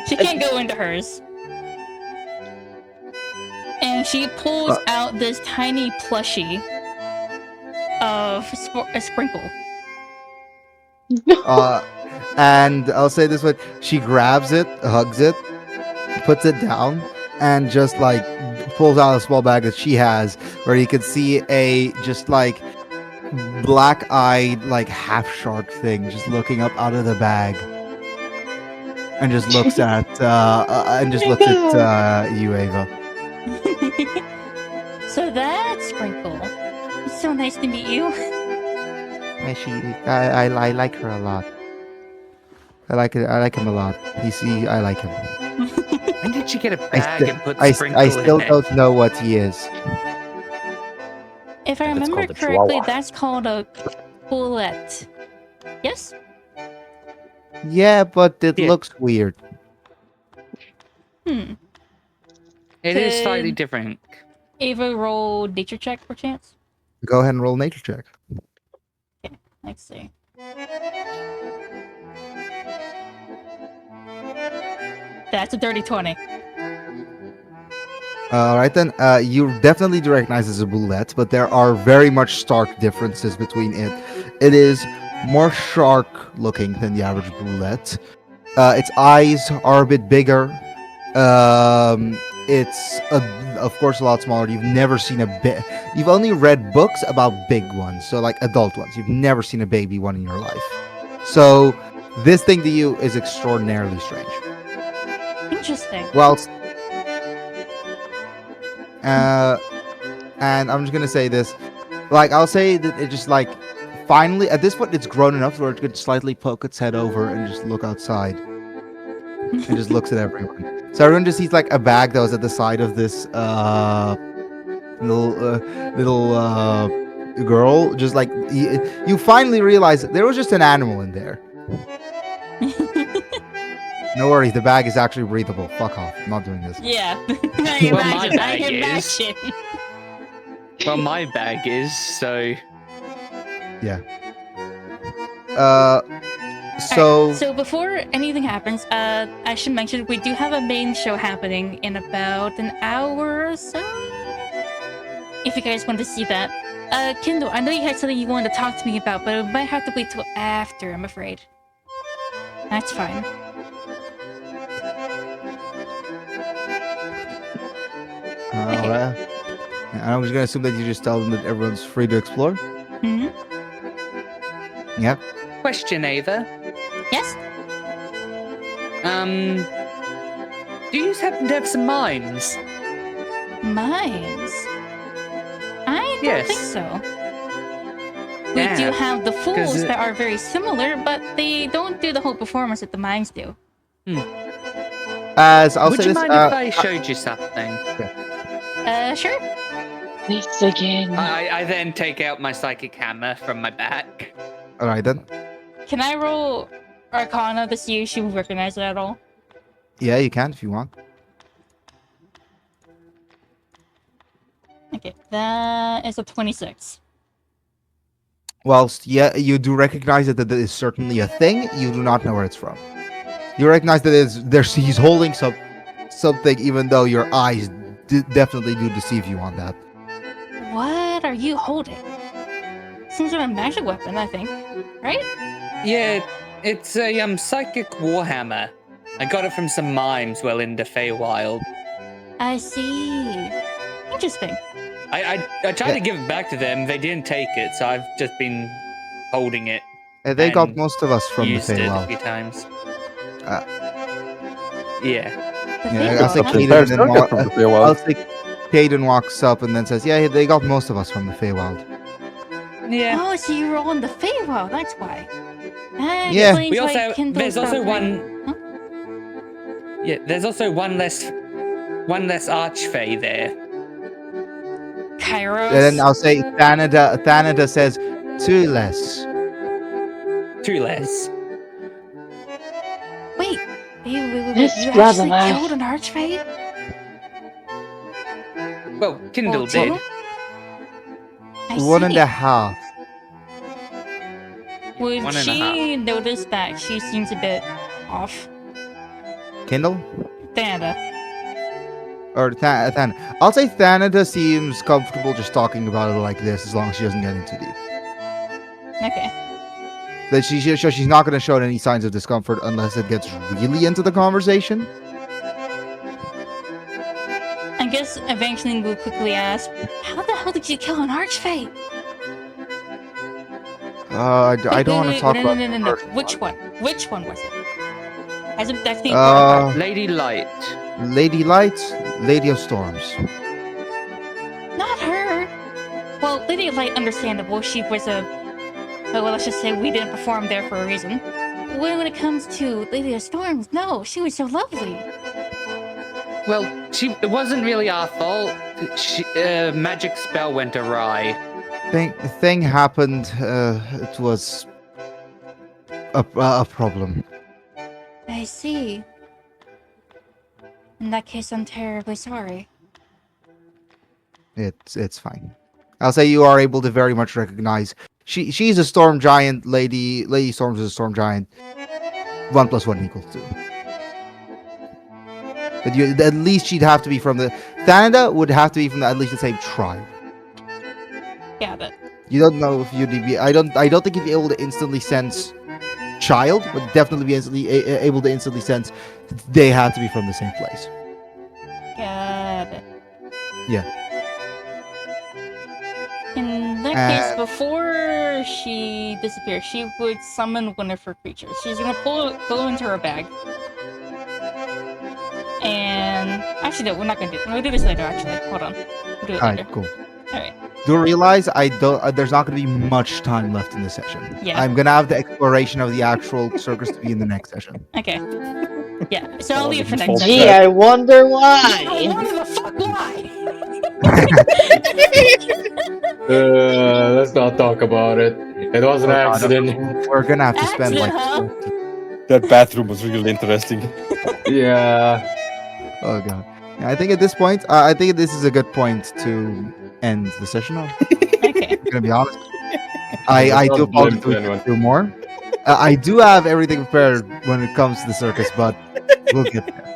[SPEAKER 1] She can't go into hers. And she pulls out this tiny plushie of a Sprinkle.
[SPEAKER 2] And I'll say this way: she grabs it, hugs it, puts it down, and just like pulls out a small bag that she has, where you can see a just like black-eyed, like half-shark thing just looking up out of the bag, and just looks at you, Ava.
[SPEAKER 1] So that's Sprinkle. It's so nice to meet you.
[SPEAKER 2] I like her a lot. I like him a lot. I like him.
[SPEAKER 7] When did you get a
[SPEAKER 2] I,
[SPEAKER 7] bag
[SPEAKER 2] sti-
[SPEAKER 7] and put
[SPEAKER 2] I,
[SPEAKER 7] Sprinkle
[SPEAKER 2] I still
[SPEAKER 7] in it?
[SPEAKER 2] don't know what he is.
[SPEAKER 1] If I
[SPEAKER 4] It's
[SPEAKER 1] remember
[SPEAKER 4] called a
[SPEAKER 1] correctly,
[SPEAKER 4] chihuahua.
[SPEAKER 1] that's called a bullet. Yes?
[SPEAKER 2] Yeah, but it
[SPEAKER 7] Yeah.
[SPEAKER 2] looks weird.
[SPEAKER 1] Hmm.
[SPEAKER 7] It is slightly
[SPEAKER 1] Could-
[SPEAKER 7] different.
[SPEAKER 1] Ava, roll nature check per chance.
[SPEAKER 2] Go ahead and roll nature check.
[SPEAKER 1] Let's see. That's a dirty 20.
[SPEAKER 2] All right then. You definitely do recognize as a boulette, but there are very much stark differences between it. It is more shark-looking than the average boulette. Its eyes are a bit bigger. It's of course a lot smaller. You've never seen a bit. You've only read books about big ones, so like adult ones. You've never seen a baby one in your life. So this thing to you is extraordinarily strange.
[SPEAKER 1] Interesting.
[SPEAKER 2] Whilst, and I'm just gonna say this, like I'll say that it just like finally at this point it's grown enough where it could slightly poke its head over and just look outside, and just looks at everyone. So everyone just sees like a bag that was at the side of this little girl. Just like you finally realize that there was just an animal in there. No worries, the bag is actually breathable. Fuck off. I'm not doing this.
[SPEAKER 1] Yeah.
[SPEAKER 7] Well, my bag is.
[SPEAKER 1] imagine.
[SPEAKER 7] Well, my bag is, so...
[SPEAKER 2] So
[SPEAKER 1] So before anything happens, I should mention we do have a main show happening in about an hour or so. If you guys want to see that. Kindle, I know you had something you wanted to talk to me about, but it might have to wait till after, I'm afraid. That's fine.
[SPEAKER 2] alright. And I'm just gonna assume that you just tell them that everyone's free to explore.
[SPEAKER 1] Hmm.
[SPEAKER 2] Yep.
[SPEAKER 7] Question, Ava.
[SPEAKER 1] Yes?
[SPEAKER 7] Do you happen to have some mines?
[SPEAKER 1] Mines? I don't
[SPEAKER 7] Yes.
[SPEAKER 1] think so. We do
[SPEAKER 7] Damn,
[SPEAKER 1] have the fools
[SPEAKER 7] it-
[SPEAKER 1] that are very similar, but they don't do the whole performance that the mines do.
[SPEAKER 2] As I'll
[SPEAKER 7] Would
[SPEAKER 2] say
[SPEAKER 7] you
[SPEAKER 2] this,
[SPEAKER 7] mind if I showed you something?
[SPEAKER 1] Sure.
[SPEAKER 5] This again.
[SPEAKER 7] I then take out my psychic hammer from my back.
[SPEAKER 2] All right then.
[SPEAKER 1] Can I roll Arcana to see if she will recognize it at all?
[SPEAKER 2] Yeah, you can if you want.
[SPEAKER 1] Okay, that is a 26.
[SPEAKER 2] Whilst, yeah, you do recognize that that is certainly a thing, you do not know where it's from. You recognize that he's holding something, even though your eyes definitely do deceive you on that.
[SPEAKER 1] What are you holding? Some sort of magic weapon, I think. Right?
[SPEAKER 7] Yeah, it's a psychic warhammer. I got it from some mimes well into Feywild.
[SPEAKER 1] I see. Interesting.
[SPEAKER 7] I tried to give it back to them. They didn't take it, so I've just been holding it.
[SPEAKER 2] They got
[SPEAKER 7] And
[SPEAKER 2] most of us from the
[SPEAKER 7] used it a
[SPEAKER 2] Feywild.
[SPEAKER 7] few times.
[SPEAKER 2] Uh,
[SPEAKER 7] Yeah.
[SPEAKER 1] The
[SPEAKER 2] Yeah, I'll say
[SPEAKER 1] Feywild, huh?
[SPEAKER 2] Caden,
[SPEAKER 6] There's
[SPEAKER 2] and
[SPEAKER 6] no
[SPEAKER 2] then
[SPEAKER 6] get from the Feywild.
[SPEAKER 2] I'll say Caden walks up and then says, "Yeah, they got most of us from the Feywild."
[SPEAKER 7] Yeah.
[SPEAKER 1] Oh, so you were on the Feywild, that's why. That
[SPEAKER 2] Yeah.
[SPEAKER 1] explains
[SPEAKER 7] We
[SPEAKER 1] why
[SPEAKER 7] also
[SPEAKER 1] Kindle's
[SPEAKER 7] there's also
[SPEAKER 1] bothering-
[SPEAKER 7] one.
[SPEAKER 1] Huh?
[SPEAKER 7] Yeah, there's also one less archfey there.
[SPEAKER 1] Kairos.
[SPEAKER 2] And then I'll say Thanada says, "Two less."
[SPEAKER 7] Two less.
[SPEAKER 1] Wait.
[SPEAKER 5] This
[SPEAKER 1] You
[SPEAKER 5] brother
[SPEAKER 1] actually
[SPEAKER 5] laugh.
[SPEAKER 1] killed an archfey?
[SPEAKER 7] Well, Kindle
[SPEAKER 1] Well,
[SPEAKER 7] did.
[SPEAKER 1] two? I
[SPEAKER 2] One and
[SPEAKER 1] see.
[SPEAKER 2] a half.
[SPEAKER 1] Would
[SPEAKER 7] One and a
[SPEAKER 1] she notice that she seems a bit off?
[SPEAKER 2] Kindle?
[SPEAKER 1] Thanda.
[SPEAKER 2] Or Than. I'll say Thanada seems comfortable just talking about it like this, as long as she doesn't get in too deep.
[SPEAKER 1] Okay.
[SPEAKER 2] That she's not going to show any signs of discomfort unless it gets really into the conversation.
[SPEAKER 1] I guess eventually we'll quickly ask, how the hell did you kill an archfey?
[SPEAKER 2] I don't want to talk about.
[SPEAKER 1] No. Which one? Which one was it? Hasn't that's the
[SPEAKER 7] Lady Light.
[SPEAKER 2] Lady Light, Lady of Storms.
[SPEAKER 1] Not her. Well, Lady Light, understandable. She was a. Well, let's just say we didn't perform there for a reason. When it comes to Lady of Storms, no, she was so lovely.
[SPEAKER 7] Well, it wasn't really our fault. Magic spell went awry.
[SPEAKER 2] Thing happened. It was a problem.
[SPEAKER 1] I see. In that case, I'm terribly sorry.
[SPEAKER 2] It's fine. I'll say you are able to very much recognize she's a storm giant. Lady Storms is a storm giant. 1 + 1 = 2. But at least she'd have to be from the Thanada would have to be from at least the same tribe.
[SPEAKER 1] Yeah, but
[SPEAKER 2] You don't know if you'd be. I don't think you'd be able to instantly sense child, but definitely be instantly able to instantly sense they have to be from the same place.
[SPEAKER 1] got it.
[SPEAKER 2] Yeah.
[SPEAKER 1] In that case, before she disappears, she would summon one of her creatures. She's gonna go into her bag. And actually, no, we're not gonna do it. We'll do this later. Actually, hold on. We'll do it
[SPEAKER 2] All
[SPEAKER 1] later.
[SPEAKER 2] right, cool.
[SPEAKER 1] All right.
[SPEAKER 2] Do realize I don't. There's not going to be much time left in this session.
[SPEAKER 1] Yeah.
[SPEAKER 2] I'm gonna have the exploration of the actual circus to be in the next session.
[SPEAKER 1] Okay. Yeah. So I'll
[SPEAKER 6] Oh,
[SPEAKER 1] leave it for
[SPEAKER 6] the
[SPEAKER 1] next.
[SPEAKER 6] default
[SPEAKER 5] Gee,
[SPEAKER 1] session.
[SPEAKER 5] I wonder
[SPEAKER 1] I
[SPEAKER 5] why.
[SPEAKER 1] wonder the fuck why.
[SPEAKER 8] Let's not talk about it. It was an accident.
[SPEAKER 2] We're gonna have to spend like.
[SPEAKER 1] Accident,
[SPEAKER 9] That bathroom was really interesting.
[SPEAKER 8] Yeah.
[SPEAKER 2] Oh god. Yeah, I think at this point, I think this is a good point to end the session on.
[SPEAKER 1] Okay.
[SPEAKER 2] I'm gonna be honest. I do
[SPEAKER 8] Don't blame
[SPEAKER 2] apologize to
[SPEAKER 8] anyone.
[SPEAKER 2] do more. I do have everything prepared when it comes to the circus, but we'll get there.